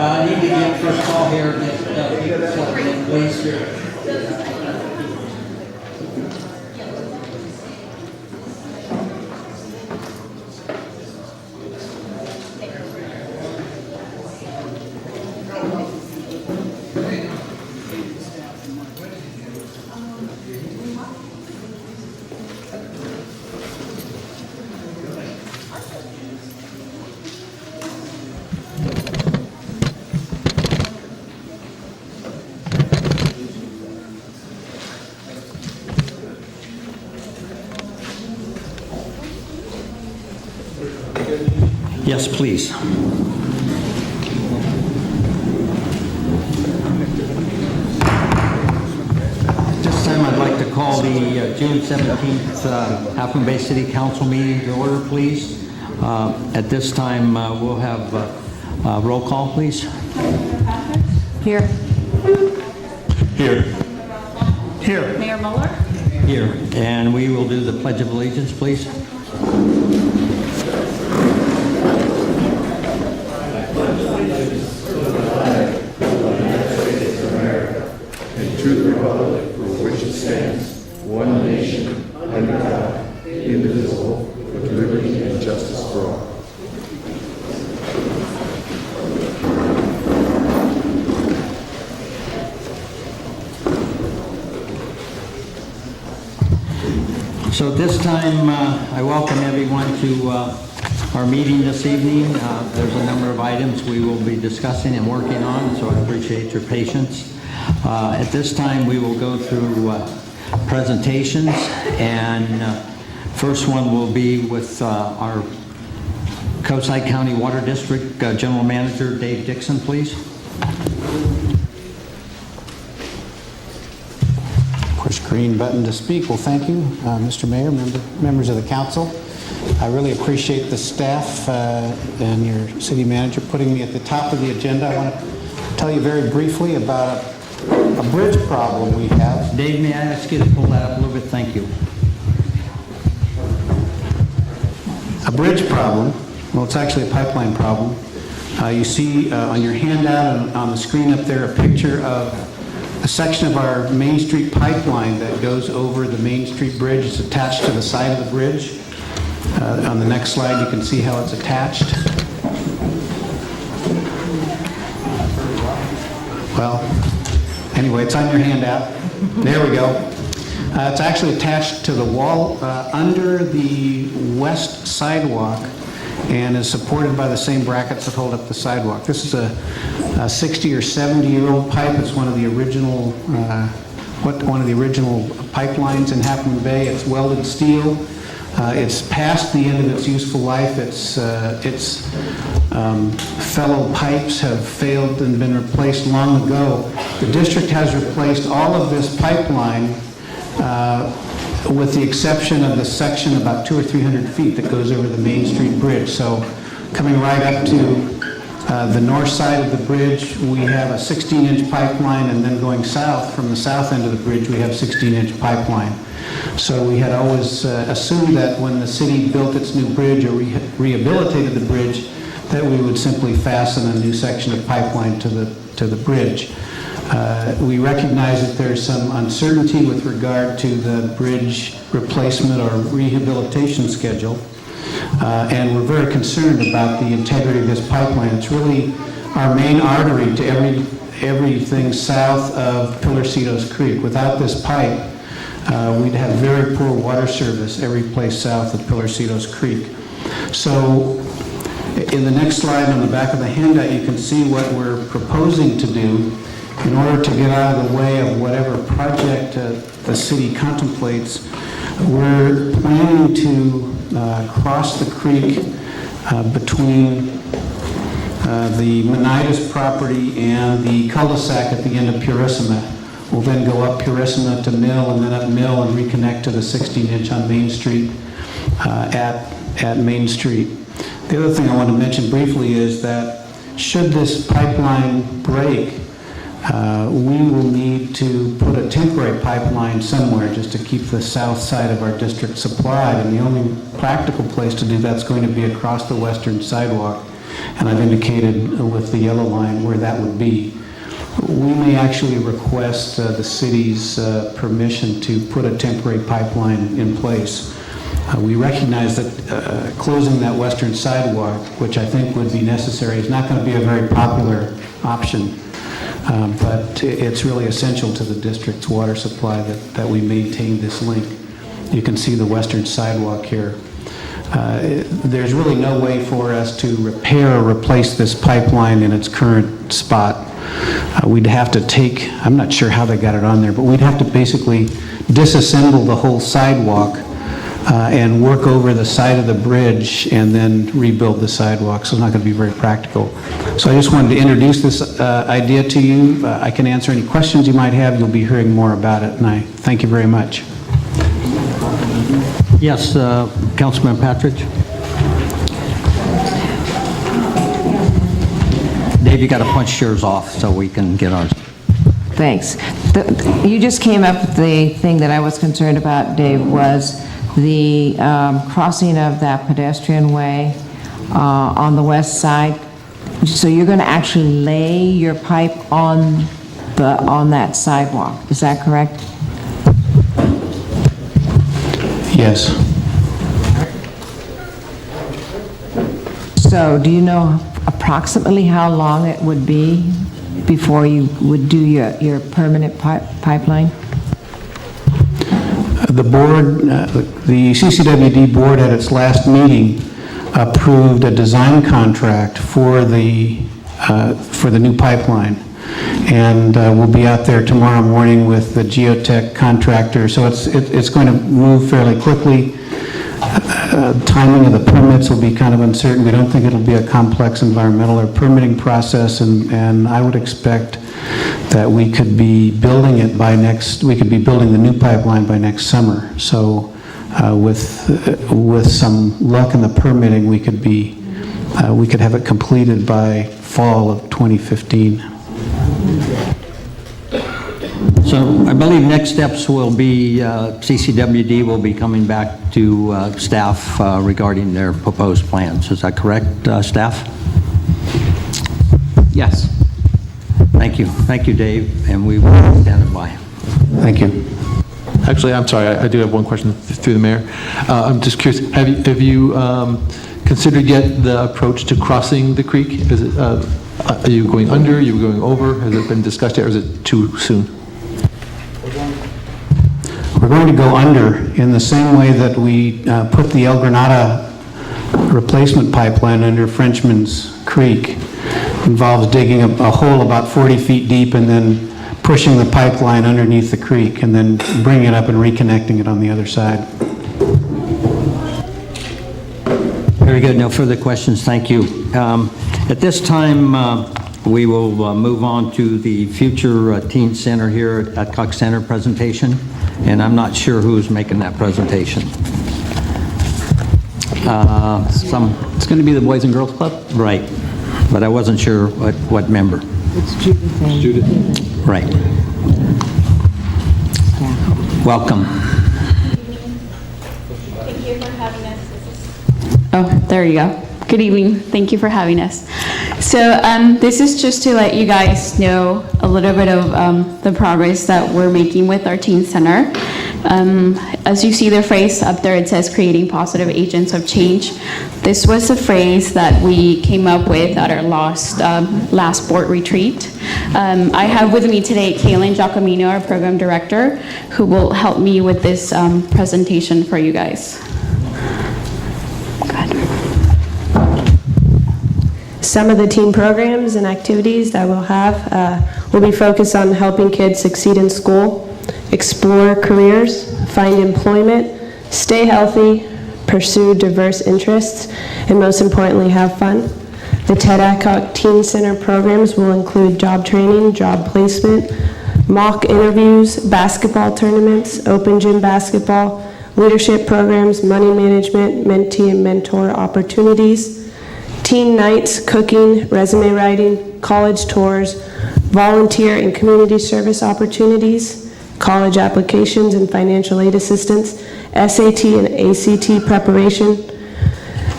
I need to get first call here, please. Yes, please. This time I'd like to call the June 17th Half Moon Bay City Council meeting to order, please. At this time, we'll have roll call, please. Here. Here. Here. Mayor Mueller? Here. And we will do the Pledge of Allegiance, please. To the republic for which it stands, one nation, under God, indivisible, with liberty and justice for all. So at this time, I welcome everyone to our meeting this evening. There's a number of items we will be discussing and working on, so I appreciate your patience. At this time, we will go through presentations, and first one will be with our Coast County Water District General Manager, Dave Dixon, please. Push green button to speak. Well, thank you, Mr. Mayor, members of the council. I really appreciate the staff and your city manager putting me at the top of the agenda. I want to tell you very briefly about a bridge problem we have. Dave, may I ask you to pull that up a little bit? Thank you. A bridge problem, well, it's actually a pipeline problem. You see on your handout and on the screen up there a picture of a section of our Main Street pipeline that goes over the Main Street Bridge. It's attached to the side of the bridge. On the next slide, you can see how it's attached. Well, anyway, it's on your handout. There we go. It's actually attached to the wall under the west sidewalk and is supported by the same brackets that hold up the sidewalk. This is a 60 or 70-year-old pipe. It's one of the original pipelines in Half Moon Bay. It's welded steel. It's past the end of its useful life. Its fellow pipes have failed and been replaced long ago. The district has replaced all of this pipeline with the exception of the section about 200 or 300 feet that goes over the Main Street Bridge. So coming right up to the north side of the bridge, we have a 16-inch pipeline, and then going south from the south end of the bridge, we have 16-inch pipeline. So we had always assumed that when the city built its new bridge or rehabilitated the bridge, that we would simply fasten a new section of pipeline to the bridge. We recognize that there's some uncertainty with regard to the bridge replacement or rehabilitation schedule, and we're very concerned about the integrity of this pipeline. It's really our main artery to everything south of Pilarcitos Creek. Without this pipe, we'd have very poor water service every place south of Pilarcitos Creek. So in the next slide on the back of the handout, you can see what we're proposing to do in order to get out of the way of whatever project the city contemplates. We're planning to cross the creek between the Menidas property and the cul-de-sac at the end of Purissima. We'll then go up Purissima to Mill and then up Mill and reconnect to the 16-inch on Main Street at Main Street. The other thing I want to mention briefly is that should this pipeline break, we will need to put a temporary pipeline somewhere just to keep the south side of our district supplied, and the only practical place to do that's going to be across the western sidewalk, and I've indicated with the yellow line where that would be. We may actually request the city's permission to put a temporary pipeline in place. We recognize that closing that western sidewalk, which I think would be necessary, is not going to be a very popular option. But it's really essential to the district's water supply that we maintain this link. You can see the western sidewalk here. There's really no way for us to repair or replace this pipeline in its current spot. We'd have to take, I'm not sure how they got it on there, but we'd have to basically disassemble the whole sidewalk and work over the side of the bridge and then rebuild the sidewalk, so it's not going to be very practical. So I just wanted to introduce this idea to you. I can answer any questions you might have. You'll be hearing more about it, and I thank you very much. Yes, Councilman Patridge? Dave, you got to punch yours off so we can get ours. Thanks. You just came up with the thing that I was concerned about, Dave, was the crossing of that pedestrian way on the west side. So you're going to actually lay your pipe on that sidewalk. Is that correct? Yes. So do you know approximately how long it would be before you would do your permanent pipeline? The board, the CCWD board at its last meeting approved a design contract for the new pipeline. And we'll be out there tomorrow morning with the geotech contractor. So it's going to move fairly quickly. Timing of the permits will be kind of uncertain. We don't think it'll be a complex environmental or permitting process, and I would expect that we could be building it we could be building the new pipeline by next summer. So with some luck in the permitting, we could have it completed by fall of 2015. So I believe next steps will be CCWD will be coming back to staff regarding their proposed plans. Is that correct, staff? Yes. Thank you. Thank you, Dave, and we will stand by. Thank you. Actually, I'm sorry, I do have one question through the mayor. I'm just curious, have you considered yet the approach to crossing the creek? Is it, are you going under, are you going over? Has it been discussed yet, or is it too soon? We're going to go under in the same way that we put the El Granada replacement pipeline under Frenchman's Creek. Involves digging a hole about 40 feet deep and then pushing the pipeline underneath the creek and then bringing it up and reconnecting it on the other side. Very good. No further questions. Thank you. At this time, we will move on to the future teen center here at Cox Center presentation, and I'm not sure who's making that presentation. It's going to be the Boys and Girls Club? Right, but I wasn't sure what member. It's Judith. Judith. Right. Yeah. Welcome. Thank you for having us. Oh, there you go. Good evening. Thank you for having us. So this is just to let you guys know a little bit of the progress that we're making with our teen center. As you see the phrase up there, it says creating positive agents of change. This was a phrase that we came up with at our last board retreat. I have with me today Kaylin Giacomino, our program director, who will help me with this presentation for you guys. Go ahead. Some of the teen programs and activities that we'll have will be focused on helping kids succeed in school, explore careers, find employment, stay healthy, pursue diverse interests, and most importantly, have fun. The TEDx Teen Center programs will include job training, job placement, mock interviews, basketball tournaments, open gym basketball, leadership programs, money management, mentee and mentor opportunities, teen nights, cooking, resume writing, college tours, volunteer and community service opportunities, college applications and financial aid assistance, SAT and ACT preparation,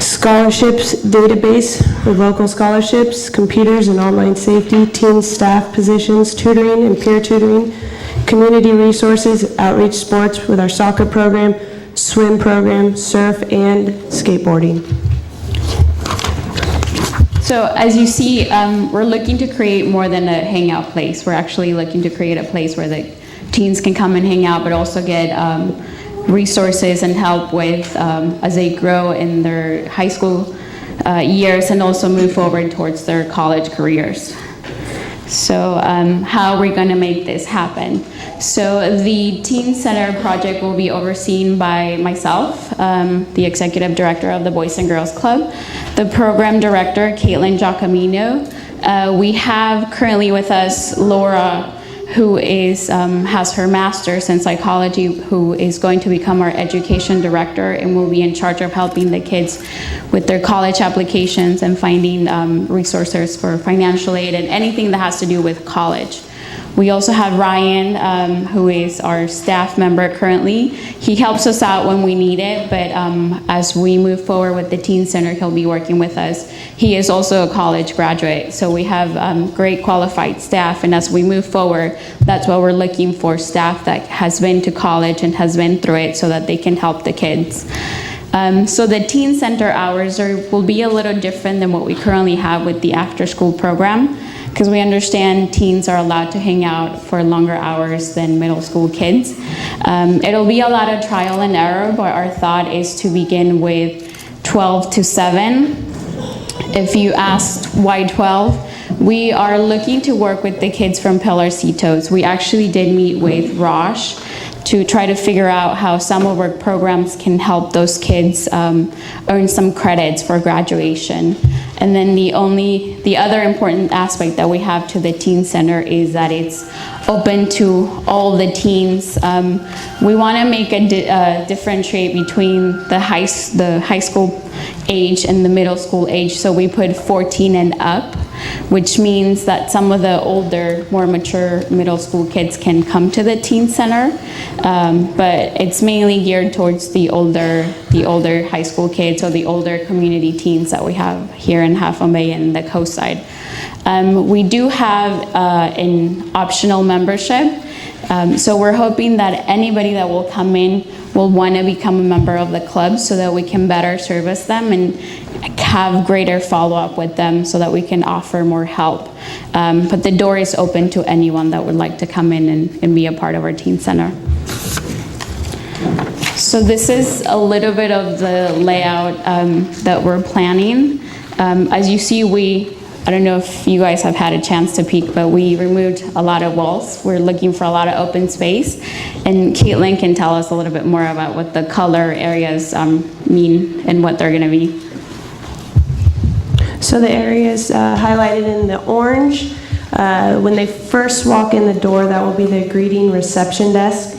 scholarships database with local scholarships, computers and online safety, teen staff positions, tutoring and peer tutoring, community resources, outreach sports with our soccer program, swim program, surf, and skateboarding. So as you see, we're looking to create more than a hangout place. We're actually looking to create a place where the teens can come and hang out, but also get resources and help with as they grow in their high school years and also move forward towards their college careers. So how are we going to make this happen? So the Teen Center project will be overseen by myself, the executive director of the Boys and Girls Club, the program director, Caitlin Giacomino. We have currently with us Laura, who has her master's in psychology, who is going to become our education director and will be in charge of helping the kids with their college applications and finding resources for financial aid and anything that has to do with college. We also have Ryan, who is our staff member currently. He helps us out when we need it, but as we move forward with the Teen Center, he'll be working with us. He is also a college graduate, so we have great qualified staff, and as we move forward, that's what we're looking for, staff that has been to college and has been through it so that they can help the kids. So the Teen Center hours will be a little different than what we currently have with the after-school program, because we understand teens are allowed to hang out for longer hours than middle school kids. It'll be a lot of trial and error, but our thought is to begin with 12 to 7. If you asked why 12, we are looking to work with the kids from Pillars Citos. We actually did meet with Rosh to try to figure out how summer work programs can help those kids earn some credits for graduation. And then the other important aspect that we have to the Teen Center is that it's open to all the teens. We want to make a differentiate between the high school age and the middle school age, so we put 14 and up, which means that some of the older, more mature middle school kids can come to the Teen Center, but it's mainly geared towards the older high school kids or the older community teens that we have here in Half Moon Bay and the coast side. We do have an optional membership, so we're hoping that anybody that will come in will want to become a member of the club so that we can better service them and have greater follow-up with them so that we can offer more help. But the door is open to anyone that would like to come in and be a part of our Teen Center. So this is a little bit of the layout that we're planning. As you see, I don't know if you guys have had a chance to peek, but we removed a lot of walls. We're looking for a lot of open space. And Caitlin can tell us a little bit more about what the color areas mean and what they're going to be. So the areas highlighted in the orange, when they first walk in the door, that will be the greeting reception desk.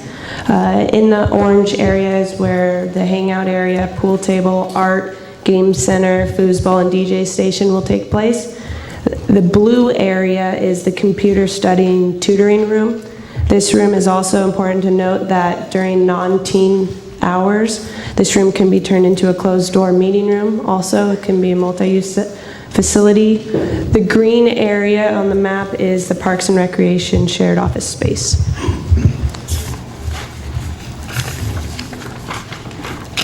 In the orange area is where the hangout area, pool table, art, game center, foosball, and DJ station will take place. The blue area is the computer studying tutoring room. This room is also important to note that during non-teen hours, this room can be turned into a closed door meeting room. Also, it can be a multi-use facility. The green area on the map is the Parks and Recreation shared office space.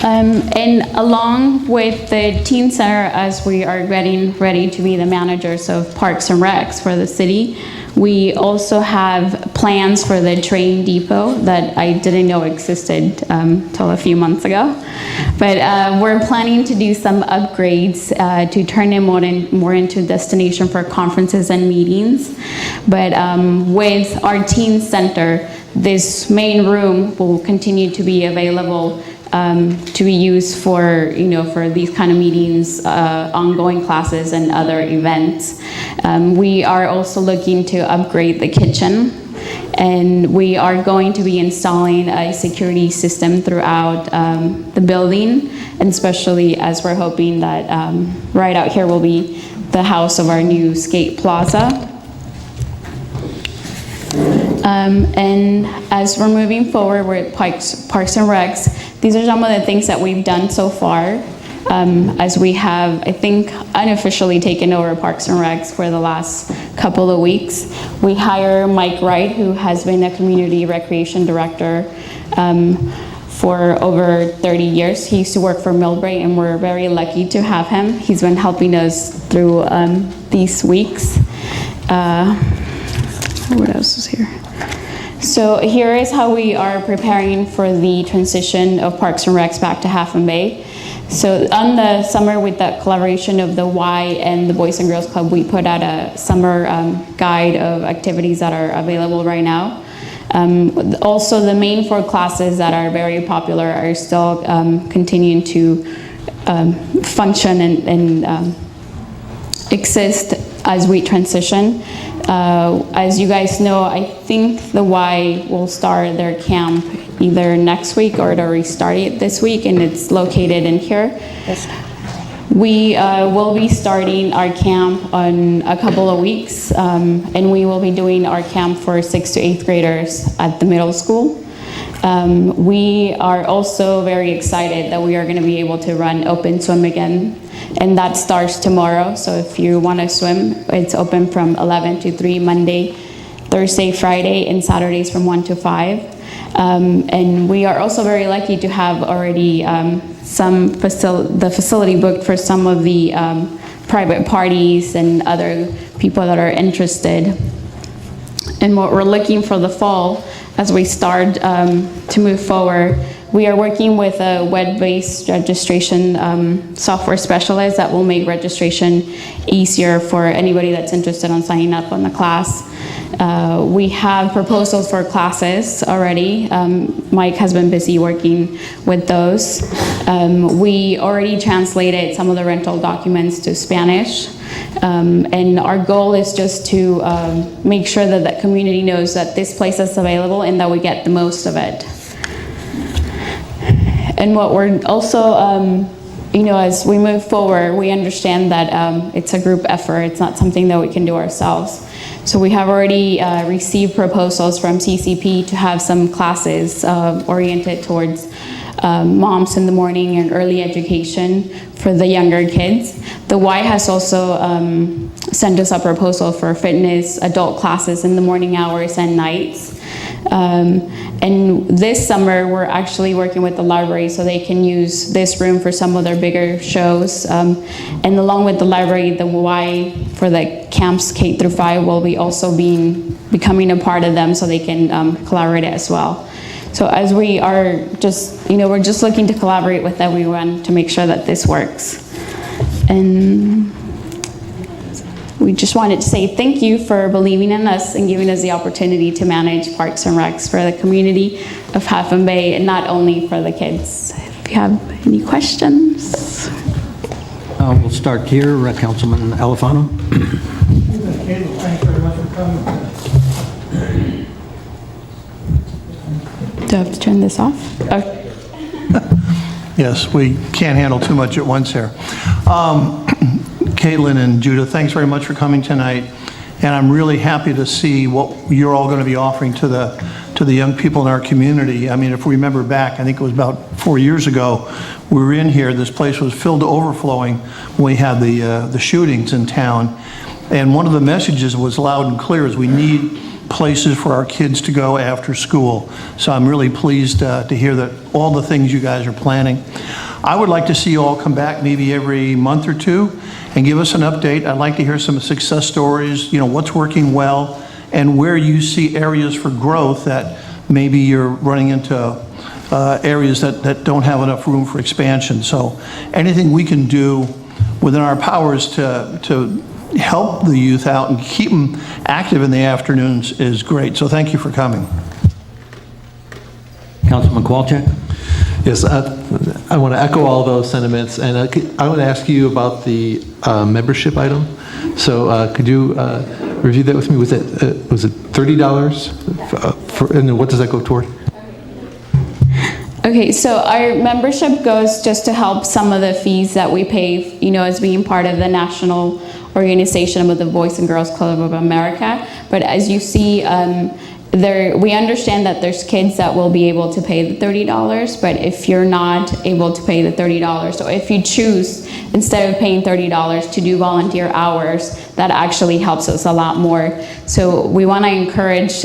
And along with the teen center, as we are getting ready to be the managers of Parks and Recs for the city, we also have plans for the train depot that I didn't know existed till a few months ago. But we're planning to do some upgrades to turn it more into a destination for conferences and meetings. But with our teen center, this main room will continue to be available to be used for, for these kind of meetings, ongoing classes and other events. We are also looking to upgrade the kitchen, and we are going to be installing a security system throughout the building, and especially as we're hoping that right out here will be the house of our new skate plaza. And as we're moving forward with Parks and Recs, these are some of the things that we've done so far, as we have, I think, unofficially taken over Parks and Recs for the last couple of weeks. We hire Mike Wright, who has been a community recreation director for over 30 years. He used to work for Millbrae, and we're very lucky to have him. He's been helping us through these weeks. What else is here? So here is how we are preparing for the transition of Parks and Recs back to Half Moon Bay. So on the summer, with the collaboration of the Y and the Boys and Girls Club, we put out a summer guide of activities that are available right now. Also, the main 4 classes that are very popular are still continuing to function and exist as we transition. As you guys know, I think the Y will start their camp either next week or to restart it this week, and it's located in here. Yes. We will be starting our camp on a couple of weeks, and we will be doing our camp for 6th to 8th graders at the middle school. We are also very excited that we are going to be able to run open swim again, and that starts tomorrow. So if you want to swim, it's open from 11 to 3 Monday, Thursday, Friday, and Saturdays from 1 to 5. And we are also very lucky to have already the facility booked for some of the private parties and other people that are interested. And what we're looking for the fall, as we start to move forward, we are working with a web-based registration software specialist that will make registration easier for anybody that's interested in signing up on the class. We have proposals for classes already. Mike has been busy working with those. We already translated some of the rental documents to Spanish. And our goal is just to make sure that the community knows that this place is available and that we get the most of it. And what we're also, as we move forward, we understand that it's a group effort. It's not something that we can do ourselves. So we have already received proposals from CCP to have some classes oriented towards moms in the morning and early education for the younger kids. The Y has also sent us a proposal for fitness adult classes in the morning hours and nights. And this summer, we're actually working with the library so they can use this room for some of their bigger shows. And along with the library, the Y for the camps K through 5 will be also becoming a part of them so they can collaborate as well. So as we are just, we're just looking to collaborate with everyone to make sure that this works. And we just wanted to say thank you for believing in us and giving us the opportunity to manage Parks and Recs for the community of Half Moon Bay, and not only for the kids. If you have any questions. We'll start here, Councilman Alfano. Thanks very much for coming. Do I have to turn this off? Okay. Yes, we can't handle too much at once here. Caitlin and Judah, thanks very much for coming tonight. and I'm really happy to see what you're all going to be offering to the young people in our community. I mean, if we remember back, I think it was about 4 years ago, we were in here, this place was filled to overflowing when we had the shootings in town. And one of the messages was loud and clear is we need places for our kids to go after school. So I'm really pleased to hear that all the things you guys are planning. I would like to see you all come back maybe every month or two and give us an update. I'd like to hear some success stories, what's working well, and where you see areas for growth that maybe you're running into areas that don't have enough room for expansion. So anything we can do within our powers to help the youth out and keep them active in the afternoons is great. So thank you for coming. Councilman Kowalczyk? Yes, I want to echo all those sentiments, and I want to ask you about the membership item. So could you review that with me? Was it $30? And what does that go toward? Okay, so our membership goes just to help some of the fees that we pay, as being part of the national organization with the Boys and Girls Club of America. But as you see, we understand that there's kids that will be able to pay the $30, but if you're not able to pay the $30, so if you choose, instead of paying $30 to do volunteer hours, that actually helps us a lot more. So we want to encourage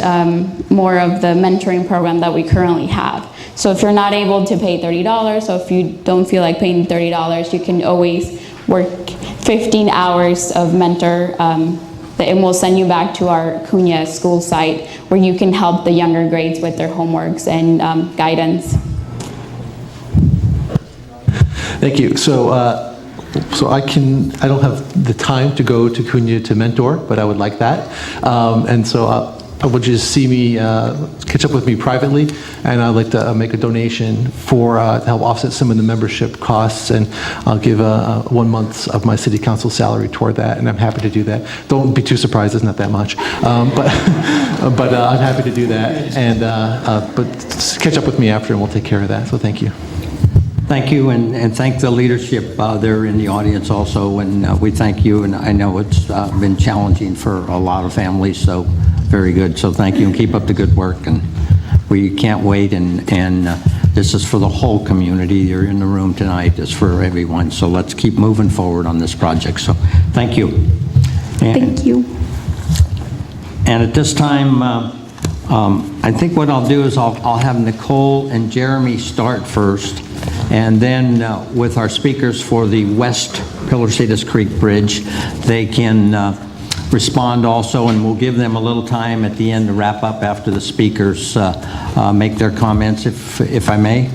more of the mentoring program that we currently have. So if you're not able to pay $30, so if you don't feel like paying $30, you can always work 15 hours of mentor, and we'll send you back to our Cunha school site where you can help the younger grades with their homeworks and guidance. Thank you. So I don't have the time to go to Cunha to mentor, but I would like that. And so I would just see me, catch up with me privately, and I'd like to make a donation to help offset some of the membership costs, and I'll give 1 month of my city council salary toward that, and I'm happy to do that. Don't be too surprised, it's not that much, but I'm happy to do that, and but catch up with me after, and we'll take care of that. So thank you. Thank you, and thank the leadership there in the audience also, and we thank you, and I know it's been challenging for a lot of families, so very good. So thank you, and keep up the good work, and we can't wait, and this is for the whole community. You're in the room tonight, it's for everyone, so let's keep moving forward on this project. So thank you. Thank you. And at this time, I think what I'll do is I'll have Nicole and Jeremy start first, and then with our speakers for the West Pillars Creek Bridge, they can respond also, and we'll give them a little time at the end to wrap up after the speakers make their comments, if I may,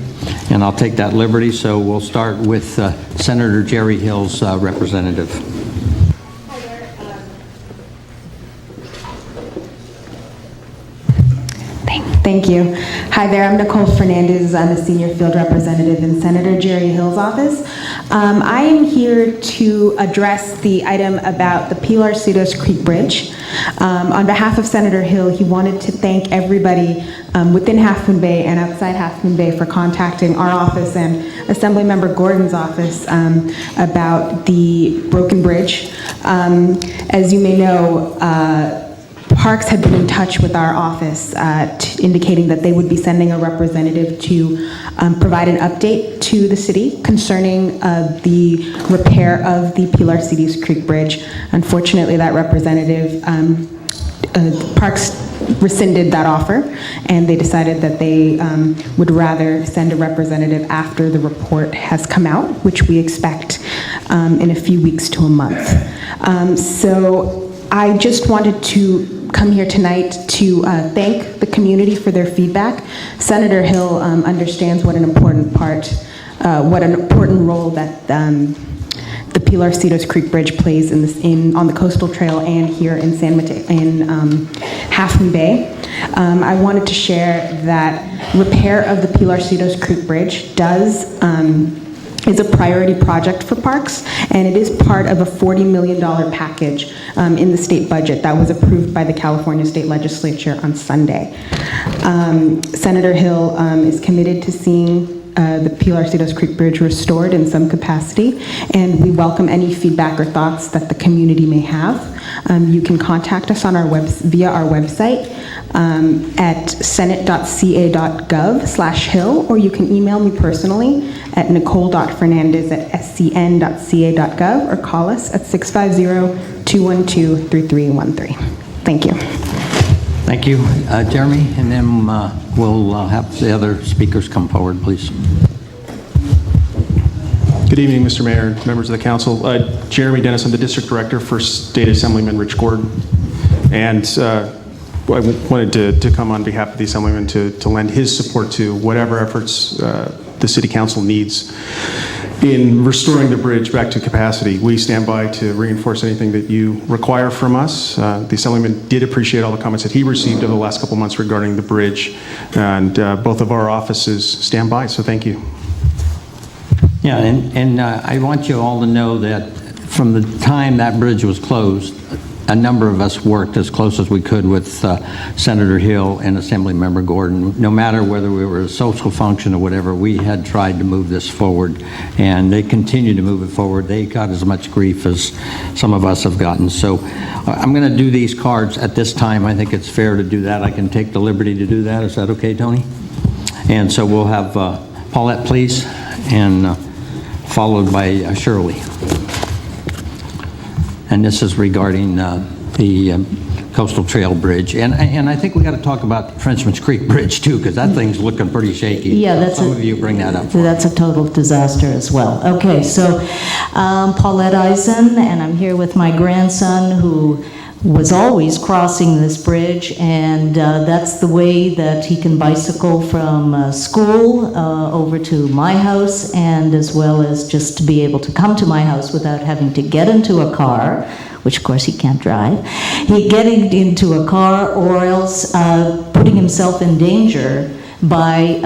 and I'll take that liberty. So we'll start with Senator Jerry Hill's representative. Thank you. Hi there, I'm Nicole Fernandez. I'm a senior field representative in Senator Jerry Hill's office. I am here to address the item about the Pilarcitos Creek Bridge. On behalf of Senator Hill, he wanted to thank everybody within Half Moon Bay and outside Half Moon Bay for contacting our office and Assemblymember Gordon's office about the broken bridge. As you may know, Parks had been in touch with our office indicating that they would be sending a representative to provide an update to the city concerning the repair of the Pilarcitos Creek Bridge. Unfortunately, that representative, Parks rescinded that offer, and they decided that they would rather send a representative after the report has come out, which we expect in a few weeks to a month. So I just wanted to come here tonight to thank the community for their feedback. Senator Hill understands what an important role that the Pilarcitos Creek Bridge plays on the coastal trail and here in Half Moon Bay. I wanted to share that repair of the Pilarcitos Creek Bridge is a priority project for Parks, and it is part of a $40 million package in the state budget that was approved by the California State Legislature on Sunday. Senator Hill is committed to seeing the Pilar Citos Creek Bridge restored in some capacity, and we welcome any feedback or thoughts that the community may have. You can contact us on via our website at senate.ca.gov/hill, or you can email me personally at nicole.fernandez@scn.ca.gov, or call us at 650-212-3313. Thank you. Thank you, Jeremy, and then we'll have the other speakers come forward, please. Good evening, Mr. Mayor, members of the council. Jeremy Dennis, I'm the district director for State Assemblyman Rich Gordon, and I wanted to come on behalf of the Assemblyman to lend his support to whatever efforts the City Council needs in restoring the bridge back to capacity. We stand by to reinforce anything that you require from us. The Assemblyman did appreciate all the comments that he received over the last couple months regarding the bridge, and both of our offices stand by, so thank you. Yeah, and I want you all to know that from the time that bridge was closed, a number of us worked as close as we could with Senator Hill and Assemblymember Gordon. No matter whether we were a social function or whatever, we had tried to move this forward, and they continue to move it forward. They got as much grief as some of us have gotten. So I'm going to do these cards at this time. I think it's fair to do that. I can take the liberty to do that. Is that okay, Tony? And so we'll have Paulette, please, and followed by Shirley. And this is regarding the Coastal Trail Bridge. And I think we got to talk about Frenchman's Creek Bridge too, because that thing's looking pretty shaky. Yeah, that's some of you bring that up. That's a total disaster as well. Okay, so Paulette Eisen, and I'm here with my grandson who was always crossing this bridge, and that's the way that he can bicycle from school over to my house, and as well as just to be able to come to my house without having to get into a car, which of course he can't drive. He getting into a car, or else putting himself in danger by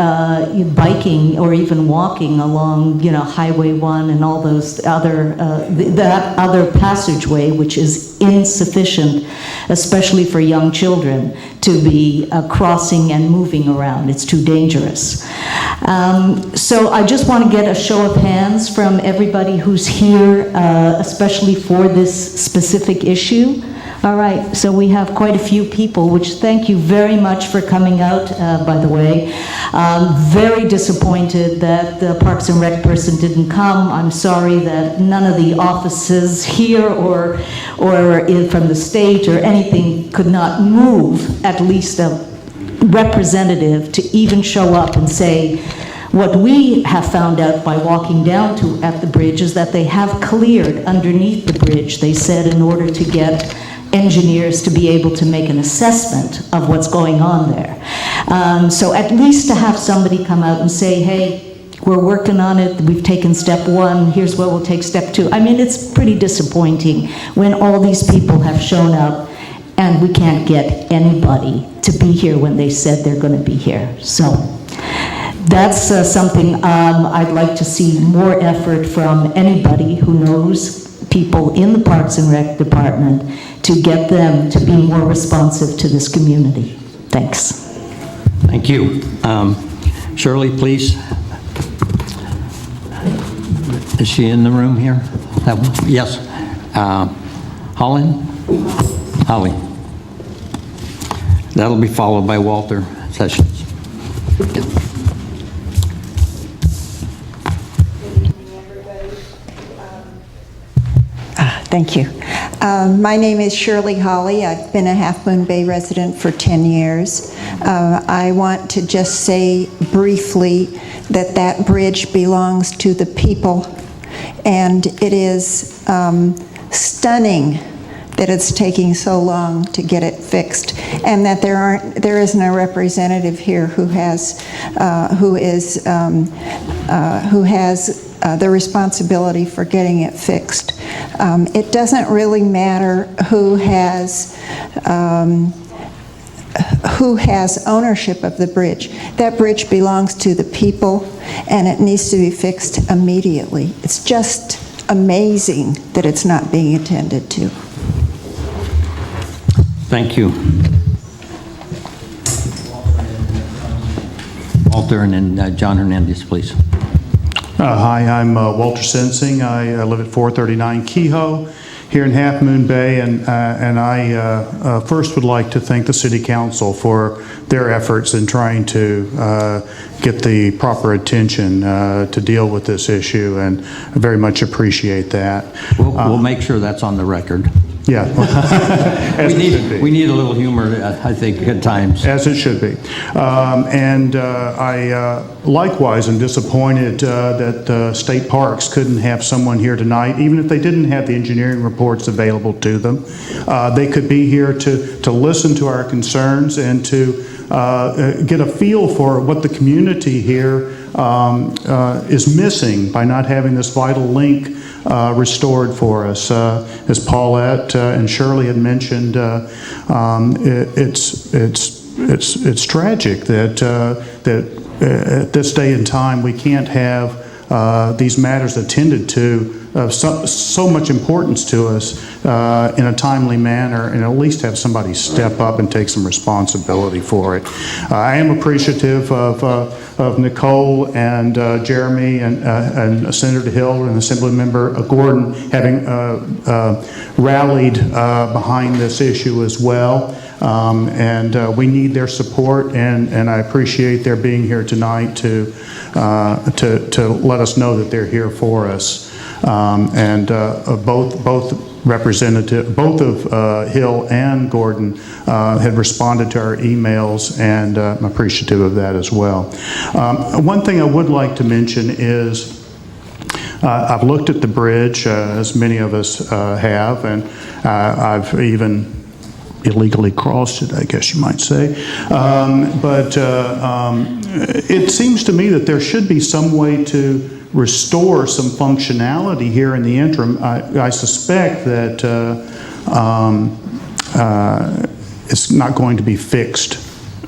biking or even walking along, Highway 1 and all those other, that other passageway, which is insufficient, especially for young children, to be crossing and moving around. It's too dangerous. So I just want to get a show of hands from everybody who's here, especially for this specific issue. All right, so we have quite a few people, which thank you very much for coming out, by the way. Very disappointed that the Parks and Rec person didn't come. I'm sorry that none of the offices here or from the state or anything could not move at least a representative to even show up and say, what we have found out by walking down at the bridge is that they have cleared underneath the bridge, they said, in order to get engineers to be able to make an assessment of what's going on there. So at least to have somebody come out and say, hey, we're working on it, we've taken step 1, here's where we'll take step 2. I mean, it's pretty disappointing when all these people have shown up and we can't get anybody to be here when they said they're going to be here. So that's something I'd like to see more effort from anybody who knows people in the Parks and Rec department to get them to be more responsive to this community. Thanks. Thank you. Shirley, please. Is she in the room here? That one? Yes. Holly. That'll be followed by Walter Sessions. Thank you. My name is Shirley Hawley. I've been a Half Moon Bay resident for 10 years. I want to just say briefly that that bridge belongs to the people, and it is stunning that it's taking so long to get it fixed, and that there isn't a representative here who has the responsibility for getting it fixed. It doesn't really matter who has ownership of the bridge. That bridge belongs to the people, and it needs to be fixed immediately. It's just amazing that it's not being attended to. Thank you. Walter, and then John Hernandez, please. Hi, I'm Walter Sensing. I live at 439 Kehoe here in Half Moon Bay, and I first would like to thank the City Council for their efforts in trying to get the proper attention to deal with this issue, and I very much appreciate that. We'll make sure that's on the record. Yeah. We need a little humor, I think, at times. As it should be. I likewise am disappointed that State Parks couldn't have someone here tonight, even if they didn't have the engineering reports available to them. They could be here to listen to our concerns and to get a feel for what the community here is missing by not having this vital link restored for us. As Paulette and Shirley had mentioned, it's tragic that at this day and time we can't have these matters attended to of so much importance to us in a timely manner, and at least have somebody step up and take some responsibility for it. I am appreciative of Nicole and Jeremy and Senator Hill and Assemblymember Gordon having rallied behind this issue as well. We need their support, and I appreciate their being here tonight to let us know that they're here for us. Both of Hill and Gordon had responded to our emails, and I'm appreciative of that as well. One thing I would like to mention is I've looked at the bridge, as many of us have, and I've even illegally crossed it, I guess you might say. It seems to me that there should be some way to restore some functionality here in the interim. I suspect that it's not going to be fixed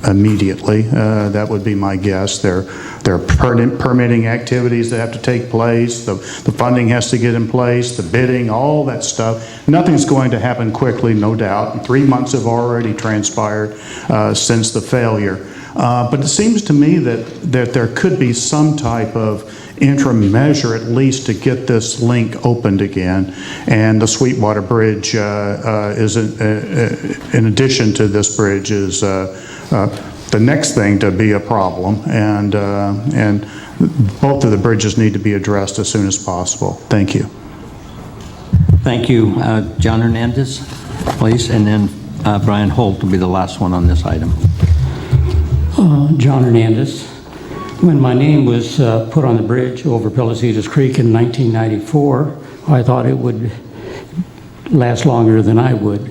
immediately. That would be my guess. There are permitting activities that have to take place. The funding has to get in place, the bidding, all that stuff. Nothing's going to happen quickly, no doubt. 3 months have already transpired since the failure. But it seems to me that there could be some type of interim measure, at least, to get this link opened again. And the Sweetwater Bridge is, in addition to this bridge, is the next thing to be a problem. And both of the bridges need to be addressed as soon as possible. Thank you. Thank you. John Hernandez, please, and then Brian Holt will be the last one on this item. John Hernandez. When my name was put on the bridge over Pelositas Creek in 1994, I thought it would last longer than I would.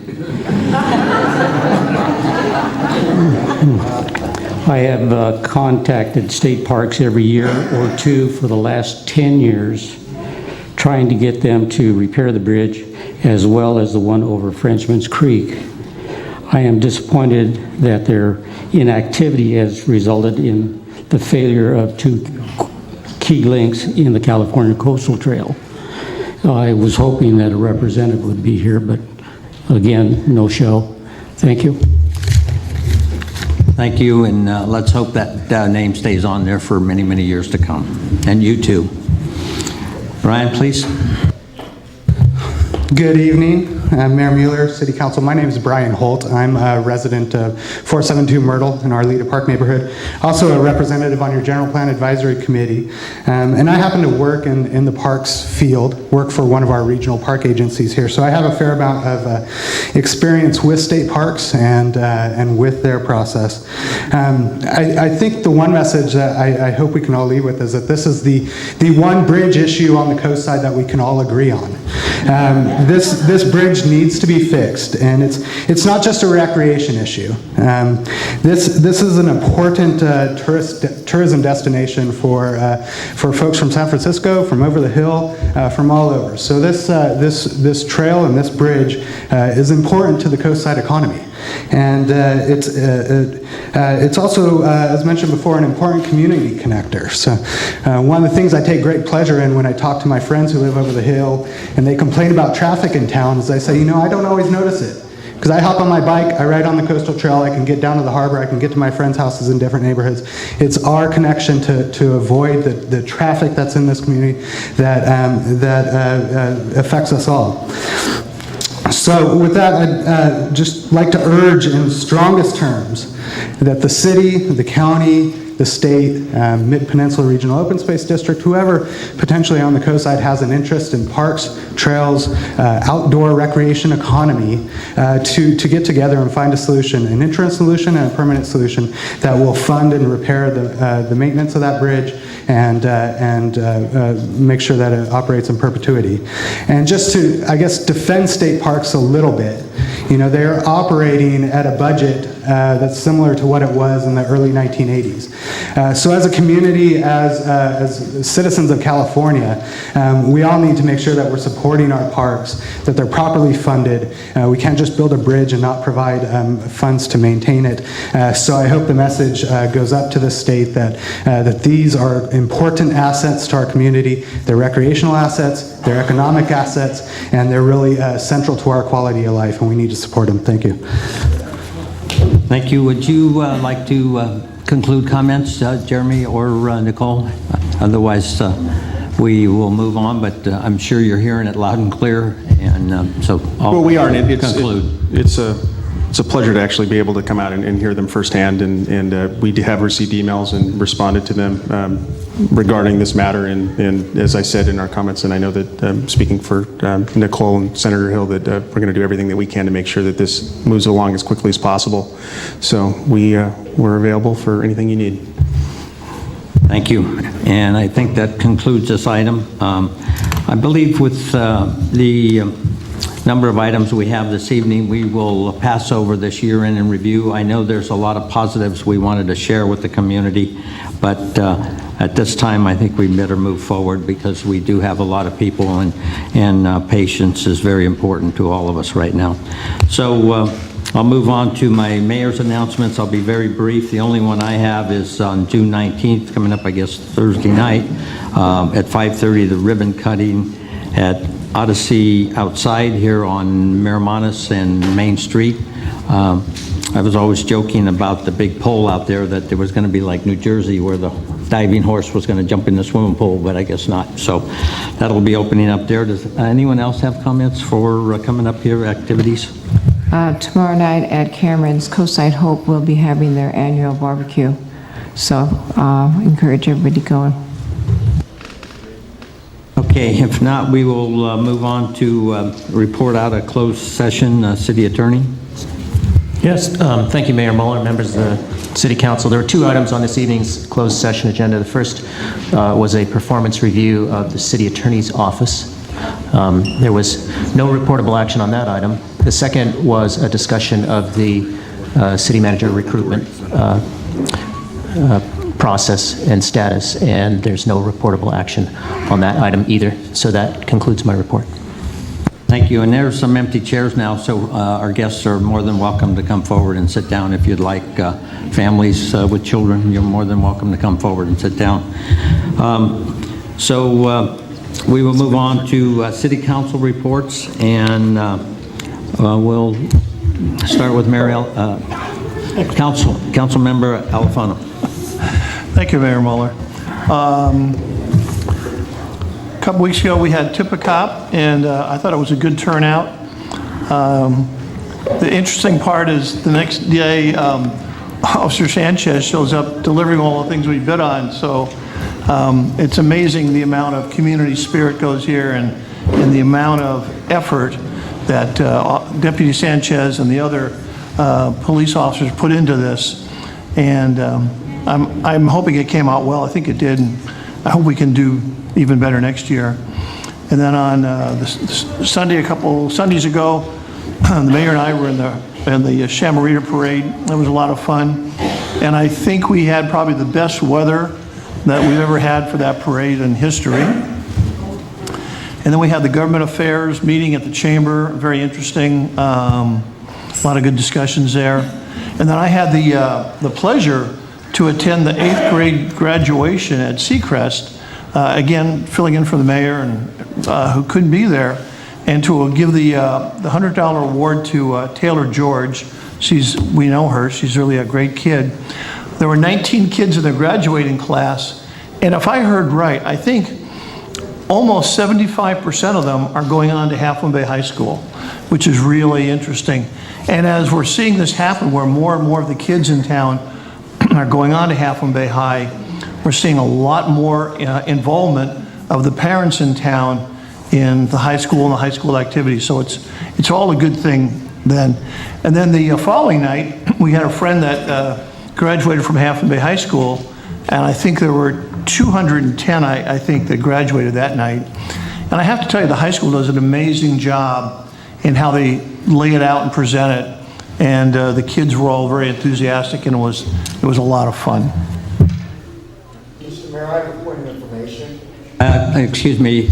I have contacted state parks every year or two for the last 10 years, trying to get them to repair the bridge as well as the one over Frenchman's Creek. I am disappointed that their inactivity has resulted in the failure of two key links in the California Coastal Trail. I was hoping that a representative would be here, but again, no show. Thank you. Thank you, and let's hope that name stays on there for many, many years to come. And you too. Brian, please. Good evening, Mayor Mueller, City Council. My name is Brian Holt. I'm a resident of 472 Myrtle in our Arleta Park neighborhood. Also a representative on your General Plan Advisory Committee. And I happen to work in the parks field, work for one of our regional park agencies here. So I have a fair amount of experience with state parks and with their process. I think the one message that I hope we can all leave with is that this is the one bridge issue on the coast side that we can all agree on. This bridge needs to be fixed, and it's not just a recreation issue. This is an important tourism destination for folks from San Francisco, from over the hill, from all over. So this trail and this bridge is important to the coastside economy. And it's also, as mentioned before, an important community connector. So one of the things I take great pleasure in when I talk to my friends who live over the hill and they complain about traffic in town is I say, I don't always notice it. Because I hop on my bike, I ride on the coastal trail, I can get down to the harbor, I can get to my friends' houses in different neighborhoods. It's our connection to avoid the traffic that's in this community that affects us all. So with that, I'd just like to urge in strongest terms that the city, the county, the state, Mid-Peninsula Regional Open Space District, whoever potentially on the coast side has an interest in parks, trails, outdoor recreation economy, to get together and find a solution, an interim solution and a permanent solution that will fund and repair the maintenance of that bridge and make sure that it operates in perpetuity. And just to, I guess, defend state parks a little bit, you know, they're operating at a budget that's similar to what it was in the early 1980s. So as a community, as citizens of California, we all need to make sure that we're supporting our parks, that they're properly funded. We can't just build a bridge and not provide funds to maintain it. So I hope the message goes up to the state that these are important assets to our community. They're recreational assets, they're economic assets, and they're really central to our quality of life, and we need to support them. Thank you. Thank you. Would you like to conclude comments, Jeremy or Nicole? Otherwise, we will move on, but I'm sure you're hearing it loud and clear, and so I'll we are, and conclude. It's a pleasure to actually be able to come out and hear them firsthand, and we have received emails and responded to them regarding this matter, and as I said in our comments, and I know that speaking for Nicole and Senator Hill, that we're going to do everything that we can to make sure that this moves along as quickly as possible. So we're available for anything you need. Thank you. And I think that concludes this item. I believe with the number of items we have this evening, we will pass over this year-end in review. I know there's a lot of positives we wanted to share with the community, but at this time, I think we better move forward because we do have a lot of people, and patience is very important to all of us right now. So I'll move on to my mayor's announcements. I'll be very brief. The only one I have is on June 19th, coming up, I guess, Thursday night, at 5:30, the ribbon cutting at Odyssey outside here on Miramontes and Main Street. I was always joking about the big pole out there that there was going to be like New Jersey where the diving horse was going to jump in the swimming pool, but I guess not. So that'll be opening up there. Does anyone else have comments for coming up here activities? Tomorrow night at Cameron's Coastside Hope, we'll be having their annual barbecue. So encourage everybody to go. Okay, if not, we will move on to report out a closed session. City Attorney. Yes, thank you, Mayor Mueller, members of the City Council. There were two items on this evening's closed session agenda. The first was a performance review of the City Attorney's Office. There was no reportable action on that item. The second was a discussion of the City Manager recruitment process and status, and there's no reportable action on that item either. So that concludes my report. Thank you. And there's some empty chairs now, so our guests are more than welcome to come forward and sit down if you'd like. Families with children, you're more than welcome to come forward and sit down. We will move on to City Council reports, and we'll start with Council Member Alfano. Thank you, Mayor Mueller. A couple weeks ago, we had Tippecop, and I thought it was a good turnout. The interesting part is the next day, Officer Sanchez shows up delivering all the things we bid on. So it's amazing the amount of community spirit goes here and the amount of effort that Deputy Sanchez and the other police officers put into this. And I'm hoping it came out well. I think it did. And I hope we can do even better next year. And then on Sunday, a couple Sundays ago, the mayor and I were in the Shamarita parade. It was a lot of fun. And I think we had probably the best weather that we've ever had for that parade in history. And then we had the government affairs meeting at the chamber, very interesting. A lot of good discussions there. And then I had the pleasure to attend the 8th grade graduation at Seacrest, again, filling in for the mayor and who couldn't be there. and to give the $100 award to Taylor George. We know her, she's really a great kid. There were 19 kids in the graduating class, and if I heard right, I think almost 75% of them are going on to Half Moon Bay High School, which is really interesting. And as we're seeing this happen, where more and more of the kids in town are going on to Half Moon Bay High, we're seeing a lot more involvement of the parents in town in the high school and the high school activities. So it's all a good thing then. And then the following night, we had a friend that graduated from Half Moon Bay High School, and I think there were 210, I think, that graduated that night. And I have to tell you, the high school does an amazing job in how they lay it out and present it. And the kids were all very enthusiastic, and it was a lot of fun. Mr. Mayor, I have a point of information. Excuse me,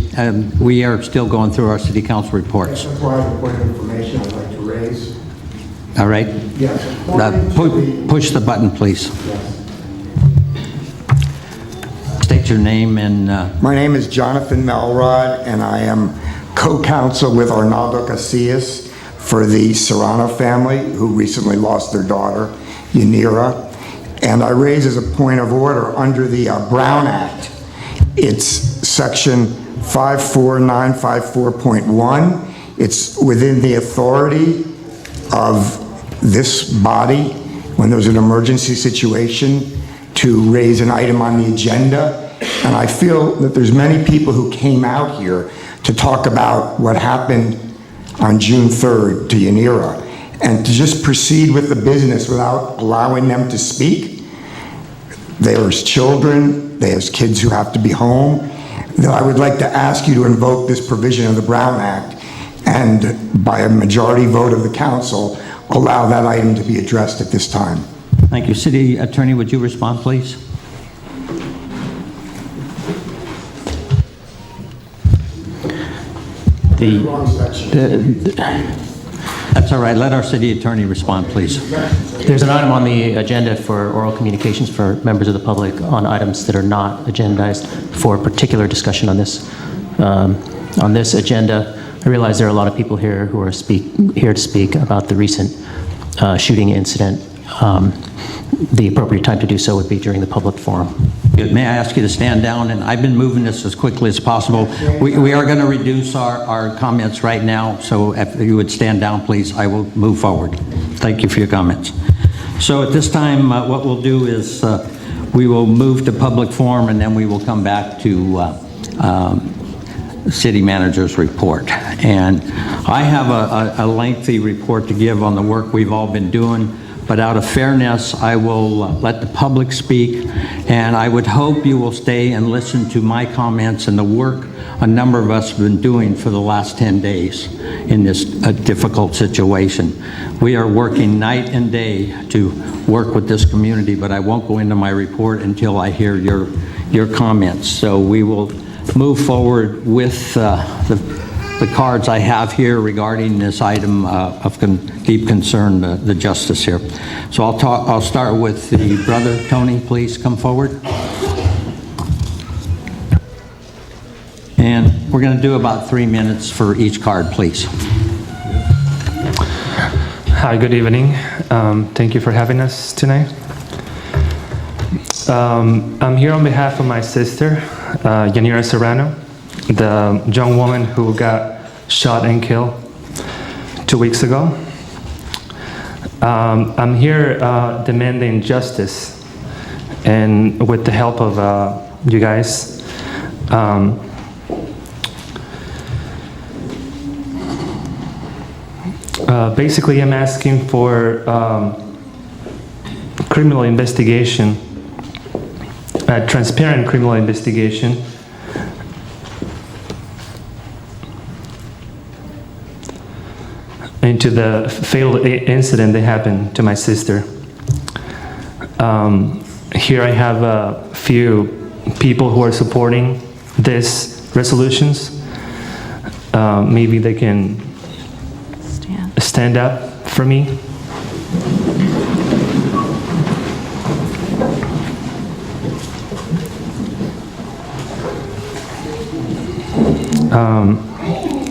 we are still going through our city council reports. That's why I have a point of information I'd like to raise. All right? Yes. Push the button, please. Yes. State your name and... My name is Jonathan Melrod, and I am co-counsel with Arnaldo Casillas for the Serrano family, who recently lost their daughter, Yanira. And I raise as a point of order under the Brown Act. It's section 54954.1. It's within the authority of this body, when there's an emergency situation, to raise an item on the agenda. And I feel that there's many people who came out here to talk about what happened on June 3rd to Yanira, and to just proceed with the business without allowing them to speak. There's children, there's kids who have to be home. I would like to ask you to invoke this provision of the Brown Act, and by a majority vote of the council, allow that item to be addressed at this time. Thank you. City Attorney, would you respond, please? That's all right. Let our city attorney respond, please. There's an item on the agenda for oral communications for members of the public on items that are not agendized for particular discussion on this agenda. I realize there are a lot of people here who are here to speak about the recent shooting incident. The appropriate time to do so would be during the public forum. Good. May I ask you to stand down? And I've been moving this as quickly as possible. We are going to reduce our comments right now, so if you would stand down, please, I will move forward. Thank you for your comments. So at this time, what we'll do is we will move to public forum, and then we will come back to city manager's report. And I have a lengthy report to give on the work we've all been doing, but out of fairness, I will let the public speak, and I would hope you will stay and listen to my comments and the work a number of us have been doing for the last 10 days in this difficult situation. We are working night and day to work with this community, but I won't go into my report until I hear your comments. So we will move forward with the cards I have here regarding this item of deep concern, the justice here. So I'll start with the brother. Tony, please come forward. And we're going to do about 3 minutes for each card, please. Hi, good evening. Thank you for having us tonight. I'm here on behalf of my sister, Yanira Serrano, the young woman who got shot and killed 2 weeks ago. I'm here demanding justice, and with the help of you guys, basically I'm asking for criminal investigation, a transparent criminal investigation into the fatal incident that happened to my sister. Here I have a few people who are supporting these resolutions. Maybe they can stand up for me.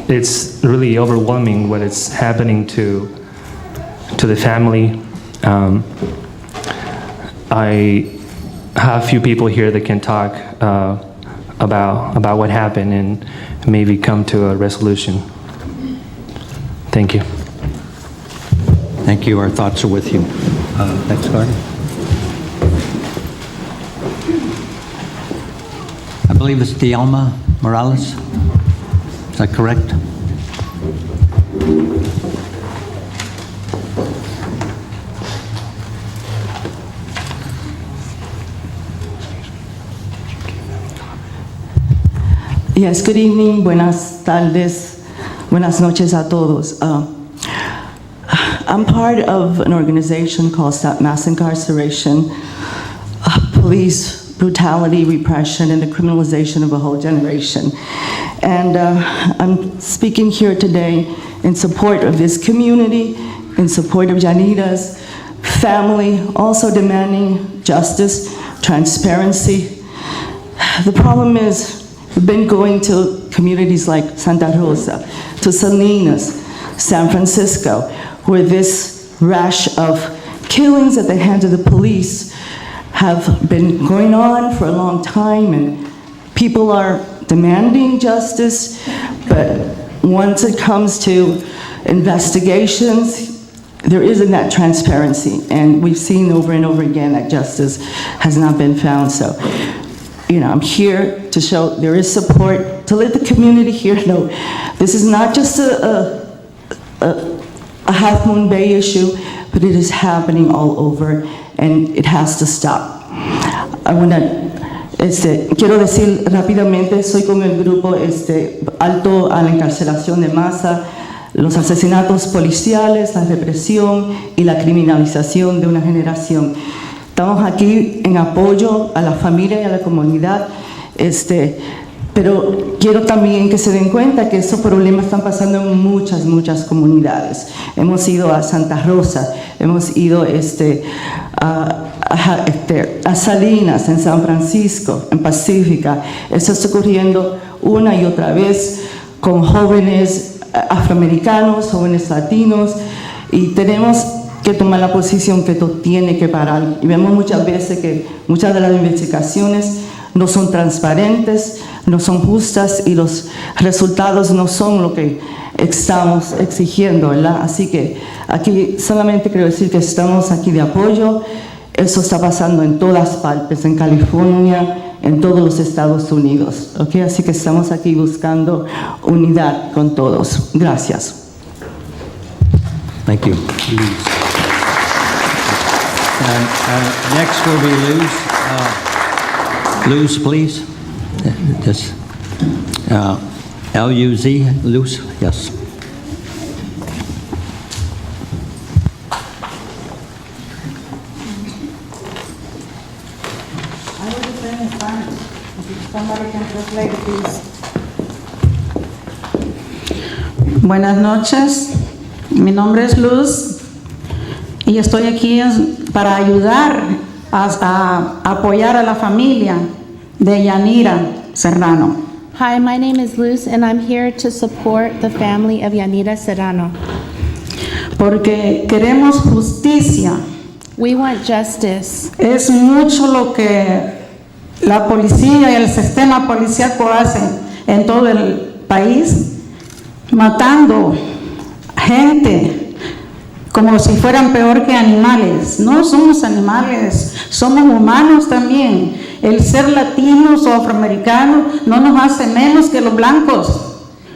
it's really overwhelming what is happening to the family. I have a few people here that can talk about what happened and maybe come to a resolution. Thank you. Thank you. Our thoughts are with you. Next card. I believe it's Dialma Morales. Is that correct? Yes, good evening, buenas tardes, buenas noches a todos. I'm part of an organization called Stop Mass Incarceration, Police Brutality, Repression, and the Criminalization of a Whole Generation. And I'm speaking here today in support of this community, in support of Yanira's family, also demanding justice, transparency. The problem is, we've been going to communities like Santa Rosa, to Salinas, San Francisco, where this rash of killings at the hands of the police have been going on for a long time, and people are demanding justice, but once it comes to investigations, there isn't that transparency, and we've seen over and over again that justice has not been found. So, you know, I'm here to show there is support, to let the community here know this is not just a Half Moon Bay issue, but it is happening all over, and it has to stop. Quiero decir rápidamente, soy con el grupo Alto a la Encarcelación de Masa, los asesinatos policiales, la represión y la criminalización de una generación. Estamos aquí en apoyo a la familia y a la comunidad, pero quiero también que se den cuenta que esos problemas están pasando en muchas comunidades. Hemos ido a Santa Rosa, hemos ido a Salinas, en San Francisco, en Pacífica. Eso está ocurriendo una y otra vez con jóvenes afroamericanos, jóvenes latinos, y tenemos que tomar la posición que esto tiene que parar. Y vemos muchas veces que muchas de las investigaciones no son transparentes, no son justas, y los resultados no son lo que estamos exigiendo, ¿verdad? Así que aquí solamente quiero decir que estamos aquí de apoyo. Eso está pasando en todas partes, en California, en todos los Estados Unidos, ¿ok? Así que estamos aquí buscando unidad con todos. Gracias. Thank you. Next will be Luz. Luz, please. This, L-U-Z, Luz, yes. I will explain in Spanish. If somebody can translate it, please. Buenas noches. Mi nombre es Luz y estoy aquí para ayudar a apoyar a la familia de Yanira Serrano. Hi, my name is Luz, and I'm here to support the family of Yanira Serrano. Porque queremos justicia. We want justice. Es mucho lo que la policía y el sistema policíaco hacen en todo el país, matando gente como si fueran peor que animales. No somos animales, somos humanos también. El ser latinos o afroamericanos no nos hace menos que los blancos.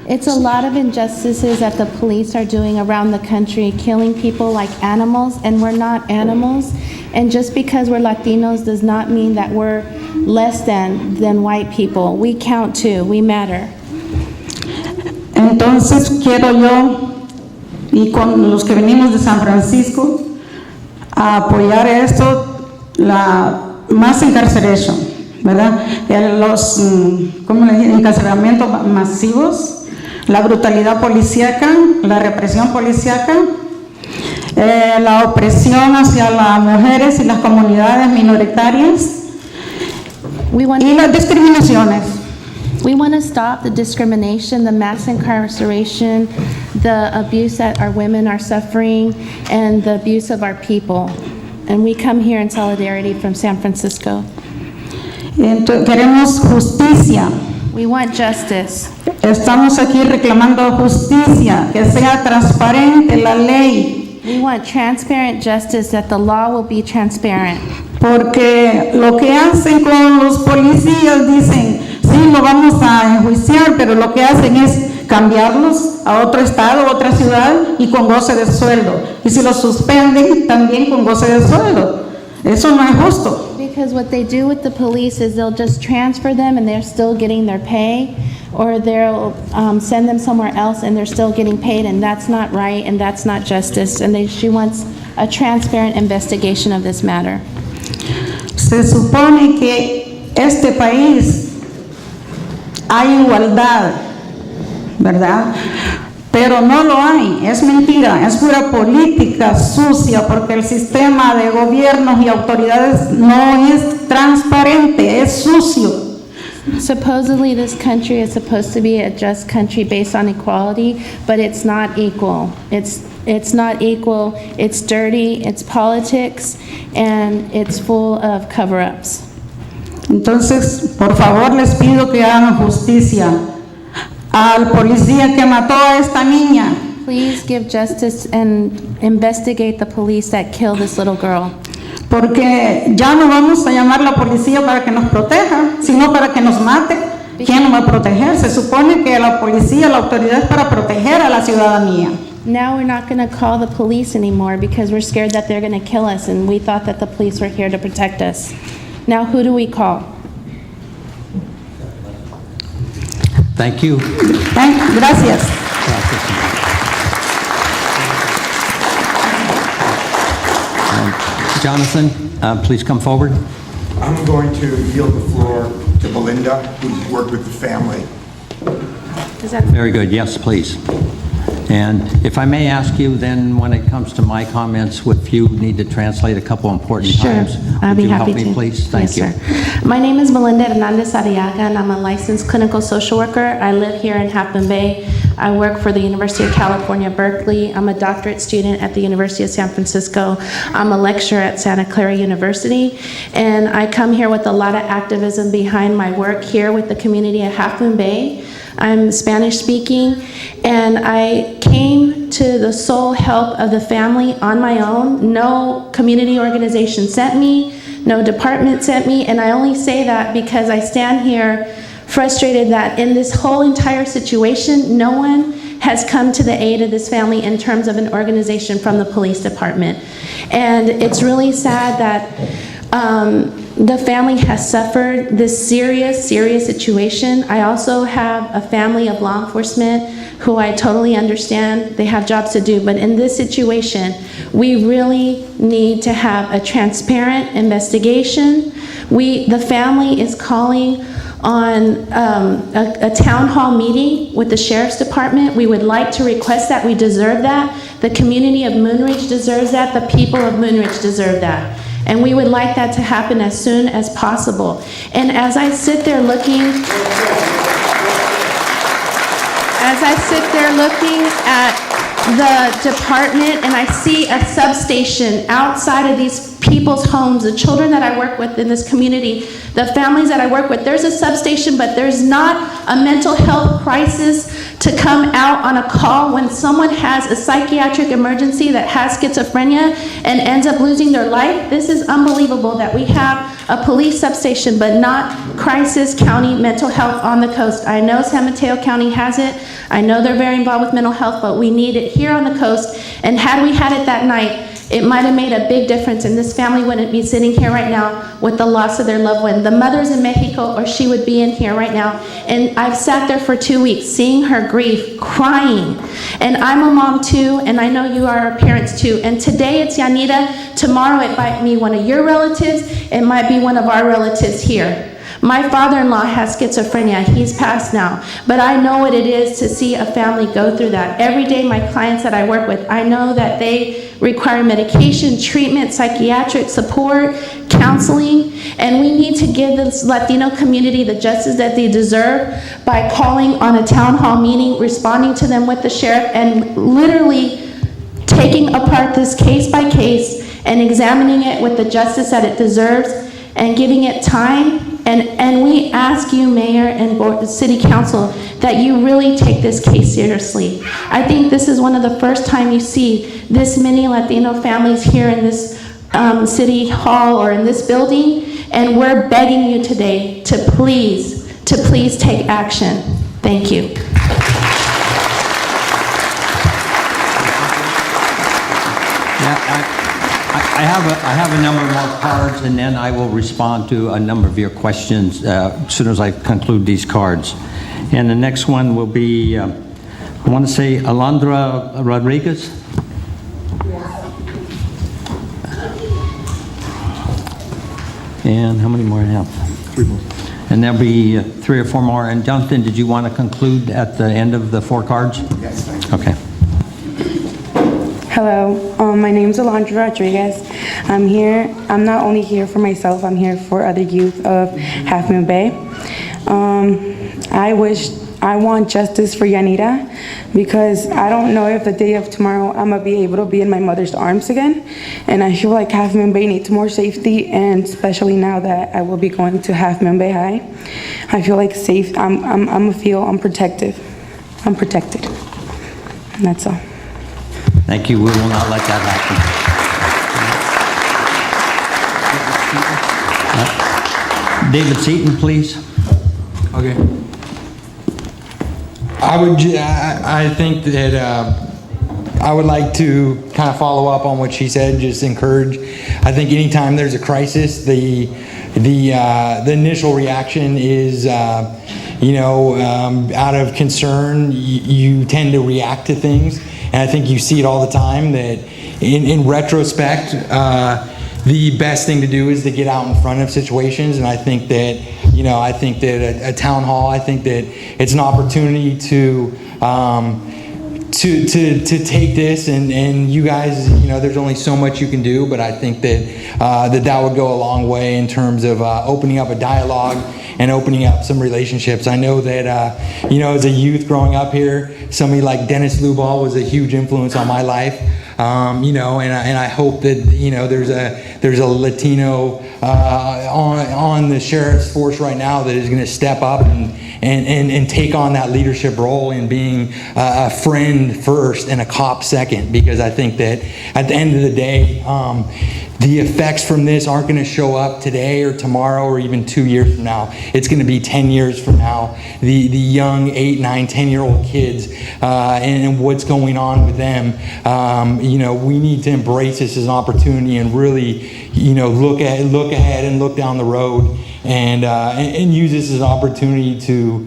It's a lot of injustices that the police are doing around the country, killing people like animals, and we're not animals. And just because we're Latinos does not mean that we're less than white people. We count too, we matter. Entonces quiero yo, y con los que venimos de San Francisco, a apoyar esto, la mass incarceration, ¿verdad? Los encarcelamientos masivos, la brutalidad policíaca, la represión policíaca, la opresión hacia las mujeres y las comunidades minoritarias y las discriminaciones. We want to stop the discrimination, the mass incarceration, the abuse that our women are suffering, and the abuse of our people. And we come here in solidarity from San Francisco. Queremos justicia. We want justice. Estamos aquí reclamando justicia, que sea transparente la ley. We want transparent justice, that the law will be transparent. Porque lo que hacen con los policías, dicen, sí, lo vamos a enjuiciar, pero lo que hacen es cambiarlos a otro estado, otra ciudad y con goce de sueldo. Y si los suspenden, también con goce de sueldo. Eso no es justo. Because what they do with the police is they'll just transfer them and they're still getting their pay, or they'll send them somewhere else and they're still getting paid, and that's not right and that's not justice. And she wants a transparent investigation of this matter. Se supone que este país hay igualdad, ¿verdad? Pero no lo hay, es mentira, es pura política sucia, porque el sistema de gobiernos y autoridades no es transparente, es sucio. Supposedly this country is supposed to be a just country based on equality, but it's not equal. It's not equal, it's dirty, it's politics, and it's full of cover-ups. Entonces, por favor, les pido que hagan justicia al policía que mató a esta niña. Please give justice and investigate the police that killed this little girl. Porque ya no vamos a llamar a la policía para que nos proteja, sino para que nos mate. ¿Quién nos va a proteger? Se supone que la policía, la autoridad es para proteger a la ciudadanía. Now we're not going to call the police anymore because we're scared that they're going to kill us, and we thought that the police were here to protect us. Now who do we call? Thank you. Gracias. Jonathan, please come forward. I'm going to yield the floor to Belinda, who's worked with the family. Very good. Yes, please. And if I may ask you, then, when it comes to my comments, if you need to translate a couple important times, I'll would be you happy help me, to. please? Thank you. Sir. My name is Belinda Hernandez Arriaga, and I'm a licensed clinical social worker. I live here in Half Moon Bay. I work for the University of California, Berkeley. I'm a doctorate student at the University of San Francisco. I'm a lecturer at Santa Clara University, and I come here with a lot of activism behind my work here with the community at Half Moon Bay. I'm Spanish speaking, and I came to the sole help of the family on my own. No community organization sent me, no department sent me, and I only say that because I stand here frustrated that in this whole entire situation, no one has come to the aid of this family in terms of an organization from the police department. And it's really sad that the family has suffered this serious situation. I also have a family of law enforcement who I totally understand. They have jobs to do, but in this situation, we really need to have a transparent investigation. The family is calling on a town hall meeting with the Sheriff's Department. We would like to request that. We deserve that. The community of Moonridge deserves that. The people of Moonridge deserve that. And we would like that to happen as soon as possible. And as I sit there looking at the department, and I see a substation outside of these people's homes, the children that I work with in this community, the families that I work with, there's a substation, but there's not a mental health crisis to come out on a call when someone has a psychiatric emergency that has schizophrenia and ends up losing their life. This is unbelievable that we have a police substation, but not Crisis County Mental Health on the coast. I know San Mateo County has it. I know they're very involved with mental health, but we need it here on the coast. And had we had it that night, it might have made a big difference, and this family wouldn't be sitting here right now with the loss of their loved one. The mother's in Mexico, or she would be in here right now. And I've sat there for 2 weeks, seeing her grief, crying. And I'm a mom too, and I know you are parents too. And today it's Yanira, tomorrow it might be one of your relatives, it might be one of our relatives here. My father-in-law has schizophrenia. He's passed now. But I know what it is to see a family go through that. Every day, my clients that I work with, I know that they require medication, treatment, psychiatric support, counseling, and we need to give this Latino community the justice that they deserve by calling on a town hall meeting, responding to them with the sheriff, and literally taking apart this case by case and examining it with the justice that it deserves and giving it time. And we ask you, Mayor and Board, City Council, that you really take this case seriously. I think this is one of the first time you see this many Latino families here in this City Hall or in this building, and we're begging you today to please take action. Thank you. I have a number more cards, and then I will respond to a number of your questions as soon as I conclude these cards. And the next one will be, I want to say Alondra Rodriguez. And how many more I have? 3 more. And there'll be 3 or 4 more. And Jonathan, did you want to conclude at the end of the 4 cards? Yes, thank you. Okay. Hello, my name is Alondra Rodriguez. I'm here, I'm not only here for myself, I'm here for other youth of Half Moon Bay. I want justice for Yanira because I don't know if the day of tomorrow I'm gonna be able to be in my mother's arms again. And I feel like Half Moon Bay needs more safety, and especially now that I will be going to Half Moon Bay High. I feel like safe, I'm protected. I'm protected. And that's all. Thank you. We will not let that happen. David Seaton, please. Okay. I think that I would like to kind of follow up on what she said, just encourage. I think anytime there's a crisis, the initial reaction is, out of concern, you tend to react to things. And I think you see it all the time that in retrospect, the best thing to do is to get out in front of situations. And I think that, a town hall, I think that it's an opportunity to take this and you guys, there's only so much you can do, but I think that that would go a long way in terms of opening up a dialogue and opening up some relationships. I know that, as a youth growing up here, somebody like Dennis Lubal was a huge influence on my life. And I hope that, there's a Latino on the sheriff's force right now that is going to step up and take on that leadership role in being a friend first and a cop second, because I think that at the end of the day, the effects from this aren't going to show up today or tomorrow or even 2 years from now. It's going to be 10 years from now. The young 8, 9, 10-year-old kids and what's going on with them. We need to embrace this as an opportunity and really, look ahead and look down the road and use this as an opportunity to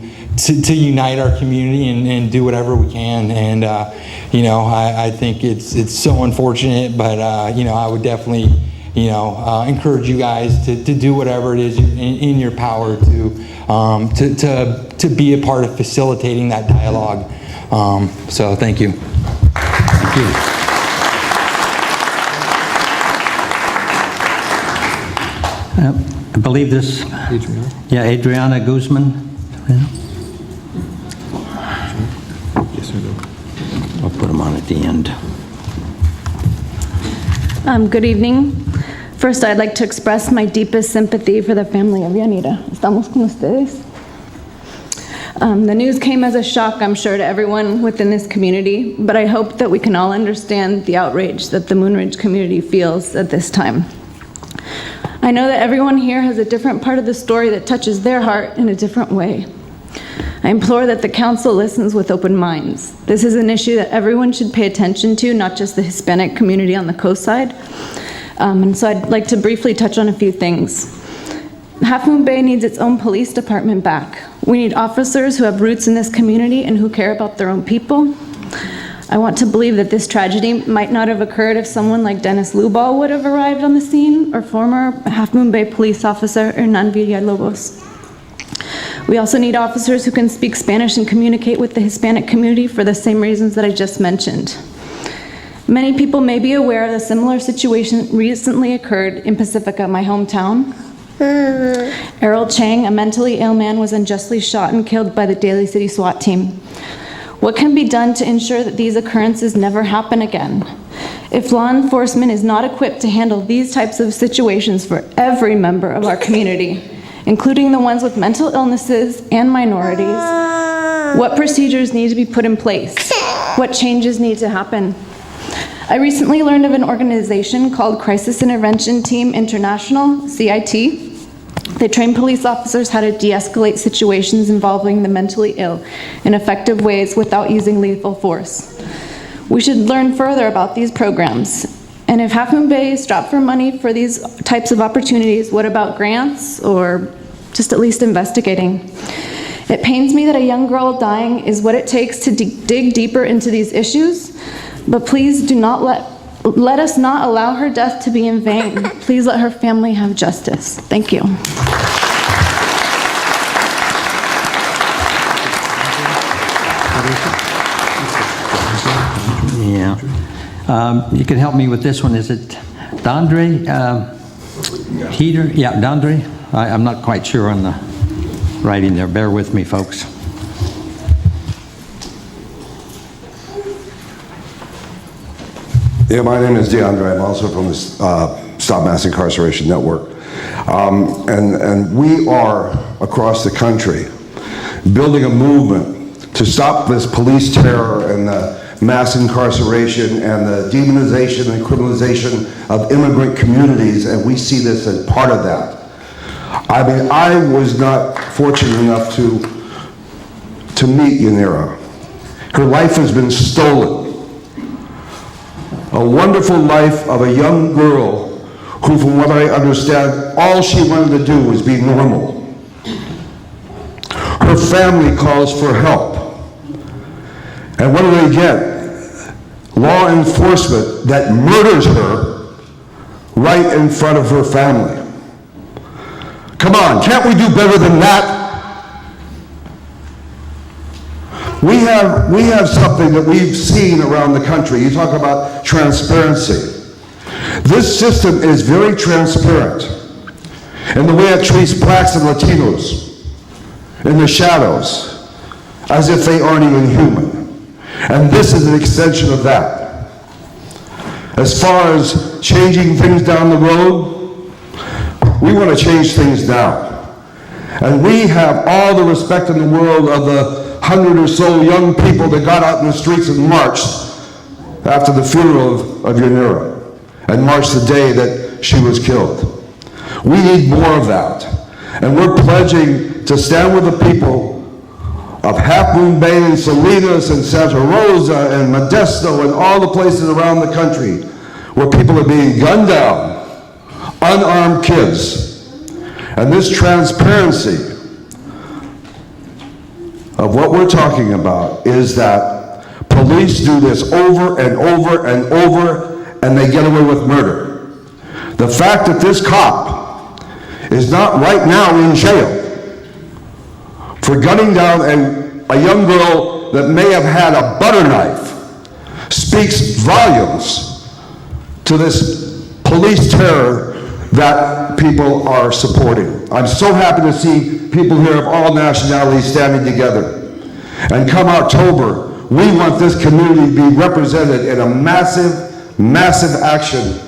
unite our community and do whatever we can. And I think it's so unfortunate, but I would definitely encourage you guys to do whatever it is in your power to be a part of facilitating that dialogue. So thank you. Thank you. I believe this. Adriana Guzman. I'll put them on at the end. Good evening. First, I'd like to express my deepest sympathy for the family of Yanira. Estamos con ustedes. The news came as a shock, I'm sure, to everyone within this community, but I hope that we can all understand the outrage that the Moonridge community feels at this time. I know that everyone here has a different part of the story that touches their heart in a different way. I implore that the council listens with open minds. This is an issue that everyone should pay attention to, not just the Hispanic community on the coast side. And so I'd like to briefly touch on a few things. Half Moon Bay needs its own police department back. We need officers who have roots in this community and who care about their own people. I want to believe that this tragedy might not have occurred if someone like Dennis Lubal would have arrived on the scene, or former Half Moon Bay police officer Hernan Villalobos. We also need officers who can speak Spanish and communicate with the Hispanic community for the same reasons that I just mentioned. Many people may be aware of the similar situation recently occurred in Pacifica, my hometown. Errol Chang, a mentally ill man, was unjustly shot and killed by the Daly City SWAT team. What can be done to ensure that these occurrences never happen again? If law enforcement is not equipped to handle these types of situations for every member of our community, including the ones with mental illnesses and minorities, what procedures need to be put in place? What changes need to happen? I recently learned of an organization called Crisis Intervention Team International, CIT. They train police officers how to de-escalate situations involving the mentally ill in effective ways without using lethal force. We should learn further about these programs. And if Half Moon Bay is strapped for money for these types of opportunities, what about grants or just at least investigating? It pains me that a young girl dying is what it takes to dig deeper into these issues, but please do not let us not allow her death to be in vain. Please let her family have justice. Thank you. Yeah. You can help me with this one. Is it Dondre Heater? Yeah, Dondre. I'm not quite sure on the writing there. Bear with me, folks. Yeah, my name is DeAndre. I'm also from the Stop Mass Incarceration Network. And we are, across the country, building a movement to stop this police terror and the mass incarceration and the demonization and criminalization of immigrant communities, and we see this as part of that. I mean, I was not fortunate enough to meet Yanira. Her life has been stolen. A wonderful life of a young girl who, from what I understand, all she wanted to do was be normal. Her family calls for help. And what do they get? Law enforcement that murders her right in front of her family. Come on, can't we do better than that? We have something that we've seen around the country. You talk about transparency. This system is very transparent in the way it treats blacks and Latinos in the shadows as if they aren't even human. And this is an extension of that. As far as changing things down the road, we want to change things now. And we have all the respect in the world of the 100 or so young people that got out in the streets and marched after the funeral of Yanira and marched the day that she was killed. We need more of that. And we're pledging to stand with the people of Half Moon Bay and Salinas and Santa Rosa and Modesto and all the places around the country where people are being gunned down, unarmed kids. And this transparency of what we're talking about is that police do this over and over and over, and they get away with murder. The fact that this cop is not right now in jail for gunning down a young girl that may have had a butter knife speaks volumes to this police terror that people are supporting. I'm so happy to see people here of all nationalities standing together. And come October, we want this community to be represented in a massive, massive action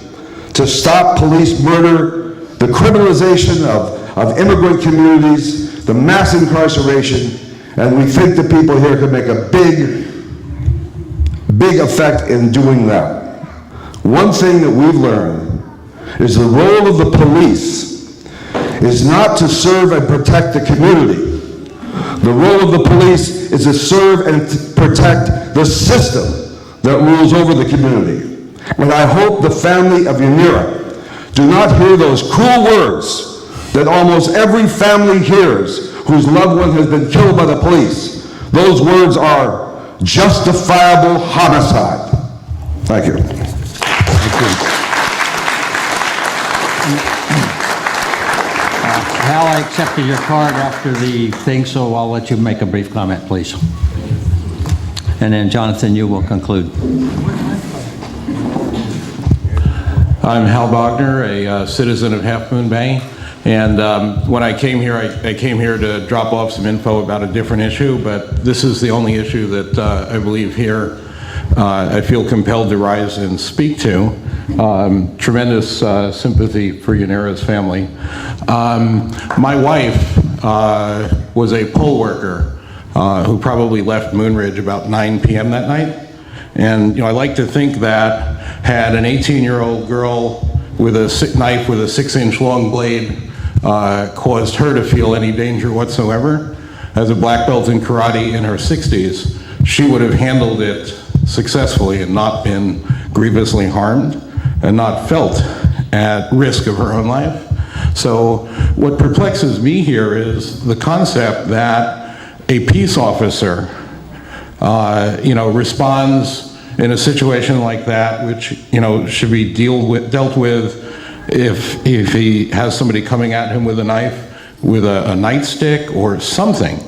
to stop police murder, the criminalization of immigrant communities, the mass incarceration, and we think the people here can make a big, big effect in doing that. One thing that we've learned is the role of the police is not to serve and protect the community. The role of the police is to serve and protect the system that rules over the community. And I hope the family of Yanira do not hear those cruel words that almost every family hears whose loved one has been killed by the police. Those words are justifiable homicide. Thank you. Hal, I accepted your card after the thing, so I'll let you make a brief comment, please. And then, Jonathan, you will conclude. I'm Hal Bogner, a citizen of Half Moon Bay. And when I came here, I came here to drop off some info about a different issue, but this is the only issue that I believe here I feel compelled to rise and speak to. Tremendous sympathy for Yanira's family. My wife was a poll worker who probably left Moonridge about 9 p.m. that night. And I like to think that had an 18-year-old girl with a knife with a 6-inch long blade caused her to feel any danger whatsoever, as a black belt in karate in her 60s, she would have handled it successfully and not been grievously harmed and not felt at risk of her own life. So what perplexes me here is the concept that a peace officer responds in a situation like that, which should be dealt with if he has somebody coming at him with a knife, with a nightstick or something,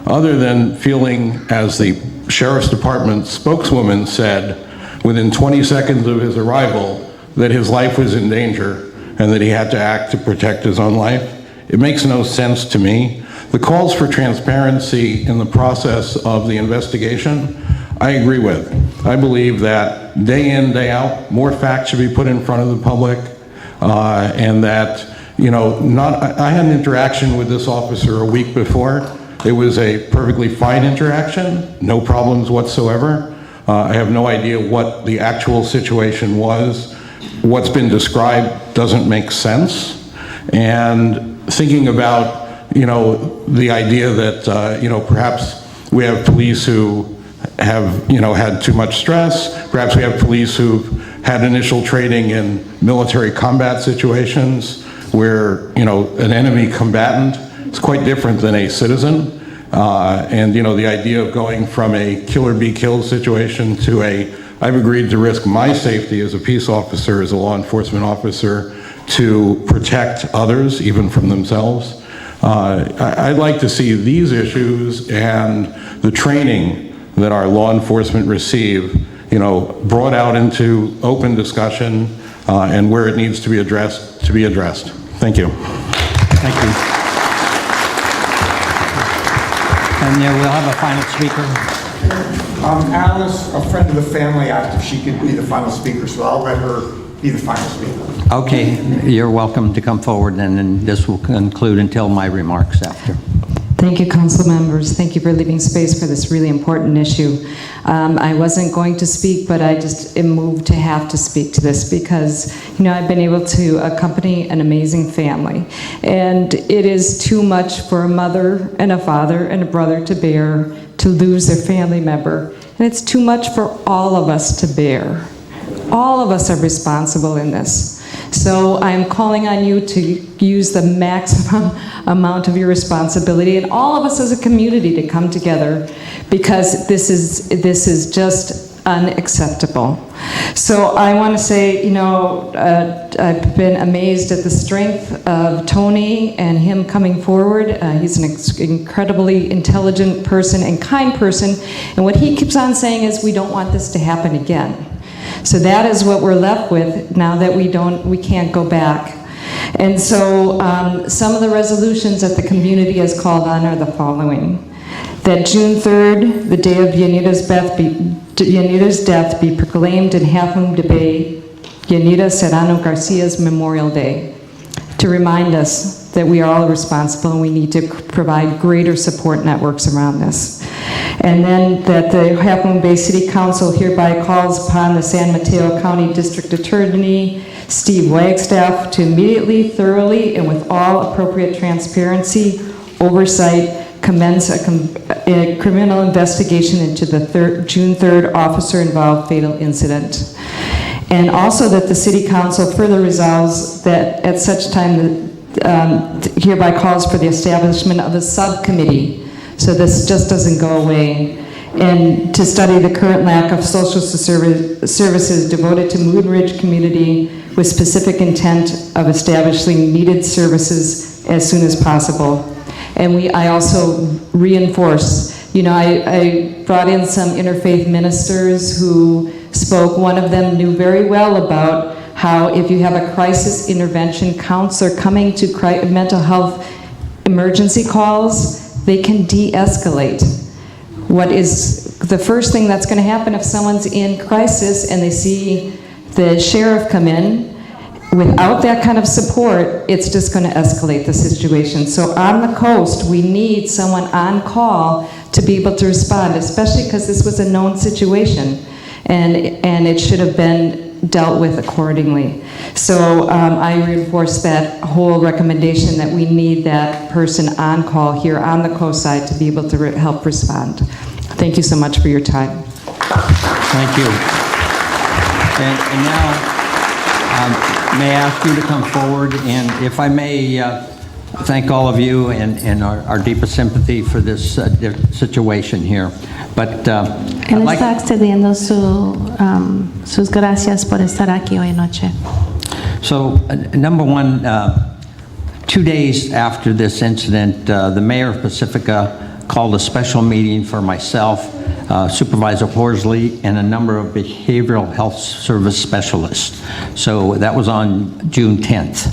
other than feeling, as the Sheriff's Department spokeswoman said, within 20 seconds of his arrival, that his life was in danger and that he had to act to protect his own life. It makes no sense to me. The calls for transparency in the process of the investigation, I agree with. I believe that day in, day out, more facts should be put in front of the public, and that, I had an interaction with this officer a week before. It was a perfectly fine interaction, no problems whatsoever. I have no idea what the actual situation was. What's been described doesn't make sense. And thinking about, the idea that, perhaps we have police who have, had too much stress. Perhaps we have police who've had initial training in military combat situations where, an enemy combatant is quite different than a citizen. And, the idea of going from a kill or be killed situation to I've agreed to risk my safety as a peace officer, as a law enforcement officer, to protect others, even from themselves. I'd like to see these issues and the training that our law enforcement receive, brought out into open discussion and where it needs to be addressed, Thank you. Thank you. And we'll have a final speaker. Alice, a friend of the family, asked if she could be the final speaker, so I'll let her be the final speaker. Okay, you're welcome to come forward, and then this will conclude until my remarks after. Thank you, council members. Thank you for leaving space for this really important issue. I wasn't going to speak, but I just am moved to have to speak to this because, I've been able to accompany an amazing family. And it is too much for a mother and a father and a brother to bear to lose their family member. And it's too much for all of us to bear. All of us are responsible in this. So I'm calling on you to use the maximum amount of your responsibility, and all of us as a community to come together, because this is just unacceptable. So I want to say, I've been amazed at the strength of Tony and him coming forward. He's an incredibly intelligent person and kind person, and what he keeps on saying is, we don't want this to happen again. So that is what we're left with now that we can't go back. And so some of the resolutions that the community has called on are the following. That June 3rd, the day of Yanira's death, be proclaimed in Half Moon Bay Yanira Serrano Garcia's Memorial Day, to remind us that we are all responsible and we need to provide greater support networks around this. And then that the Half Moon Bay City Council hereby calls upon the San Mateo County District Attorney, Steve Wagstaff, to immediately, thoroughly, and with all appropriate transparency, oversight, commence a criminal investigation into the June 3rd officer-involved fatal incident. And also that the City Council further resolves that at such time hereby calls for the establishment of a subcommittee, so this just doesn't go away, and to study the current lack of social services devoted to Moonridge community with specific intent of establishing needed services as soon as possible. And I also reinforce, I brought in some interfaith ministers who spoke. One of them knew very well about how if you have a crisis intervention counselor coming to mental health emergency calls, they can de-escalate. What is the first thing that's going to happen if someone's in crisis and they see the sheriff come in? Without that kind of support, it's just going to escalate the situation. So on the coast, we need someone on call to be able to respond, especially because this was a known situation, and it should have been dealt with accordingly. So I reinforce that whole recommendation that we need that person on call here on the coast side to be able to help respond. Thank you so much for your time. Thank you. And now, may I ask you to come forward, and if I may thank all of you and our deepest sympathy for this situation here. But Él está extendiendo sus gracias por estar aquí hoy noche. So, number one, 2 days after this incident, the mayor of Pacifica called a special meeting for myself, Supervisor Horsley, and a number of behavioral health service specialists. So that was on June 10th.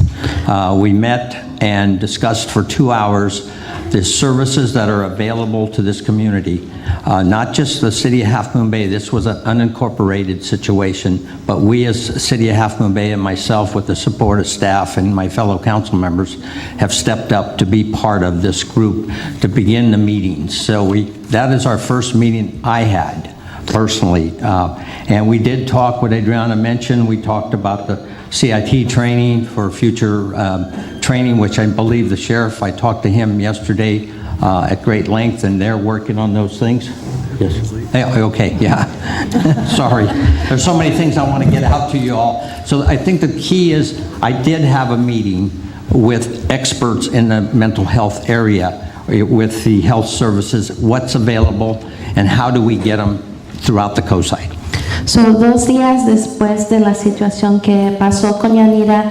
We met and discussed for 2 hours the services that are available to this community. Not just the City of Half Moon Bay, this was an unincorporated situation, but we as City of Half Moon Bay and myself with the support of staff and my fellow council members have stepped up to be part of this group to begin the meetings. So that is our first meeting I had personally. And we did talk, what Adriana mentioned, we talked about the CIT training for future training, which I believe the sheriff, I talked to him yesterday at great length, and they're working on those things. Yes. Okay, yeah. Sorry. There's so many things I want to get out to you all. So I think the key is I did have a meeting with experts in the mental health area with the health services, what's available, and how do we get them throughout the coastside. So 2 días después de la situación que pasó con Yanira,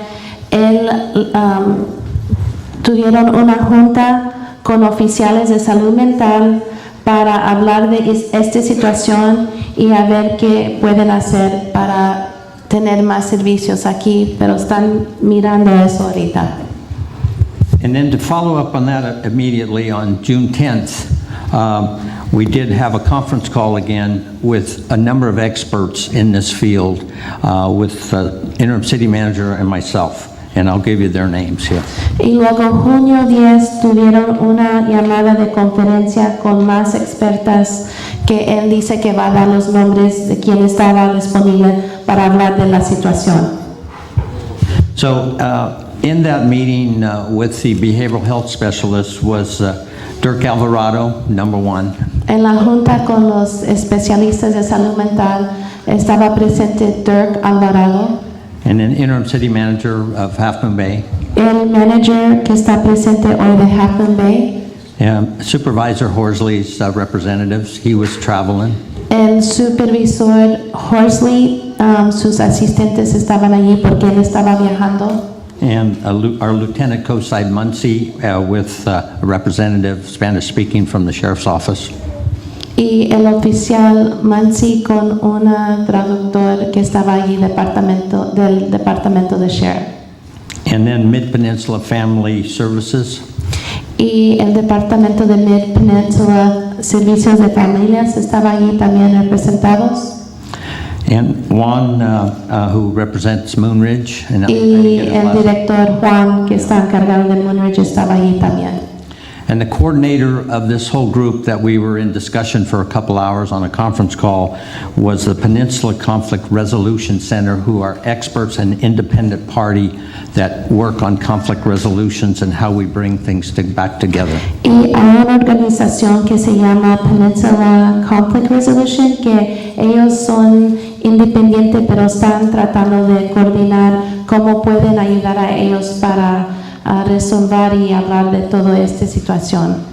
tuvieron una junta con oficiales de salud mental para hablar de esta situación y a ver qué pueden hacer para tener más servicios aquí, pero están mirando eso ahorita. And then to follow up on that immediately on June 10th, we did have a conference call again with a number of experts in this field with interim city manager and myself. And I'll give you their names here. Y luego junio 10 tuvieron una llamada de conferencia con más expertas que él dice que va a dar los nombres de quien estaba disponible para hablar de la situación. So in that meeting with the behavioral health specialist was Dirk Alvarado, number one. En la junta con los especialistas de salud mental estaba presente Dirk Alvarado. And an interim city manager of Half Moon Bay. El manager que está presente hoy de Half Moon Bay. Supervisor Horsley's representatives, he was traveling. El supervisor Horsley, sus asistentes estaban allí porque él estaba viajando. And our Lieutenant Coastside Muncie with a representative Spanish speaking from the Sheriff's Office. Y el oficial Mansi con una traductor que estaba allí del departamento de sheriff. And then Mid-Peninsula Family Services. Y el departamento de Mid-Peninsula Servicios de Familias estaba allí también representados. And Juan, who represents Moonridge. Y el director Juan, que está encargado de Moonridge, estaba allí también. And the coordinator of this whole group that we were in discussion for a couple hours on a conference call was the Peninsula Conflict Resolution Center, who are experts and independent party that work on conflict resolutions and how we bring things back together. Y hay una organización que se llama Peninsula Conflict Resolution, que ellos son independientes, pero están tratando de coordinar cómo pueden ayudar a ellos para resolver y hablar de toda esta situación.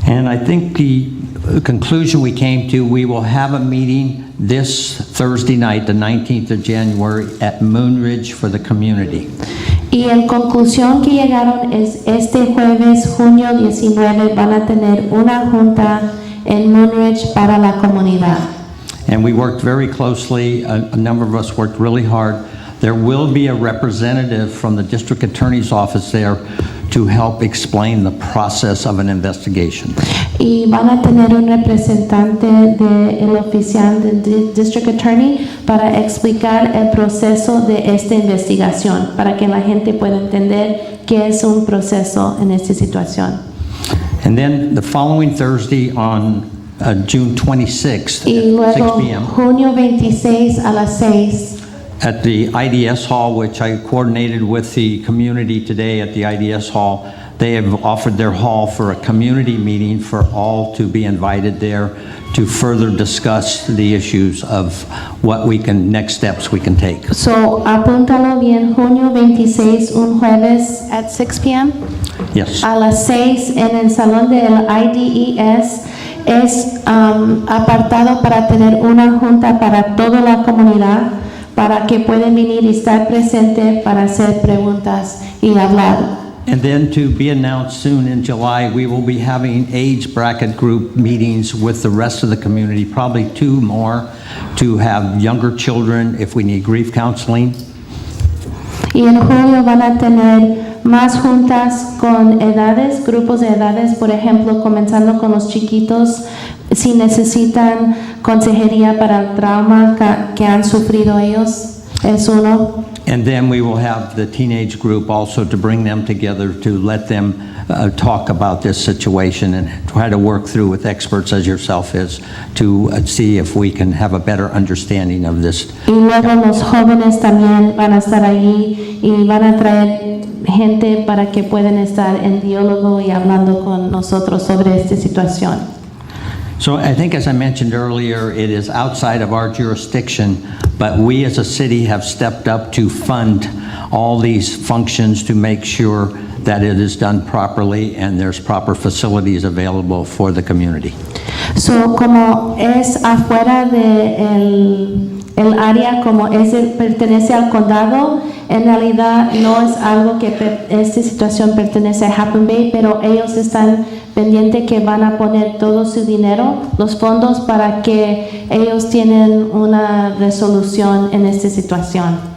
And I think the conclusion we came to, we will have a meeting this Thursday night, the 19th of January, at Moonridge for the community. Y en conclusión que llegaron es este jueves, junio 19, van a tener una junta en Moonridge para la comunidad. And we worked very closely, a number of us worked really hard. There will be a representative from the district attorney's office there to help explain the process of an investigation. Y van a tener un representante del oficial del District Attorney para explicar el proceso de esta investigación, para que la gente pueda entender qué es un proceso en esta situación. And then the following Thursday on June 26th Y at 6 luego, p.m. junio 26 a las 6, at the IDS Hall, which I coordinated with the community today at the IDS Hall. They have offered their hall for a community meeting for all to be invited there to further discuss the issues of what we can, next steps we can take. so apúntalo bien, junio 26, un jueves at 6 p.m. Yes. A las 6 en el salón del IDES es apartado para tener una junta para toda la comunidad, para que puedan venir y estar presente para hacer preguntas y hablar. And then to be announced soon in July, we will be having age bracket group meetings with the rest of the community, probably 2 more, to have younger children if we need grief counseling. Y en julio van a tener más juntas con edades, grupos de edades, por ejemplo, comenzando con los chiquitos, si necesitan consejería para el trauma que han sufrido ellos, es uno. And then we will have the teenage group also to bring them together to let them talk about this situation and try to work through with experts as yourself is to see if we can have a better understanding of this. Y luego los jóvenes también van a estar allí y van a traer gente para que puedan estar en diálogo y hablando con nosotros sobre esta situación. So I think, as I mentioned earlier, it is outside of our jurisdiction, but we as a city have stepped up to fund all these functions to make sure that it is done properly and there's proper facilities available for the community. So, como es afuera de el área, como pertenece al condado, en realidad no es algo que esta situación pertenece a Half Bay, pero ellos están pendientes que van a poner todo su dinero, los fondos, para que ellos tienen una resolución en esta situación.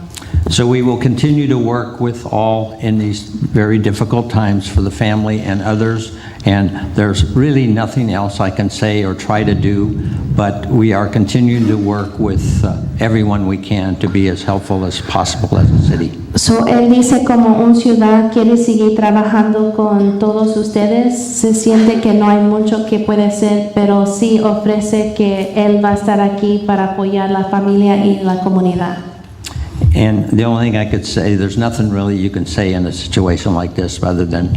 So we will continue to work with all in these very difficult times for the family and others, and there's really nothing else I can say or try to do, but we are continuing to work with everyone we can to be as helpful as possible as a city. So, él dice como un ciudad quiere seguir trabajando con todos ustedes, se siente que no hay mucho que puede hacer, pero sí ofrece que él va a estar aquí para apoyar la familia y la comunidad. And the only thing I could say, there's nothing really you can say in a situation like this other than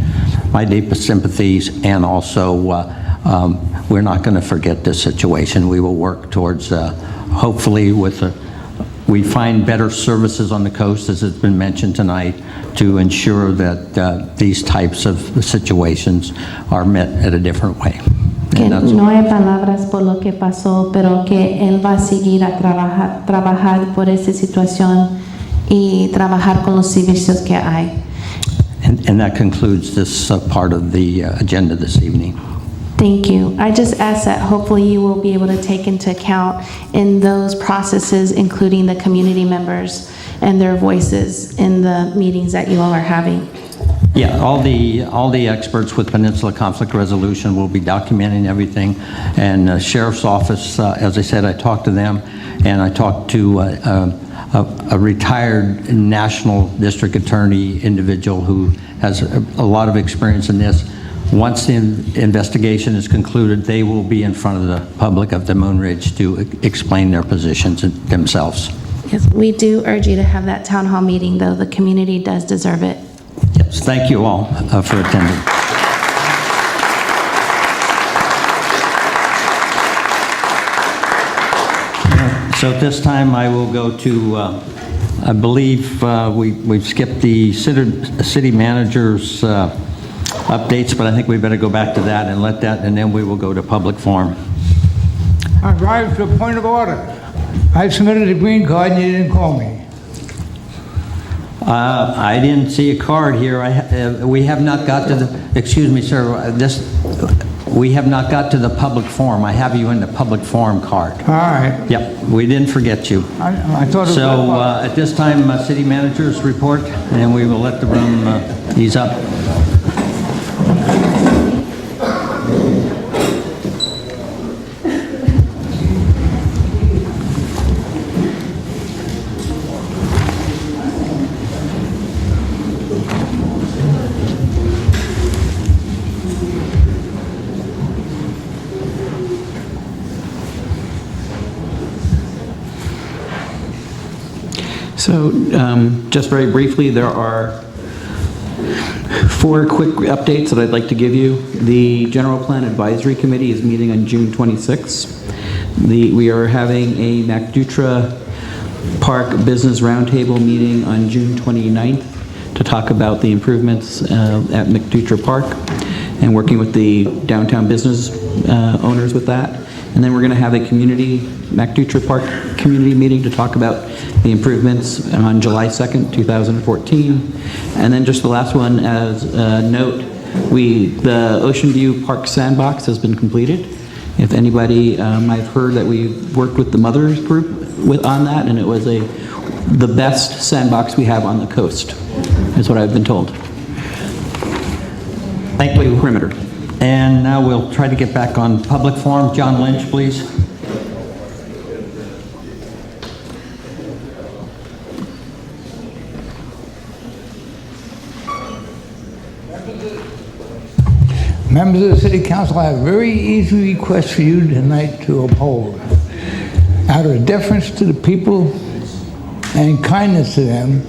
my deepest sympathies, and also we're not going to forget this situation. We will work towards, hopefully we find better services on the coast, as has been mentioned tonight, to ensure that these types of situations are met at a different way. Que no hay palabras por lo que pasó, pero que él va a seguir a trabajar por esta situación y trabajar con los servicios que hay. And that concludes this part of the agenda this evening. Thank you. I just ask that hopefully you will be able to take into account in those processes, including the community members and their voices in the meetings that you all are having. Yeah, all the experts with Peninsula Conflict Resolution will be documenting everything. And Sheriff's Office, as I said, I talked to them, and I talked to a retired national district attorney individual who has a lot of experience in this. Once the investigation is concluded, they will be in front of the public of the Moon Ridge to explain their positions themselves. Yes, we do urge you to have that town hall meeting, though. The community does deserve it. Yes, thank you all for attending. So at this time, I will go to, I believe we've skipped the city manager's updates, but I think we better go back to that and then we will go to public forum. I rise to a point of order. I submitted a green card and you didn't call me. I didn't see a card here. We have not got to the, excuse me, sir, We have not got to the public forum. I have you in the public forum card. All right. Yep, we didn't forget you. I thought it was... So at this time, city managers report, and we will let the room ease up. So, just very briefly, there are 4 quick updates that I'd like to give you. The General Plan Advisory Committee is meeting on June 26th. We are having a MacDutra Park Business Roundtable meeting on June 29th to talk about the improvements at MacDutra Park and working with the downtown business owners with that. And then we're going to have a MacDutra Park community meeting to talk about the improvements on July 2nd, 2014. And then just the last one as a note, the Ocean View Park Sandbox has been completed. If anybody, I've heard that we worked with the Mothers Group on that, and it was the best sandbox we have on the coast, is what I've been told. Thank you. Perimeter. And now we'll try to get back on public forum. John Lynch, please. Members of the City Council, I have a very easy request for you tonight to uphold. Out of deference to the people and kindness to them,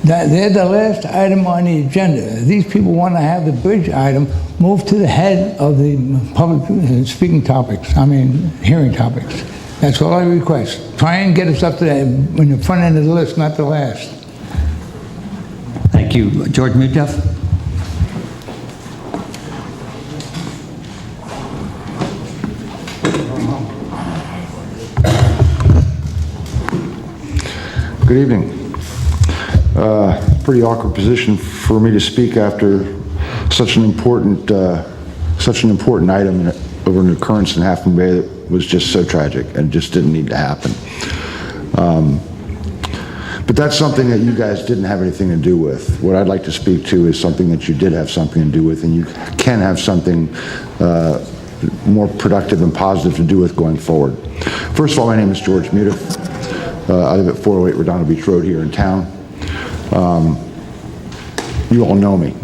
that they're the last item on the agenda. These people want to have the bridge item moved to the head of the public speaking topics, hearing topics. That's all I request. Try and get us up to that in the front end of the list, not the last. Thank you. George Mutef. Good evening. Pretty awkward position for me to speak after such an important item over an occurrence in Half Moon Bay that was just so tragic and just didn't need to happen. But that's something that you guys didn't have anything to do with. What I'd like to speak to is something that you did have something to do with, and you can have something more productive and positive to do with going forward. First of all, my name is George Mutef. I live at 408 Redondo Beach Road here in town. You all know me.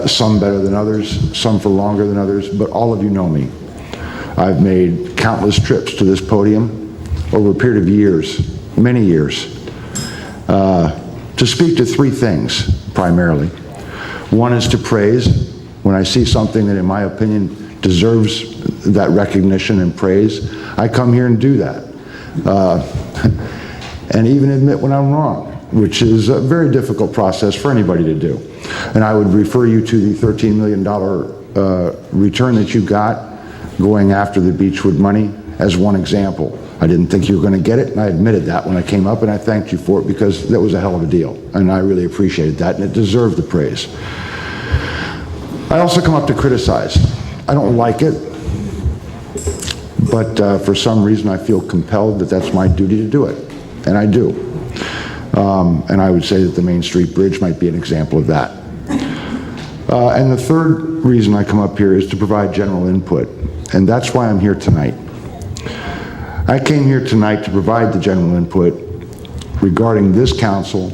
Some better than others, some for longer than others, but all of you know me. I've made countless trips to this podium over a period of years, many years, to speak to 3 things primarily. One is to praise. When I see something that in my opinion deserves that recognition and praise, I come here and do that. And even admit when I'm wrong, which is a very difficult process for anybody to do. And I would refer you to the $13 million return that you got going after the Beechwood money as one example. I didn't think you were going to get it, and I admitted that when I came up, and I thanked you for it because that was a hell of a deal, and I really appreciated that, and it deserved the praise. I also come up to criticize. I don't like it, but for some reason I feel compelled that that's my duty to do it, and I do. And I would say that the Main Street Bridge might be an example of that. And the third reason I come up here is to provide general input, and that's why I'm here tonight. I came here tonight to provide the general input regarding this council's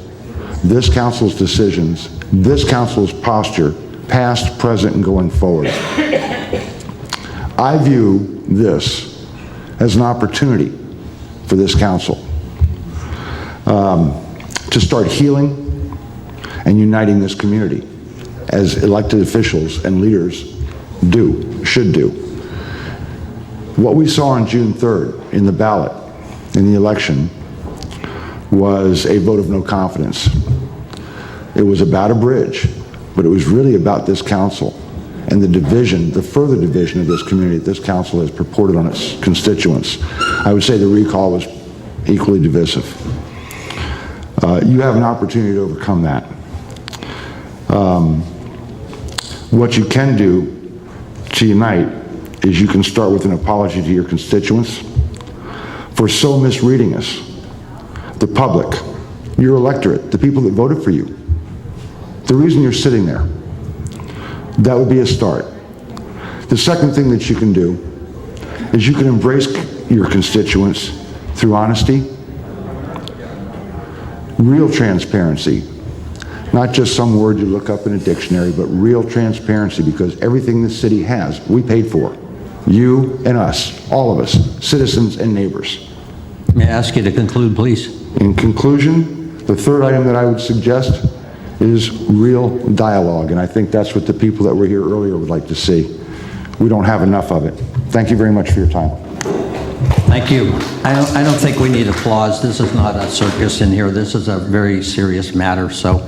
decisions, this council's posture, past, present, and going forward. I view this as an opportunity for this council to start healing and uniting this community as elected officials and leaders should do. What we saw on June 3rd in the ballot, in the election, was a vote of no confidence. It was about a bridge, but it was really about this council and the division, the further division of this community that this council has purported on its constituents. I would say the recall was equally divisive. You have an opportunity to overcome that. What you can do tonight is you can start with an apology to your constituents for so misreading us. The public, your electorate, the people that voted for you, the reason you're sitting there. That would be a start. The second thing that you can do is you can embrace your constituents through honesty, real transparency, not just some word you look up in a dictionary, but real transparency, because everything this city has, we paid for. You and us, all of us, citizens and neighbors. May I ask you to conclude, please? In conclusion, the third item that I would suggest is real dialogue, and I think that's what the people that were here earlier would like to see. We don't have enough of it. Thank you very much for your time. Thank you. I don't think we need applause. This is not a circus in here. This is a very serious matter. So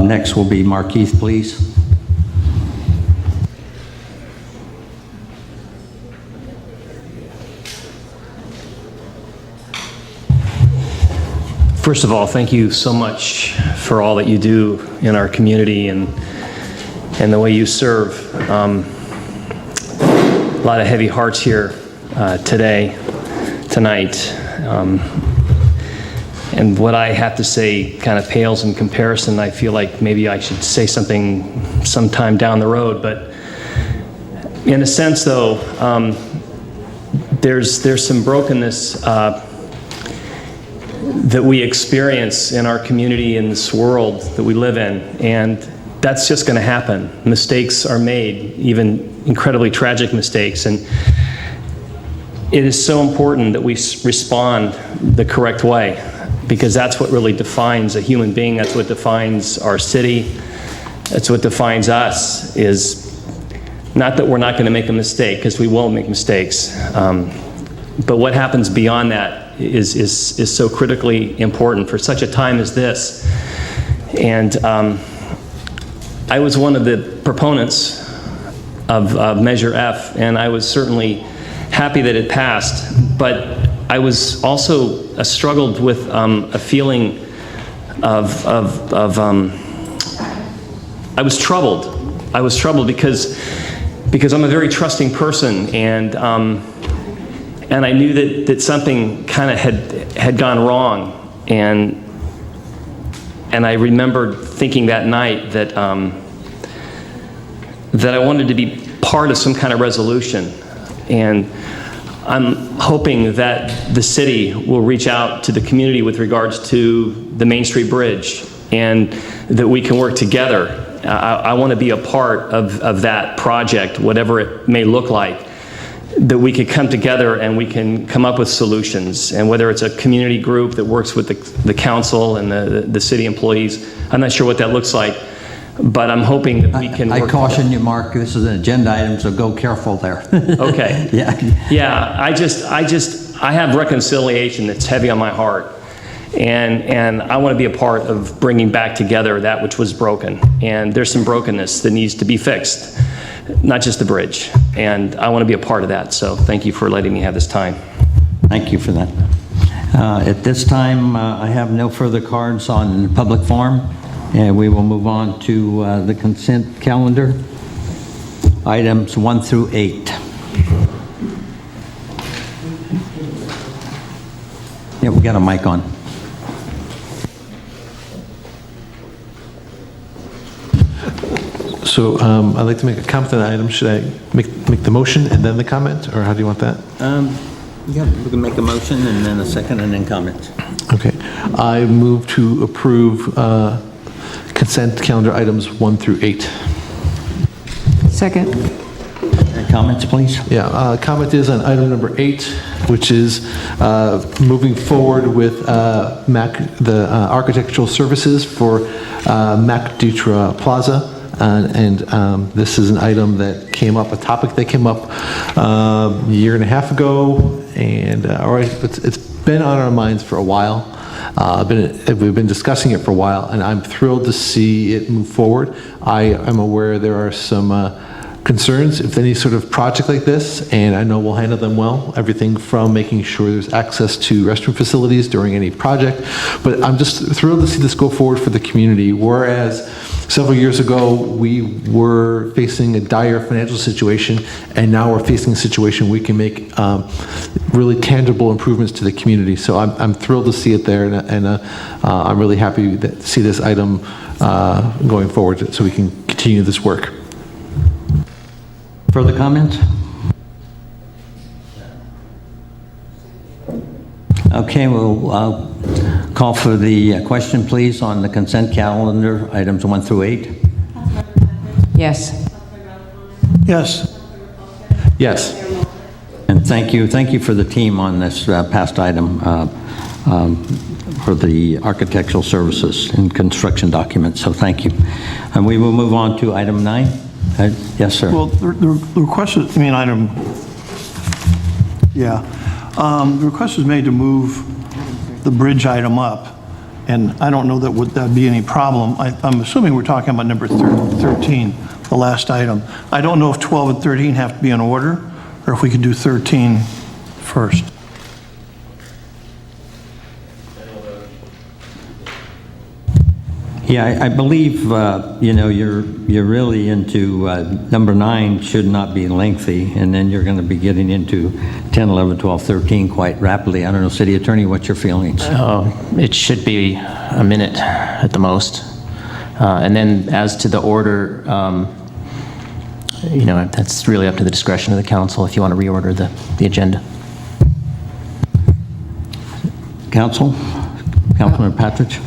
next will be Markeith, please. First of all, thank you so much for all that you do in our community and the way you serve. A lot of heavy hearts here tonight. And what I have to say kind of pales in comparison. I feel like maybe I should say something sometime down the road, but in a sense though, there's some brokenness that we experience in our community, in this world that we live in, and that's just going to happen. Mistakes are made, even incredibly tragic mistakes, and it is so important that we respond the correct way, because that's what really defines a human being. That's what defines our city. That's what defines us, is not that we're not going to make a mistake, because we will make mistakes, but what happens beyond that is so critically important for such a time as this. And I was one of the proponents of Measure F, and I was certainly happy that it passed, but I was also struggled with a feeling of I was troubled. I was troubled because I'm a very trusting person, and I knew that something kind of had gone wrong, and I remembered thinking that night that that I wanted to be part of some kind of resolution, and I'm hoping that the city will reach out to the community with regards to the Main Street Bridge, and that we can work together. I want to be a part of that project, whatever it may look like, that we could come together and we can come up with solutions. And whether it's a community group that works with the council and the city employees, I'm not sure what that looks like, but I'm hoping that we can work I caution you, Mark, this is an agenda item, so go careful there. Okay. Yeah, I have reconciliation that's heavy on my heart. And I want to be a part of bringing back together that which was broken. And there's some brokenness that needs to be fixed, not just the bridge. And I want to be a part of that. So thank you for letting me have this time. Thank you for that. At this time, I have no further cards on public forum, and we will move on to the consent calendar, items 1 through 8. Yeah, we got a mic on. So I'd like to make a comment on the item. Should I make the motion and then the comment, or how do you want that? Yeah, we can make a motion and then a second and then comments. Okay. I move to approve consent calendar items 1 through 8. Second. Comments, please? Yeah, comment is on item number 8, which is moving forward with the architectural services for Mac Dutra Plaza. And this is an item that came up, a topic that came up a year and a half ago, and it's been on our minds for a while. We've been discussing it for a while, and I'm thrilled to see it move forward. I am aware there are some concerns, if any sort of project like this, and I know we'll handle them well, everything from making sure there's access to restroom facilities during any project. But I'm just thrilled to see this go forward for the community, whereas several years ago, we were facing a dire financial situation, and now we're facing a situation we can make really tangible improvements to the community. So I'm thrilled to see it there, and I'm really happy to see this item going forward so we can continue this work. Further comments? Okay, we'll call for the question, please, on the consent calendar, items 1 through 8. Yes. Yes. Yes. And thank you for the team on this past item for the architectural services and construction documents, so thank you. And we will move on to item 9. Yes, sir. Well, the request is, the request was made to move the bridge item up, and I don't know that would that be any problem. I'm assuming we're talking about number 13, the last item. I don't know if 12 and 13 have to be in order, or if we could do 13 first. Yeah, I believe, you're really into, number 9 should not be lengthy, and then you're going to be getting into 10, 11, 12, 13 quite rapidly. I don't know, City Attorney, what's your feelings? It should be a minute at the most. And then as to the order, that's really up to the discretion of the council if you want to reorder the agenda. Councilman Patridge?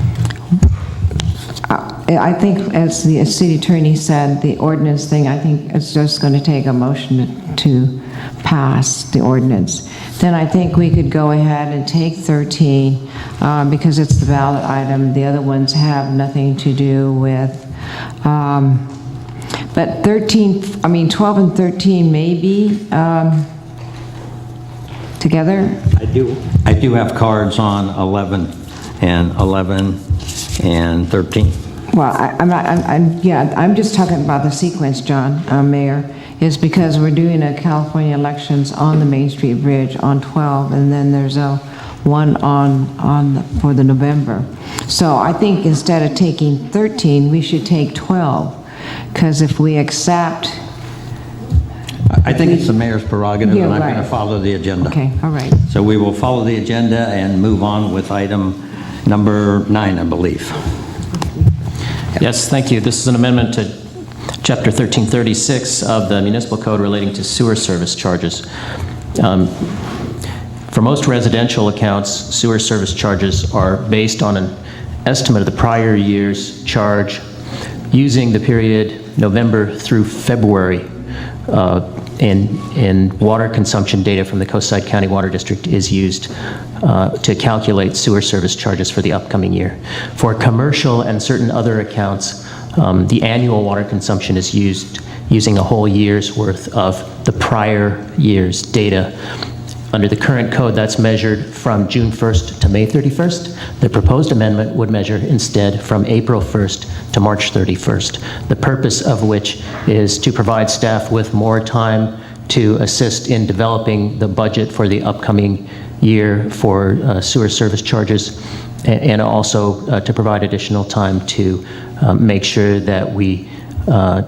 I think, as the city attorney said, the ordinance thing, I think it's just going to take a motion to pass the ordinance. Then I think we could go ahead and take 13 because it's the ballot item. The other ones have nothing to do with, but 12 and 13 may be together. I do have cards on 11 and 13. Well, I'm just talking about the sequence, John, Mayor, is because we're doing a California elections on the Main Street Bridge on 12, and then there's a one for the November. So I think instead of taking 13, we should take 12, because if we accept... I think it's the mayor's prerogative, Yeah, and I'm right. going to follow the agenda. Okay, all right. So we will follow the agenda and move on with item number 9, I believe. Yes, thank you. This is an amendment to Chapter 1336 of the Municipal Code relating to sewer service charges. For most residential accounts, sewer service charges are based on an estimate of the prior year's charge using the period November through February, and water consumption data from the Coastside County Water District is used to calculate sewer service charges for the upcoming year. For commercial and certain other accounts, the annual water consumption is used using a whole year's worth of the prior year's data. Under the current code, that's measured from June 1st to May 31st. The proposed amendment would measure instead from April 1st to March 31st, the purpose of which is to provide staff with more time to assist in developing the budget for the upcoming year for sewer service charges, and also to provide additional time to make sure that we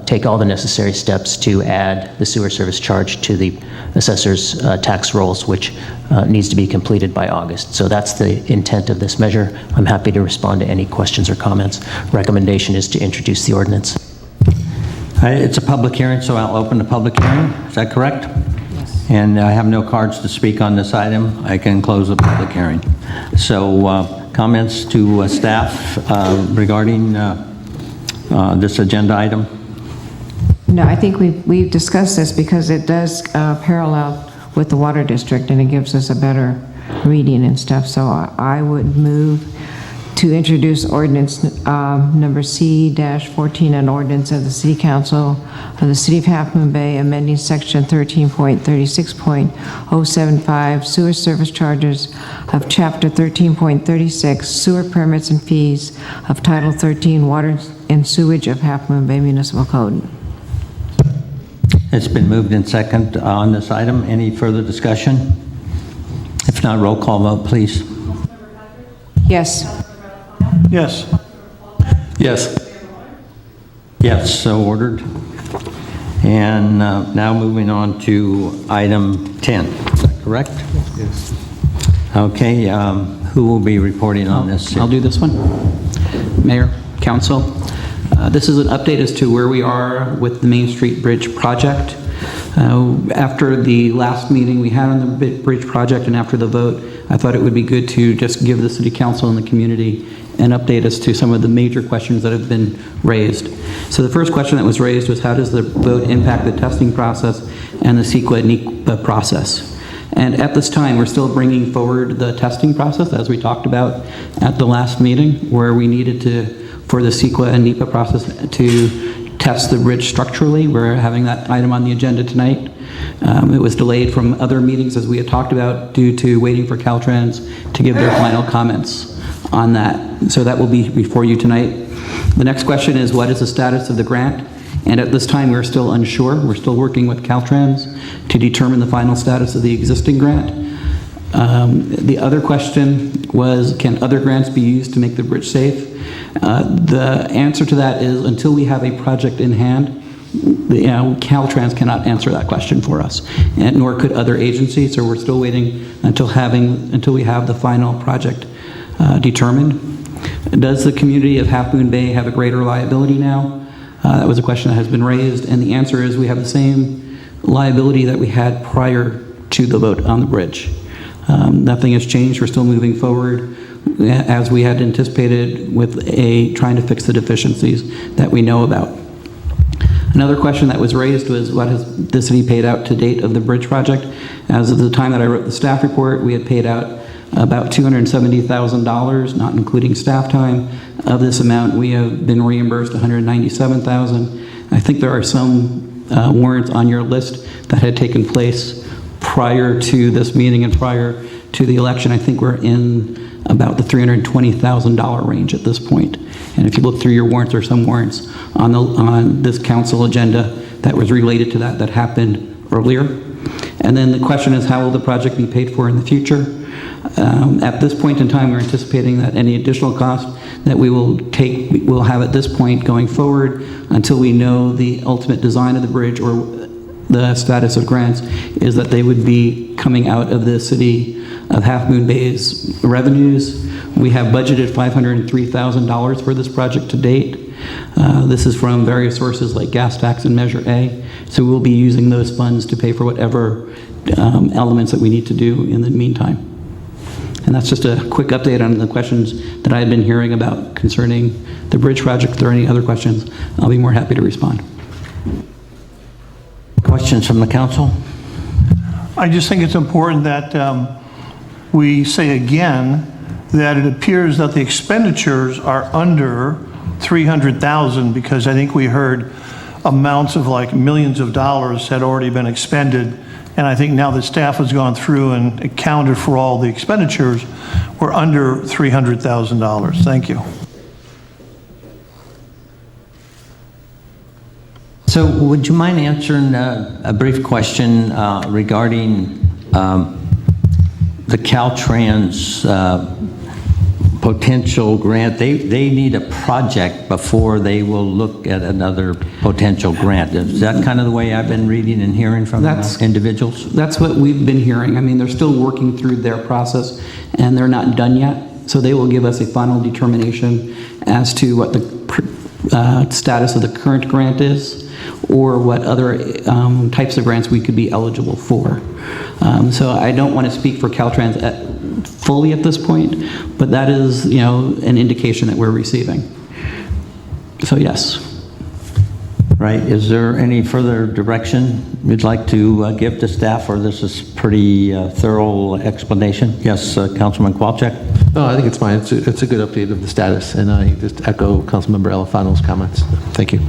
take all the necessary steps to add the sewer service charge to the assessor's tax rolls, which needs to be completed by August. So that's the intent of this measure. I'm happy to respond to any questions or comments. Recommendation is to introduce the ordinance. It's a public hearing, so I'll open the public hearing. Is that correct? Yes. And I have no cards to speak on this item. I can close the public hearing. So comments to staff regarding this agenda item? No, I think we've discussed this because it does parallel with the water district, and it gives us a better reading and stuff. So I would move to introduce ordinance number C-14, an ordinance of the City Council of the City of Half Moon Bay amending section 13.36.075 sewer service charges of chapter 13.36 sewer permits and fees of title 13 water and sewage of Half Moon Bay Municipal Code. It's been moved in second on this item. Any further discussion? If not, roll call vote, please. Yes. Yes. Yes. Yes, so ordered. And now moving on to item 10. Is that correct? Yes. Okay, who will be reporting on this? I'll do this one. Mayor, council, this is an update as to where we are with the Main Street Bridge project. After the last meeting we had on the bridge project and after the vote, I thought it would be good to just give the city council and the community an update as to some of the major questions that have been raised. So the first question that was raised was, how does the vote impact the testing process and the CEQA and NEPA process? And at this time, we're still bringing forward the testing process, as we talked about at the last meeting, where we needed to, for the CEQA and NEPA process, to test the bridge structurally. We're having that item on the agenda tonight. It was delayed from other meetings, as we had talked about, due to waiting for Caltrans to give their final comments on that. So that will be before you tonight. The next question is, what is the status of the grant? And at this time, we're still unsure. We're still working with Caltrans to determine the final status of the existing grant. The other question was, can other grants be used to make the bridge safe? The answer to that is, until we have a project in hand, Caltrans cannot answer that question for us, and nor could other agencies. So we're still waiting until we have the final project determined. Does the community of Half Moon Bay have a greater liability now? That was a question that has been raised, and the answer is we have the same liability that we had prior to the vote on the bridge. Nothing has changed. We're still moving forward as we had anticipated with trying to fix the deficiencies that we know about. Another question that was raised was, what has the city paid out to date of the bridge project? As of the time that I wrote the staff report, we had paid out about $270,000, not including staff time. Of this amount, we have been reimbursed $197,000. I think there are some warrants on your list that had taken place prior to this meeting and prior to the election. I think we're in about the $320,000 range at this point. And if you look through your warrants, there are some warrants on this council agenda that was related to that happened earlier. And then the question is, how will the project be paid for in the future? At this point in time, we're anticipating that any additional cost that we'll have at this point going forward, until we know the ultimate design of the bridge or the status of grants, is that they would be coming out of the city of Half Moon Bay's revenues. We have budgeted $503,000 for this project to date. This is from various sources like gas tax and Measure A. So we'll be using those funds to pay for whatever elements that we need to do in the meantime. And that's just a quick update on the questions that I've been hearing about concerning the bridge project. If there are any other questions, I'll be more happy to respond. Questions from the council? I just think it's important that we say again that it appears that the expenditures are under $300,000, because I think we heard amounts of like millions of dollars had already been expended. And I think now that staff has gone through and accounted for all the expenditures, we're under $300,000. Thank you. So would you mind answering a brief question regarding the Caltrans potential grant? They need a project before they will look at another potential grant. Is that kind of the way I've been reading and hearing from individuals? That's what we've been hearing. I mean, they're still working through their process, and they're not done yet. So they will give us a final determination as to what the status of the current grant is, or what other types of grants we could be eligible for. So I don't want to speak for Caltrans fully at this point, but that is, an indication that we're receiving. So yes. Right. Is there any further direction you'd like to give to staff, or this is pretty thorough explanation? Yes, Councilman Kowalczyk. No, I think it's fine. It's a good update of the status, and I just echo Councilmember Alfano's comments. Thank you.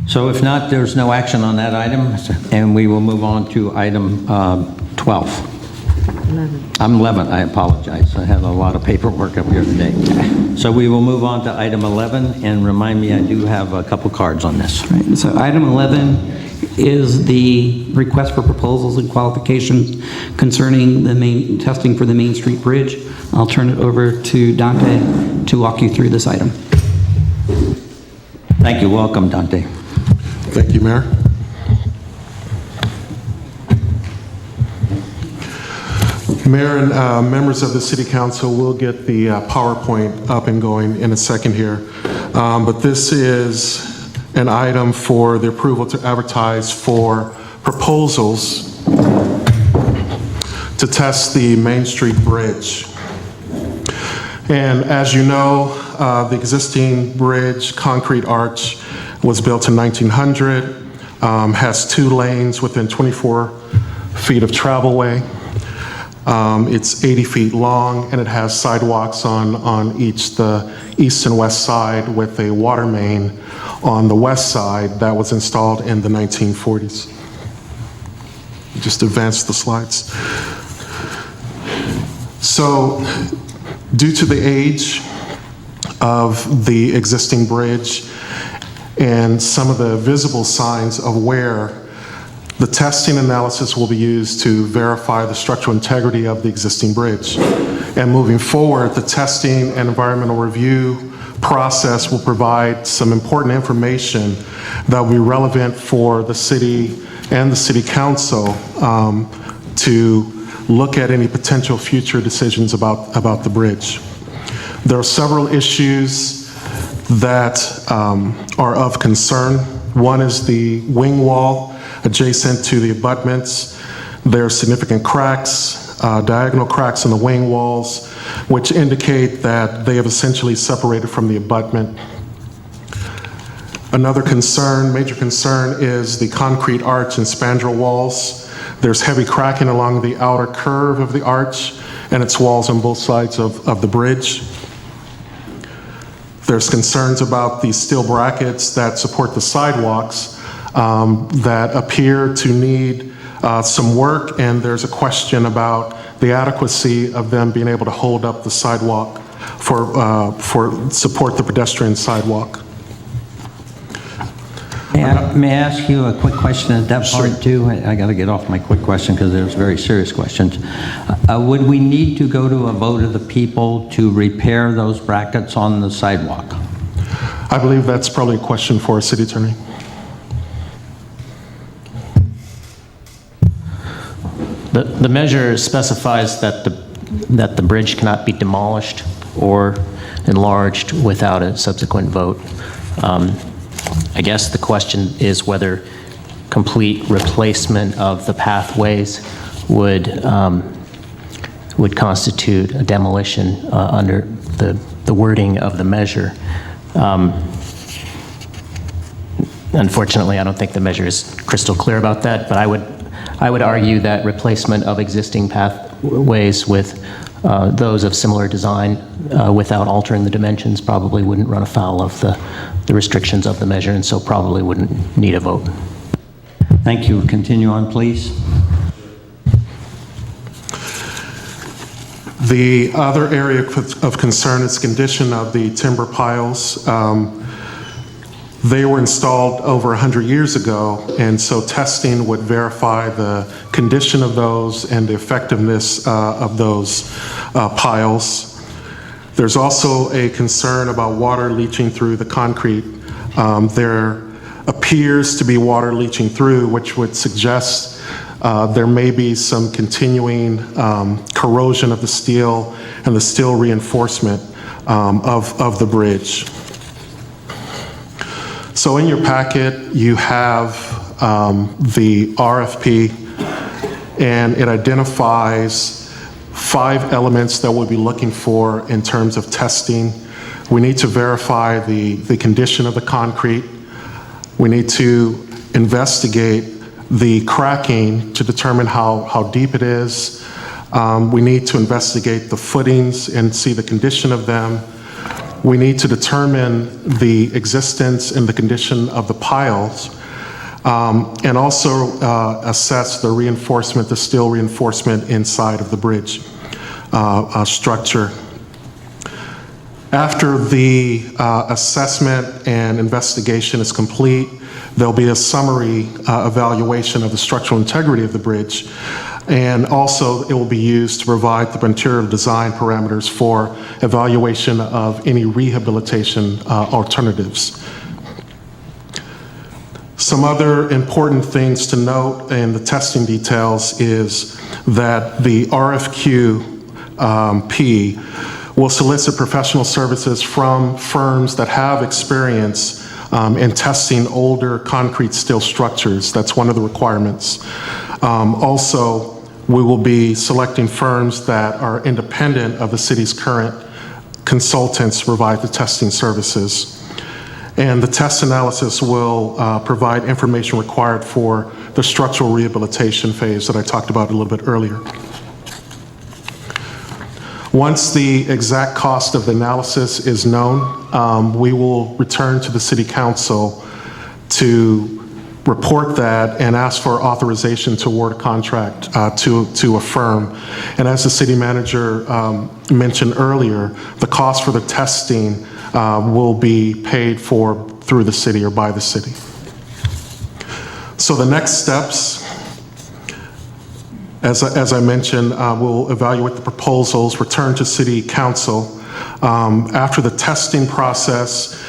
So if not, there's no action on that item, and we will move on to item 12. I'm 11, I apologize. I had a lot of paperwork up here today. So we will move on to item 11, and remind me, I do have a couple cards on this. Right, so item 11 is the request for proposals and qualifications concerning the main testing for the Main Street Bridge. I'll turn it over to Dante to walk you through this item. Thank you. Welcome, Dante. Thank you, Mayor. Mayor and members of the City Council will get the PowerPoint up and going in a second here. But this is an item for the approval to advertise for proposals to test the Main Street Bridge. And as you know, the existing bridge, concrete arch, was built in 1900, has 2 lanes within 24 feet of travelway. It's 80 feet long, and it has sidewalks on each the east and west side, with a water main on the west side that was installed in the 1940s. Just advance the slides. So, due to the age of the existing bridge and some of the visible signs of wear, the testing analysis will be used to verify the structural integrity of the existing bridge. And moving forward, the testing and environmental review process will provide some important information that will be relevant for the city and the City Council to look at any potential future decisions about the bridge. There are several issues that are of concern. One is the wing wall adjacent to the abutments. There are significant cracks, diagonal cracks in the wing walls, which indicate that they have essentially separated from the abutment. Another concern, major concern, is the concrete arch and spandrel walls. There's heavy cracking along the outer curve of the arch and its walls on both sides of the bridge. There's concerns about the steel brackets that support the sidewalks that appear to need some work, and there's a question about the adequacy of them being able to hold up the sidewalk for support the pedestrian sidewalk. May I ask you a quick question at that part too? I got to get off my quick question because there's very serious questions. Would we need to go to a vote of the people to repair those brackets on the sidewalk? I believe that's probably a question for a city attorney. The measure specifies that the bridge cannot be demolished or enlarged without a subsequent vote. I guess the question is whether complete replacement of the pathways would constitute a demolition under the wording of the measure. Unfortunately, I don't think the measure is crystal clear about that, but I would argue that replacement of existing pathways with those of similar design without altering the dimensions probably wouldn't run afoul of the restrictions of the measure, and so probably wouldn't need a vote. Thank you. Continue on, please. The other area of concern is condition of the timber piles. They were installed over 100 years ago, and so testing would verify the condition of those and the effectiveness of those piles. There's also a concern about water leaching through the concrete. There appears to be water leaching through, which would suggest there may be some continuing corrosion of the steel and the steel reinforcement of the bridge. So in your packet, you have the RFP, and it identifies 5 elements that we'll be looking for in terms of testing. We need to verify the condition of the concrete. We need to investigate the cracking to determine how deep it is. We need to investigate the footings and see the condition of them. We need to determine the existence and the condition of the piles. and also assess the reinforcement, the steel reinforcement inside of the bridge structure. After the assessment and investigation is complete, there'll be a summary evaluation of the structural integrity of the bridge, and also it will be used to provide the material design parameters for evaluation of any rehabilitation alternatives. Some other important things to note in the testing details is that the RFQ-P will solicit professional services from firms that have experience in testing older concrete steel structures. That's one of the requirements. Also, we will be selecting firms that are independent of the city's current consultants to provide the testing services. And the test analysis will provide information required for the structural rehabilitation phase that I talked about a little bit earlier. Once the exact cost of the analysis is known, we will return to the City Council to report that and ask for authorization to award a contract to a firm. And as the city manager mentioned earlier, the cost for the testing will be paid for through the city or by the city. So the next steps, as I mentioned, we'll evaluate the proposals, return to City Council. After the testing process,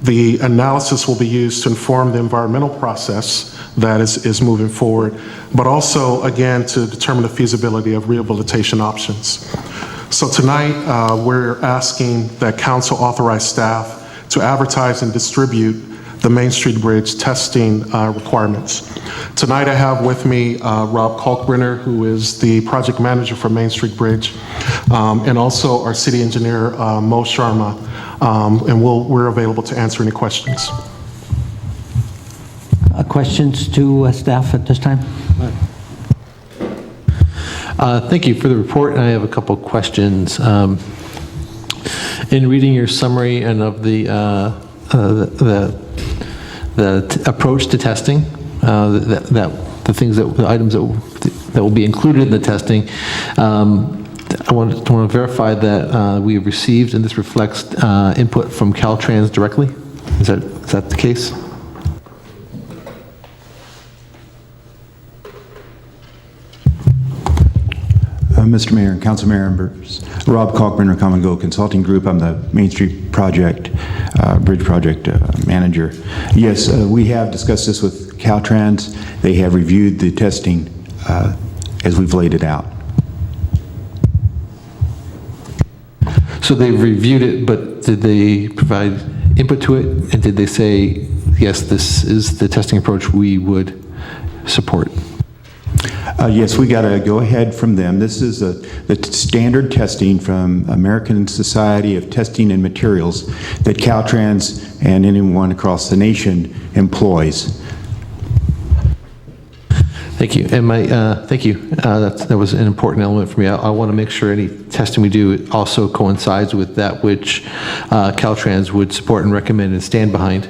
the analysis will be used to inform the environmental process that is moving forward, but also, again, to determine the feasibility of rehabilitation options. So tonight, we're asking that council authorize staff to advertise and distribute the Main Street Bridge testing requirements. Tonight I have with me Rob Kalkbrenner, who is the project manager for Main Street Bridge, and also our city engineer, Mo Sharma, and we're available to answer any questions. Questions to staff at this time? Thank you for the report. I have a couple questions. In reading your summary and of the approach to testing, the items that will be included in the testing, I want to verify that we have received, and this reflects input from Caltrans directly. Is that the case? Mr. Mayor and Council members, Rob Kalkbrenner, Common Goal Consulting Group. I'm the Main Street Project, Bridge Project Manager. Yes, we have discussed this with Caltrans. They have reviewed the testing as we've laid it out. So they reviewed it, but did they provide input to it? And did they say, yes, this is the testing approach we would support? Yes, we got a go-ahead from them. This is the standard testing from American Society of Testing and Materials that Caltrans and anyone across the nation employs. Thank you. And thank you. That was an important element for me. I want to make sure any testing we do also coincides with that which Caltrans would support and recommend and stand behind.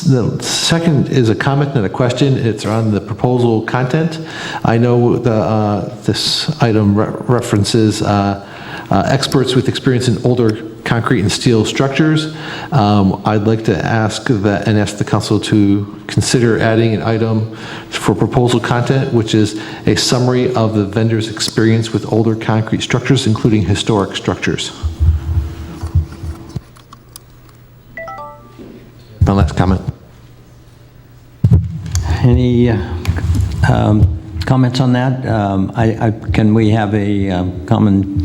The second is a comment and a question. It's on the proposal content. I know this item references experts with experience in older concrete and steel structures. I'd like to ask the council to consider adding an item for proposal content, which is a summary of the vendor's experience with older concrete structures, including historic structures. My last comment. Any comments on that? Can we have a common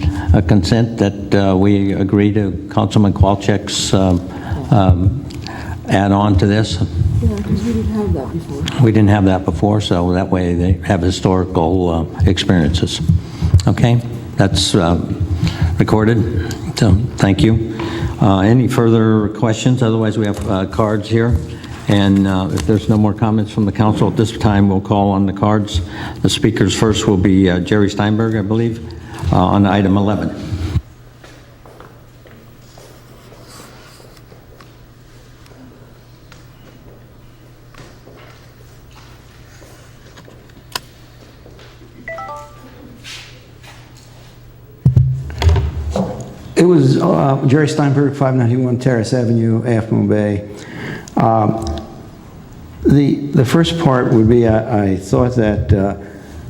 consent that we agree to Councilman Kowalczyk's add-on to this? Yeah, because we didn't have that before. We didn't have that before, so that way they have historical experiences. Okay, that's recorded, so thank you. Any further questions? Otherwise, we have cards here. And if there's no more comments from the council at this time, we'll call on the cards. The speakers first will be Jerry Steinberg, I believe, on item 11. was Jerry Steinberg, 591 Terrace Avenue, Half Moon Bay. The first part would be, I thought that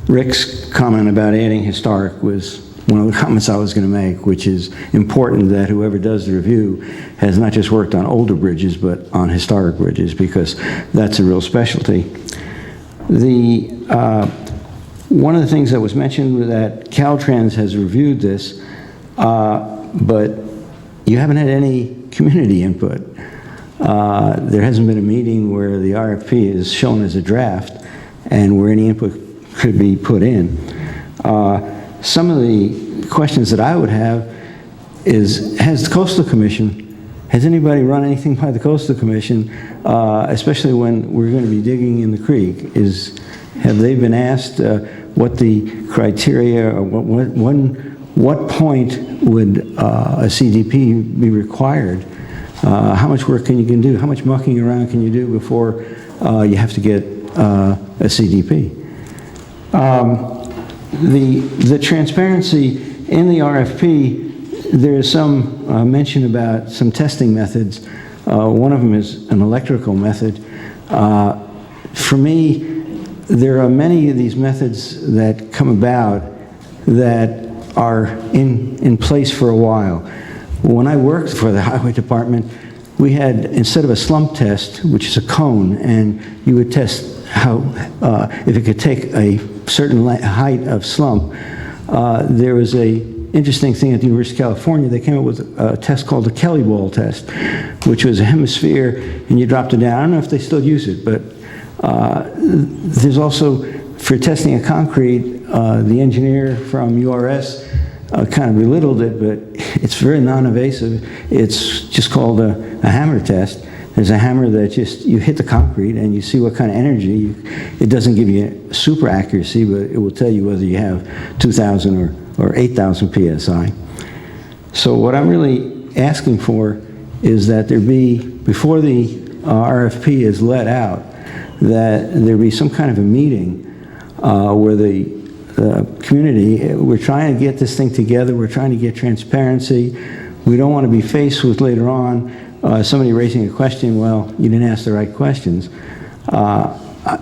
Rick's comment about adding historic was one of the comments I was going to make, which is important that whoever does the review has not just worked on older bridges, but on historic bridges, because that's a real specialty. One of the things that was mentioned was that Caltrans has reviewed this, but you haven't had any community input. There hasn't been a meeting where the RFP is shown as a draft and where any input could be put in. Some of the questions that I would have is, has the Coastal Commission, has anybody run anything by the Coastal Commission, especially when we're going to be digging in the creek? Have they been asked what the criteria, or what point would a CDP be required? How much work can you do? How much mucking around can you do before you have to get a CDP? The transparency in the RFP, there is some mention about some testing methods. One of them is an electrical method. For me, there are many of these methods that come about that are in place for a while. When I worked for the Highway Department, we had, instead of a slump test, which is a cone, and you would test how, if it could take a certain height of slump, there was a interesting thing at the University of California. They came up with a test called the Kelly Ball test, which was a hemisphere, and you dropped it down. I don't know if they still use it, but there's also, for testing a concrete, the engineer from URS kind of belittled it, but it's very non-invasive. It's just called a hammer test. There's a hammer that just, you hit the concrete and you see what kind of energy. It doesn't give you super accuracy, but it will tell you whether you have 2,000 or 8,000 PSI. So what I'm really asking for is that there be, before the RFP is let out, that there be some kind of a meeting where the community, we're trying to get this thing together, we're trying to get transparency. We don't want to be faced with later on somebody raising a question, well, you didn't ask the right questions.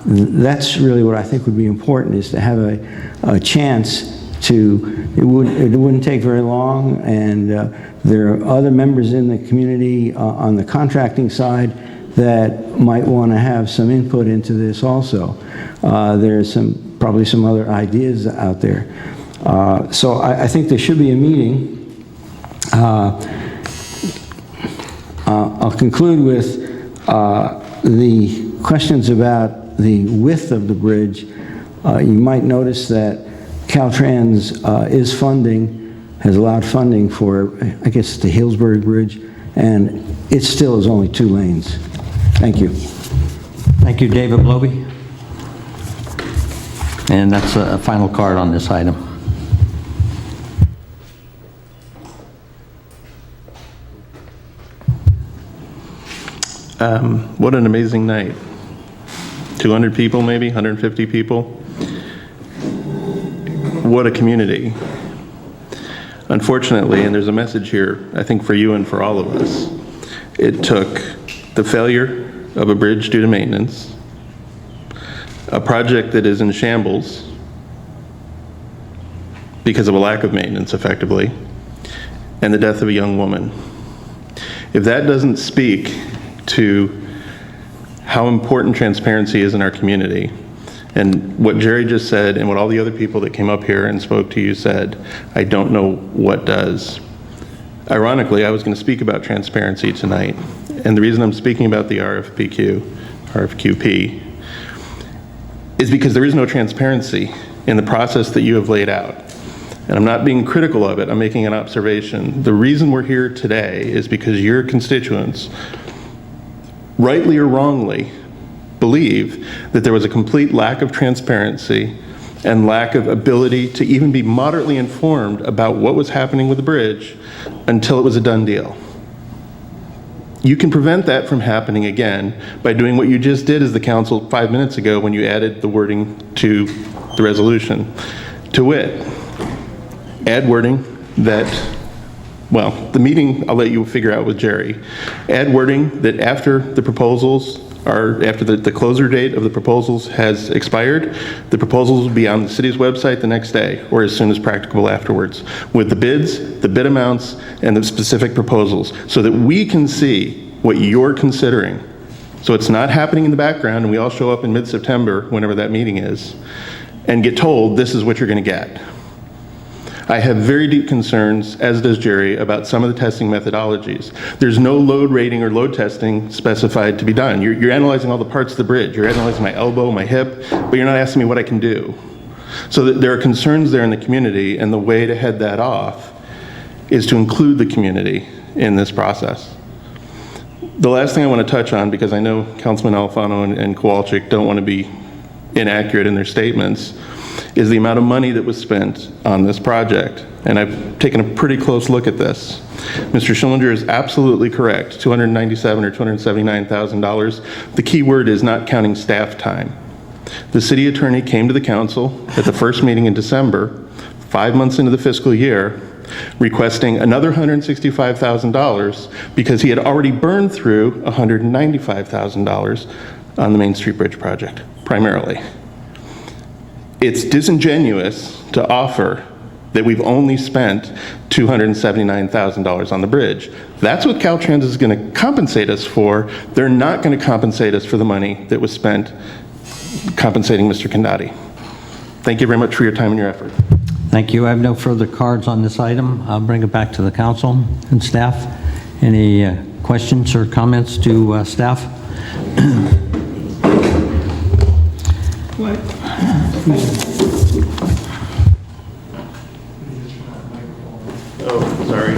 That's really what I think would be important, is to have a chance to, it wouldn't take very long, and there are other members in the community on the contracting side that might want to have some input into this also. There's probably some other ideas out there. So I think there should be a meeting. I'll conclude with the questions about the width of the bridge. You might notice that Caltrans is funding, has allowed funding for, I guess, the Hillsbury Bridge, and it still is only 2 lanes. Thank you. Thank you, David Bloby. And that's a final card on this item. What an amazing night. 200 people, maybe 150 people. What a community. Unfortunately, and there's a message here, I think for you and for all of us, it took the failure of a bridge due to maintenance, a project that is in shambles because of a lack of maintenance, effectively, and the death of a young woman. If that doesn't speak to how important transparency is in our community, and what Jerry just said and what all the other people that came up here and spoke to you said, I don't know what does. Ironically, I was going to speak about transparency tonight, and the reason I'm speaking about the RFQP, is because there is no transparency in the process that you have laid out. And I'm not being critical of it, I'm making an observation. The reason we're here today is because your constituents, rightly or wrongly, believe that there was a complete lack of transparency and lack of ability to even be moderately informed about what was happening with the bridge until it was a done deal. You can prevent that from happening again by doing what you just did as the council 5 minutes ago when you added the wording to the resolution. To wit, add wording that well, the meeting I'll let you figure out with Jerry. Add wording that after the proposals after the closer date of the proposals has expired, the proposals will be on the city's website the next day or as soon as practicable afterwards with the bids, the bid amounts, and the specific proposals so that we can see what you're considering. So it's not happening in the background and we all show up in mid-September, whenever that meeting is, and get told this is what you're going to get. I have very deep concerns, as does Jerry, about some of the testing methodologies. There's no load rating or load testing specified to be done. You're analyzing all the parts of the bridge. You're analyzing my elbow, my hip, but you're not asking me what I can do. So there are concerns there in the community, and the way to head that off is to include the community in this process. The last thing I want to touch on, because I know Councilman Alfano and Kowalczyk don't want to be inaccurate in their statements, is the amount of money that was spent on this project. And I've taken a pretty close look at this. Mr. Schillinger is absolutely correct, $297,000 or $279,000. The key word is not counting staff time. The city attorney came to the council at the first meeting in December, 5 months into the fiscal year, requesting another $165,000 because he had already burned through $195,000 on the Main Street Bridge project, primarily. It's disingenuous to offer that we've only spent $279,000 on the bridge. That's what Caltrans is going to compensate us for. They're not going to compensate us for the money that was spent compensating Mr. Condati. Thank you very much for your time and your effort. Thank you. I have no further cards on this item. I'll bring it back to the council and staff. Any questions or comments to staff? Oh, sorry.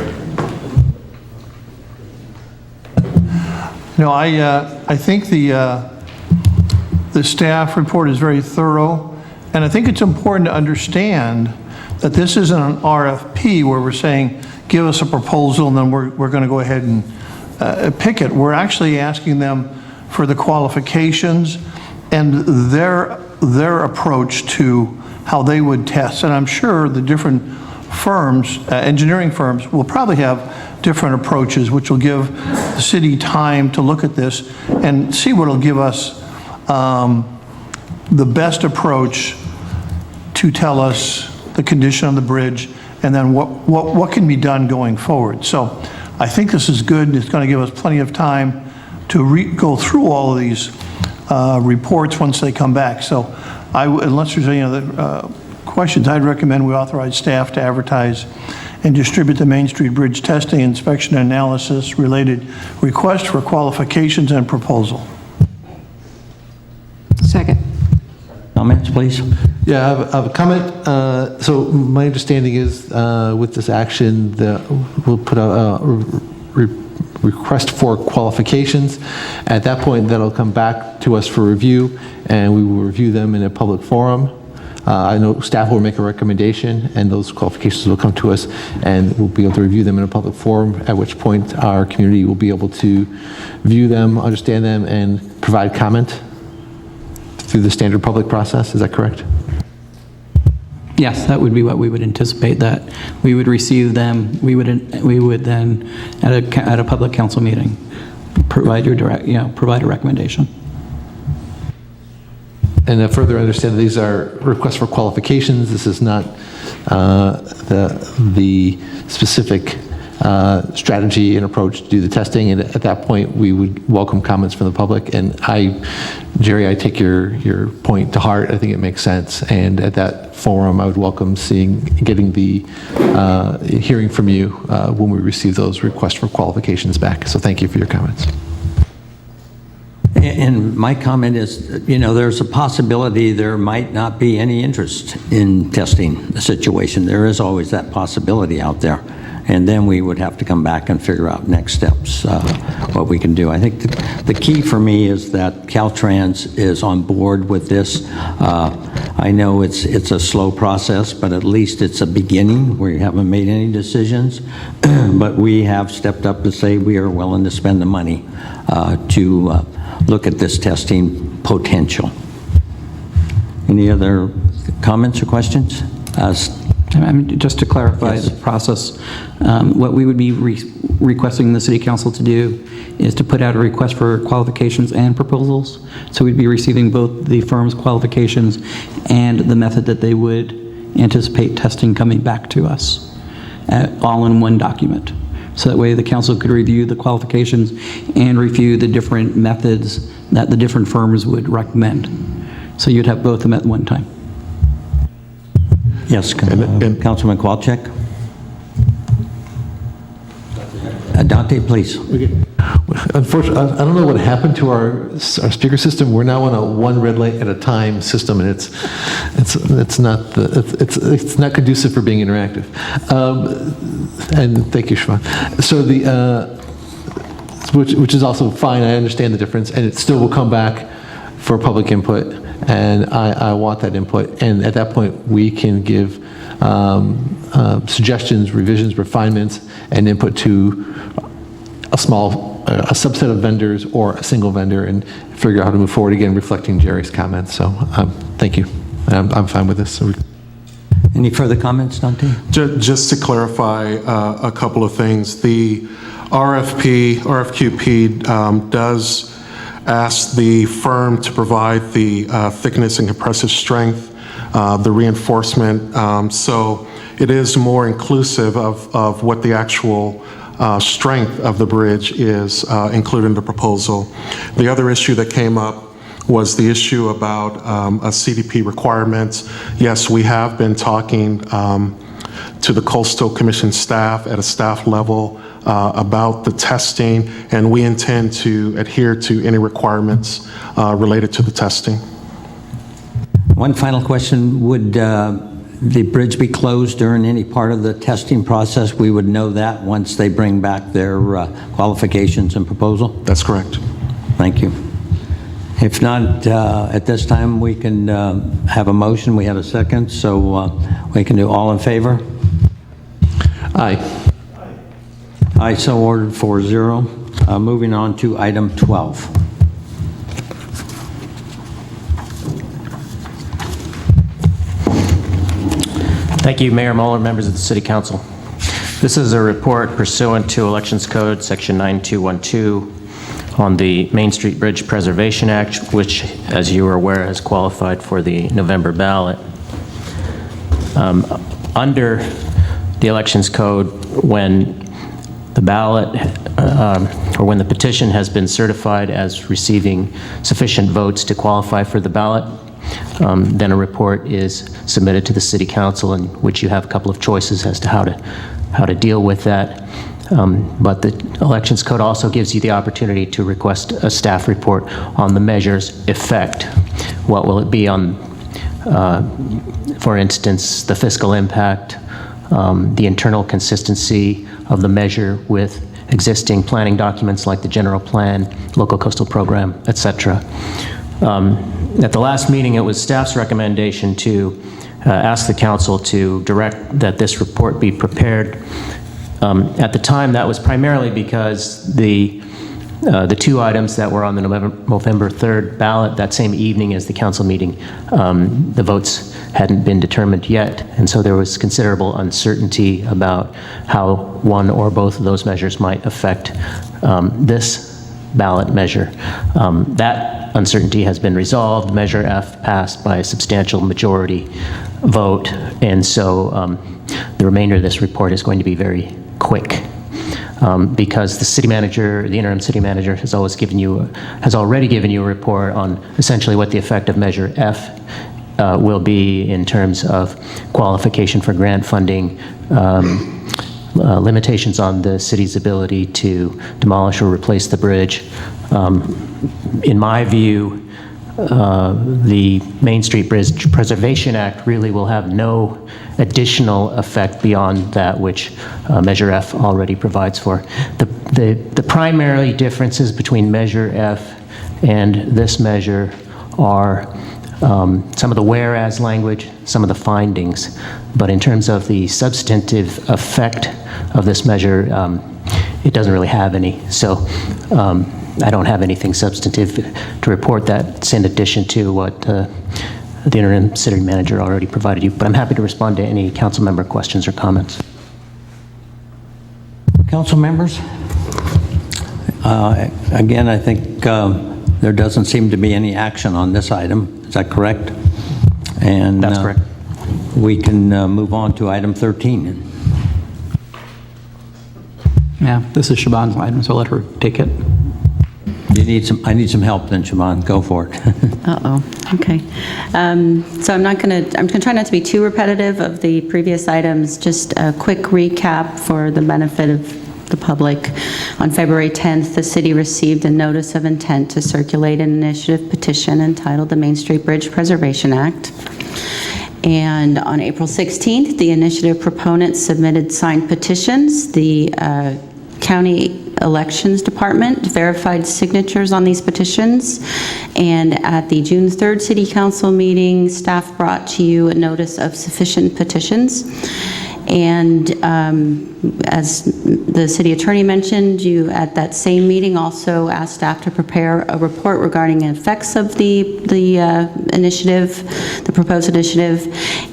No, I think the staff report is very thorough, and I think it's important to understand that this isn't an RFP where we're saying, give us a proposal and then we're going to go ahead and pick it. We're actually asking them for the qualifications and their approach to how they would test. And I'm sure the different firms, engineering firms, will probably have different approaches, which will give the city time to look at this and see what will give us the best approach to tell us the condition of the bridge and then what can be done going forward. So I think this is good. It's going to give us plenty of time to go through all of these reports once they come back. So unless there's any other questions, I'd recommend we authorize staff to advertise and distribute the Main Street Bridge testing, inspection, and analysis related request for qualifications and proposal. Second. Comments, please? Yeah, I have a comment. So my understanding is with this action, we'll put out a request for qualifications. At that point, that'll come back to us for review, and we will review them in a public forum. I know staff will make a recommendation, and those qualifications will come to us, and we'll be able to review them in a public forum, at which point our community will be able to view them, understand them, and provide comment through the standard public process. Is that correct? Yes, that would be what we would anticipate, that we would receive them, we would then, at a public council meeting, provide a recommendation. And further understand that these are requests for qualifications. This is not the specific strategy and approach to do the testing. And at that point, we would welcome comments from the public. And Jerry, I take your point to heart. I think it makes sense. And at that forum, I would welcome getting the hearing from you when we receive those requests for qualifications back. So thank you for your comments. And my comment is, there's a possibility there might not be any interest in testing the situation. There is always that possibility out there. And then we would have to come back and figure out next steps, what we can do. I think the key for me is that Caltrans is on board with this. I know it's a slow process, but at least it's a beginning. We haven't made any decisions, but we have stepped up to say we are willing to spend the money to look at this testing potential. Any other comments or questions? Just to clarify the process, what we would be requesting the City Council to do is to put out a request for qualifications and proposals. So we'd be receiving both the firm's qualifications and the method that they would anticipate testing coming back to us, all in one document. So that way the council could review the qualifications and review the different methods that the different firms would recommend. So you'd have both of them at one time. Yes, Councilman Kowalczyk. Dante, please. Unfortunately, I don't know what happened to our speaker system. We're now on a one red light at a time system, and it's not conducive for being interactive. And thank you, Siobhan. So which is also fine. I understand the difference, and it still will come back for public input. And I want that input. And at that point, we can give suggestions, revisions, refinements, and input to a subset of vendors or a single vendor and figure out how to move forward, again, reflecting Jerry's comments. So thank you. I'm fine with this. Any further comments, Dante? Just to clarify a couple of things. The RFQP does ask the firm to provide the thickness and compressive strength, the reinforcement. So it is more inclusive of what the actual strength of the bridge is included in the proposal. The other issue that came up was the issue about a CDP requirement. Yes, we have been talking to the Coastal Commission staff at a staff level about the testing, and we intend to adhere to any requirements related to the testing. One final question. Would the bridge be closed during any part of the testing process? We would know that once they bring back their qualifications and proposal? That's correct. Thank you. If not, at this time, we can have a motion. We have a second, so we can do all in favor? Aye. Aye, so ordered 4-0. Moving on to item 12. Thank you, Mayor Mueller, members of the City Council. This is a report pursuant to Elections Code, Section 9212, on the Main Street Bridge Preservation Act, which, as you are aware, has qualified for the November ballot. Under the Elections Code, when the ballot or when the petition has been certified as receiving sufficient votes to qualify for the ballot, then a report is submitted to the City Council, in which you have a couple of choices as to how to deal with that. But the Elections Code also gives you the opportunity to request a staff report on the measure's effect. What will it be on, for instance, the fiscal impact, the internal consistency of the measure with existing planning documents like the general plan, local coastal program, etc. At the last meeting, it was staff's recommendation to ask the council to direct that this report be prepared. At the time, that was primarily because the two items that were on the November 3rd ballot that same evening as the council meeting, the votes hadn't been determined yet, and so there was considerable uncertainty about how one or both of those measures might affect this ballot measure. That uncertainty has been resolved. Measure F passed by a substantial majority vote, and so the remainder of this report is going to be very quick. Because the city manager, the interim city manager, has already given you a report on essentially what the effect of Measure F will be in terms of qualification for grant funding, limitations on the city's ability to demolish or replace the bridge. In my view, the Main Street Bridge Preservation Act really will have no additional effect beyond that which Measure F already provides for. The primary differences between Measure F and this measure are some of the whereas language, some of the findings, but in terms of the substantive effect of this measure, it doesn't really have any. So I don't have anything substantive to report that's in addition to what the interim city manager already provided you, but I'm happy to respond to any council member questions or comments. Council members? Again, I think there doesn't seem to be any action on this item. Is that correct? And that's correct. We can move on to item 13. Yeah, this is Shaban's item, so let her take it. You need some. I need some help then, Shaban. Go for it. Uh-oh, okay. So I'm gonna try not to be too repetitive of the previous items, just a quick recap for the benefit of the public. On February 10th, the city received a notice of intent to circulate an initiative petition entitled the Main Street Bridge Preservation Act. And on April 16th, the initiative proponents submitted signed petitions. The County Elections Department verified signatures on these petitions. And at the June 3rd City Council meeting, staff brought to you a notice of sufficient petitions. And as the city attorney mentioned, you at that same meeting also asked staff to prepare a report regarding the effects of the initiative, the proposed initiative,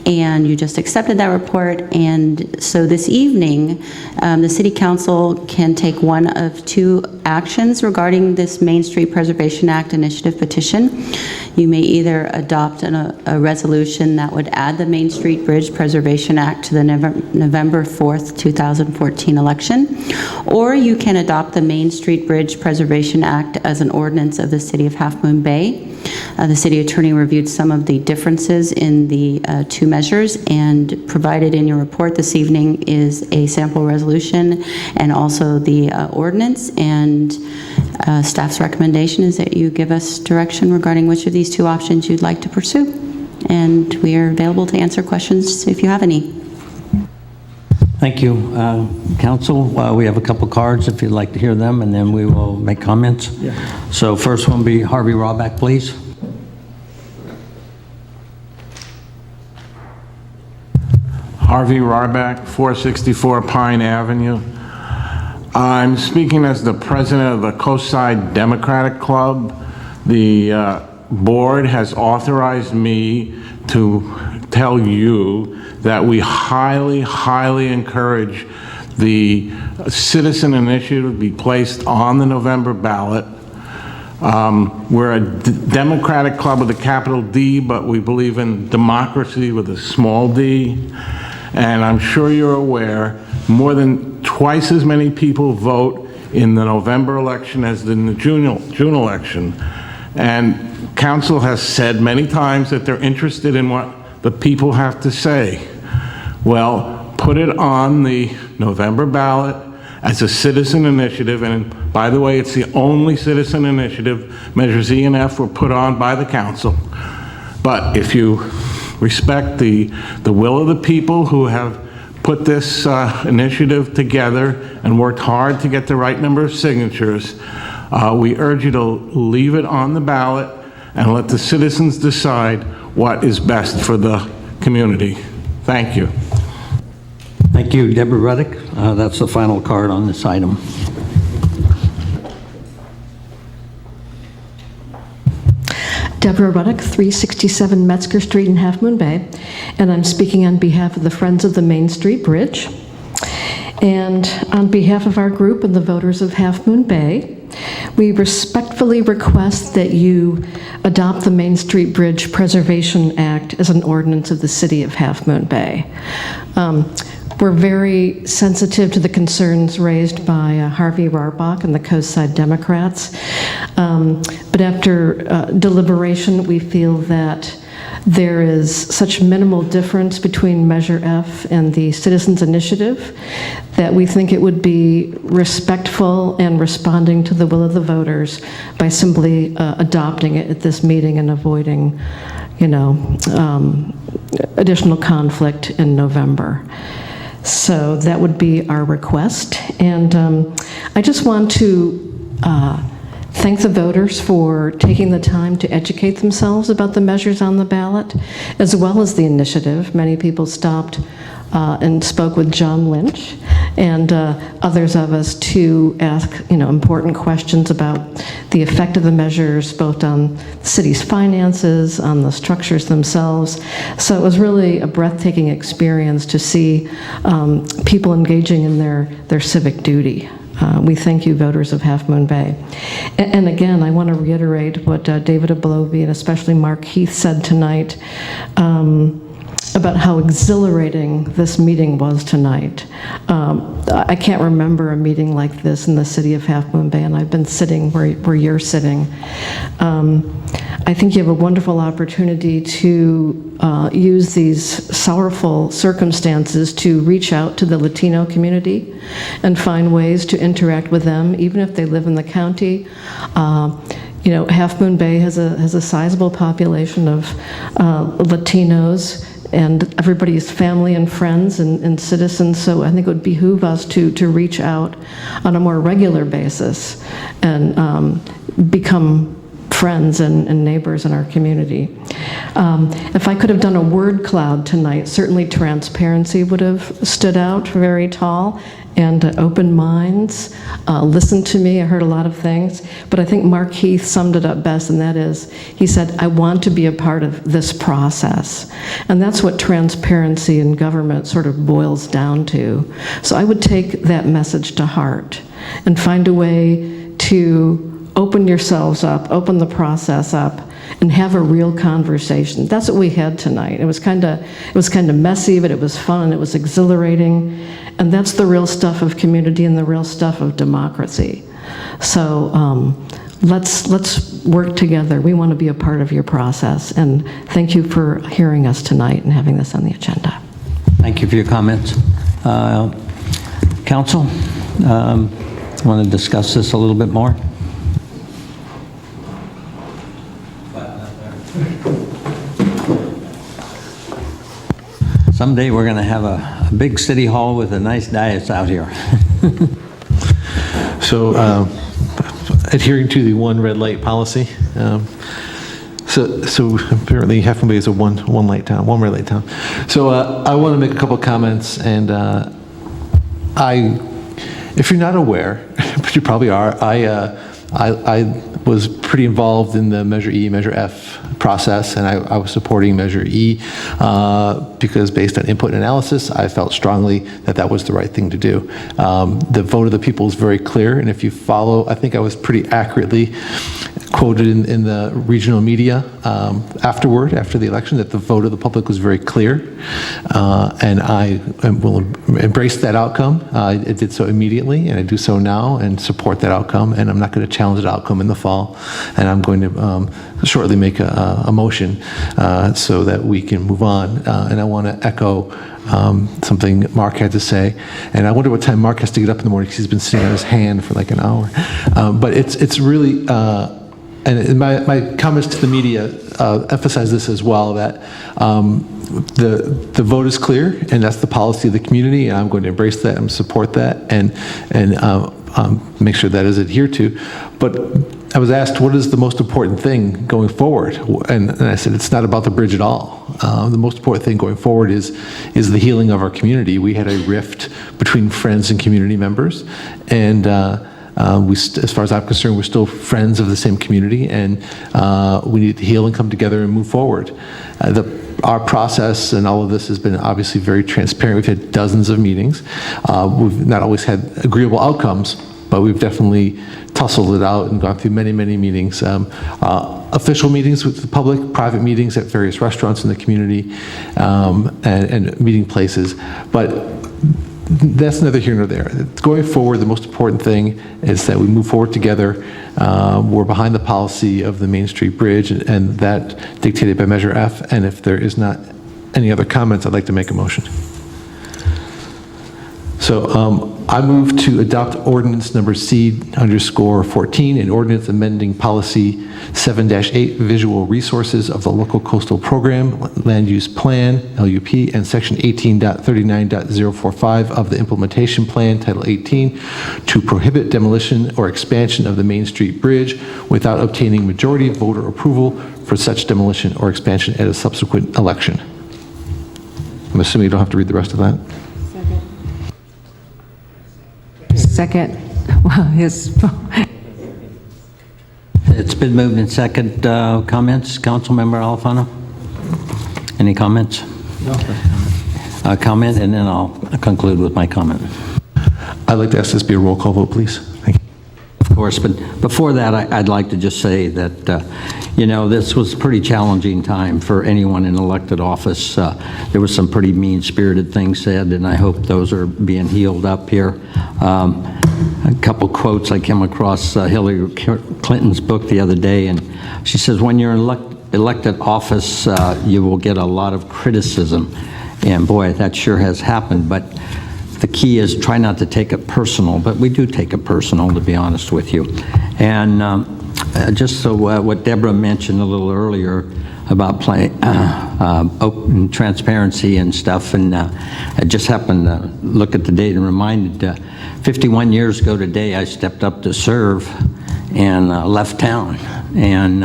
and you just accepted that report. And so this evening, the city council can take one of two actions regarding this Main Street Preservation Act initiative petition. You may either adopt a resolution that would add the Main Street Bridge Preservation Act to the November 4th, 2014 election, or you can adopt the Main Street Bridge Preservation Act as an ordinance of the City of Half Moon Bay. The city attorney reviewed some of the differences in the two measures, and provided in your report this evening is a sample resolution and also the ordinance. And staff's recommendation is that you give us direction regarding which of these two options you'd like to pursue. And we are available to answer questions if you have any. Thank you, Council. We have a couple cards if you'd like to hear them, and then we will make comments. Yeah. So first one will be Harvey Rawback, please. Harvey Rawback, 464 Pine Avenue. I'm speaking as the president of the Coastside Democratic Club. The board has authorized me to tell you that we highly, highly encourage the citizen initiative to be placed on the November ballot. We're a Democratic club with a capital D, but we believe in democracy with a small d. And I'm sure you're aware, more than twice as many people vote in the November election as in the June election. And council has said many times that they're interested in what the people have to say. Well, put it on the November ballot as a citizen initiative, and by the way, it's the only citizen initiative. Measures E and F were put on by the council. But if you respect the will of the people who have put this initiative together and worked hard to get the right number of signatures, we urge you to leave it on the ballot and let the citizens decide what is best for the community. Thank you. Thank you, Deborah Ruddick. That's the final card on this item. Deborah Ruddick, 367 Metzger Street in Half Moon Bay, and I'm speaking on behalf of the Friends of the Main Street Bridge. And on behalf of our group and the voters of Half Moon Bay, we respectfully request that you adopt the Main Street Bridge Preservation Act as an ordinance of the City of Half Moon Bay. We're very sensitive to the concerns raised by Harvey Rawback and the Coastside Democrats. But after deliberation, we feel that there is such minimal difference between Measure F and the Citizens Initiative that we think it would be respectful and responding to the will of the voters by simply adopting it at this meeting and avoiding, additional conflict in November. So that would be our request. And I just want to thank the voters for taking the time to educate themselves about the measures on the ballot, as well as the initiative. Many people stopped and spoke with John Lynch, and others of us to ask, important questions about the effect of the measures, both on the city's finances, on the structures themselves. So it was really a breathtaking experience to see people engaging in their civic duty. We thank you, voters of Half Moon Bay. And again, I want to reiterate what David Ablovi and especially Mark Heath said tonight about how exhilarating this meeting was tonight. I can't remember a meeting like this in the city of Half Moon Bay, and I've been sitting where you're sitting. I think you have a wonderful opportunity to use these sorrowful circumstances to reach out to the Latino community and find ways to interact with them, even if they live in the county. Half Moon Bay has a sizable population of Latinos, and everybody is family and friends and citizens, so I think it would behoove us to reach out on a more regular basis and become friends and neighbors in our community. If I could have done a word cloud tonight, certainly transparency would have stood out very tall, and open minds. Listen to me, I heard a lot of things, but I think Mark Heath summed it up best, and that is, he said, I want to be a part of this process. And that's what transparency in government sort of boils down to. So I would take that message to heart and find a way to open yourselves up, open the process up, and have a real conversation. That's what we had tonight. It was kind of messy, but it was fun, it was exhilarating, and that's the real stuff of community and the real stuff of democracy. So let's work together. We want to be a part of your process, and thank you for hearing us tonight and having this on the agenda. Thank you for your comments. Council, want to discuss this a little bit more? Someday we're going to have a big city hall with a nice dais out here. So, adhering to the one red light policy. So apparently Half Moon Bay is a one red light town. So I want to make a couple comments, and if you're not aware, but you probably are, I was pretty involved in the Measure E, Measure F process, and I was supporting Measure E because based on input and analysis, I felt strongly that that was the right thing to do. The vote of the people is very clear, and if you follow, I think I was pretty accurately quoted in the regional media after the election that the vote of the public was very clear, and I will embrace that outcome. I did so immediately, and I do so now, and support that outcome, and I'm not going to challenge that outcome in the fall, and I'm going to shortly make a motion so that we can move on, and I want to echo something Mark had to say, and I wonder what time Mark has to get up in the morning because he's been sitting on his hand for like an hour, but it's really, and my comments to the media emphasize this as well, that the vote is clear, and that's the policy of the community, and I'm going to embrace that and support that, and make sure that is adhered to. But I was asked, what is the most important thing going forward? And I said, it's not about the bridge at all. The most important thing going forward is the healing of our community. We had a rift between friends and community members, and as far as I'm concerned, we're still friends of the same community, and we need to heal and come together and move forward. Our process and all of this has been obviously very transparent. We've had dozens of meetings. We've not always had agreeable outcomes, but we've definitely tussled it out and gone through many, many meetings. Official meetings with the public, private meetings at various restaurants in the community, and meeting places. But that's neither here nor there. Going forward, the most important thing is that we move forward together. We're behind the policy of the Main Street Bridge, and that dictated by Measure F. And if there is not any other comments, I'd like to make a motion. So I move to adopt ordinance number C_14, an ordinance amending policy 7-8, visual resources of the local coastal program, land use plan, LUP, and section 18.39.045 of the implementation plan, title 18, to prohibit demolition or expansion of the Main Street Bridge without obtaining majority voter approval for such demolition or expansion at a subsequent election. I'm assuming you don't have to read the rest of that. Second. Well, his... It's been moved in second. Comments? Councilmember Alfano? Any comments? No. Comment, and then I'll conclude with my comment. I'd like to ask this be a roll call vote, please. Thank you. Of course, but before that, I'd like to just say that, you know, this was a pretty challenging time for anyone in elected office. There was some pretty mean-spirited things said, and I hope those are being healed up here. A couple quotes I came across Hillary Clinton's book the other day, and she says, when you're in elected office, you will get a lot of criticism. And boy, that sure has happened, but the key is try not to take it personal, but we do take it personal, to be honest with you. And just so what Deborah mentioned a little earlier about open transparency and stuff, and I just happened to look at the date and reminded 51 years ago today I stepped up to serve and left town and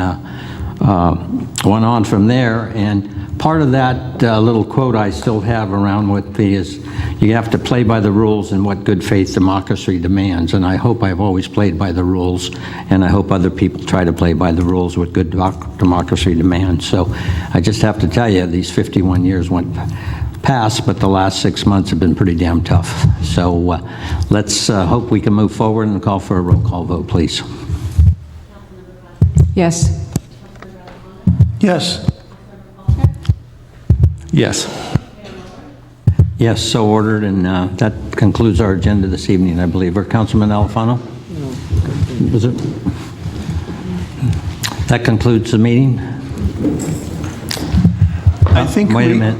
went on from there. And part of that little quote I still have around with me is, you have to play by the rules and what good faith democracy demands. And I hope I've always played by the rules, and I hope other people try to play by the rules what good democracy demands. So I just have to tell you, these 51 years went past, but the last 6 months have been pretty damn tough. So let's hope we can move forward and call for a roll call vote, please. Yes. Yes. Yes. Yes, so ordered, and that concludes our agenda this evening, I believe. Or Councilman Alfano? Was it? That concludes the meeting? I think Wait a minute.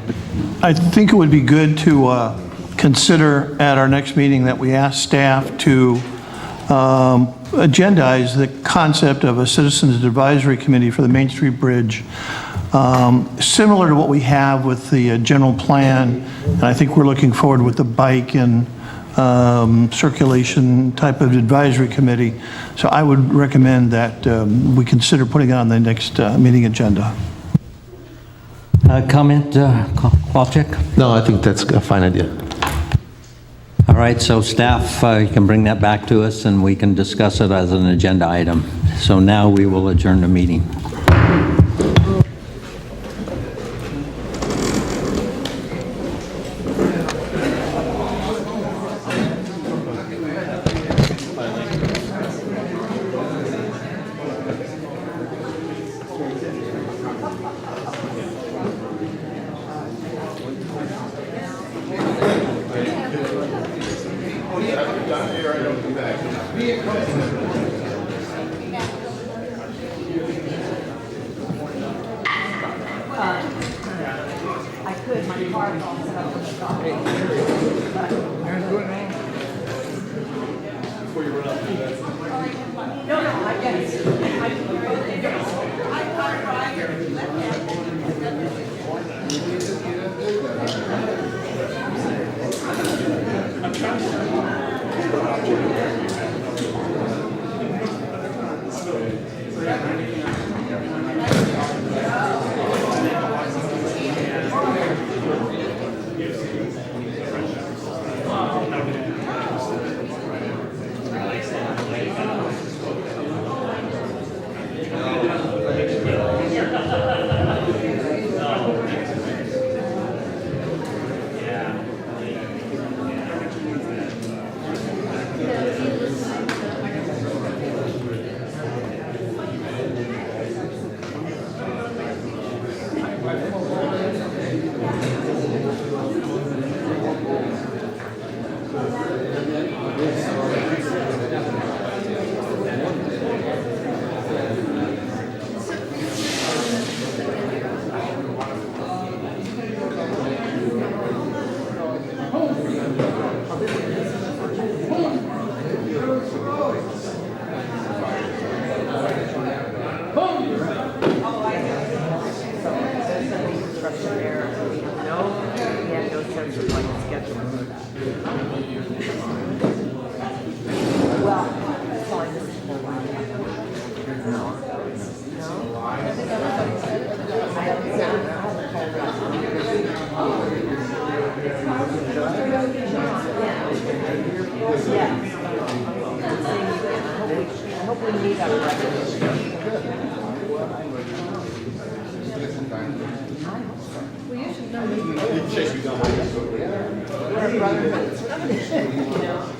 I think it would be good to consider at our next meeting that we ask staff to agendize the concept of a Citizens Advisory Committee for the Main Street Bridge, similar to what we have with the general plan. And I think we're looking forward with the bike and circulation type of advisory committee. So I would recommend that we consider putting it on the next meeting agenda. Comment, Kowalczyk? No, I think that's a fine idea. All right, so staff, you can bring that back to us and we can discuss it as an agenda item. So now we will adjourn the meeting. I could, my car is all set up on the property. Before you run up to that. No, I get it. Yeah. hope we meet up Well, you should know me. We're a brotherhood.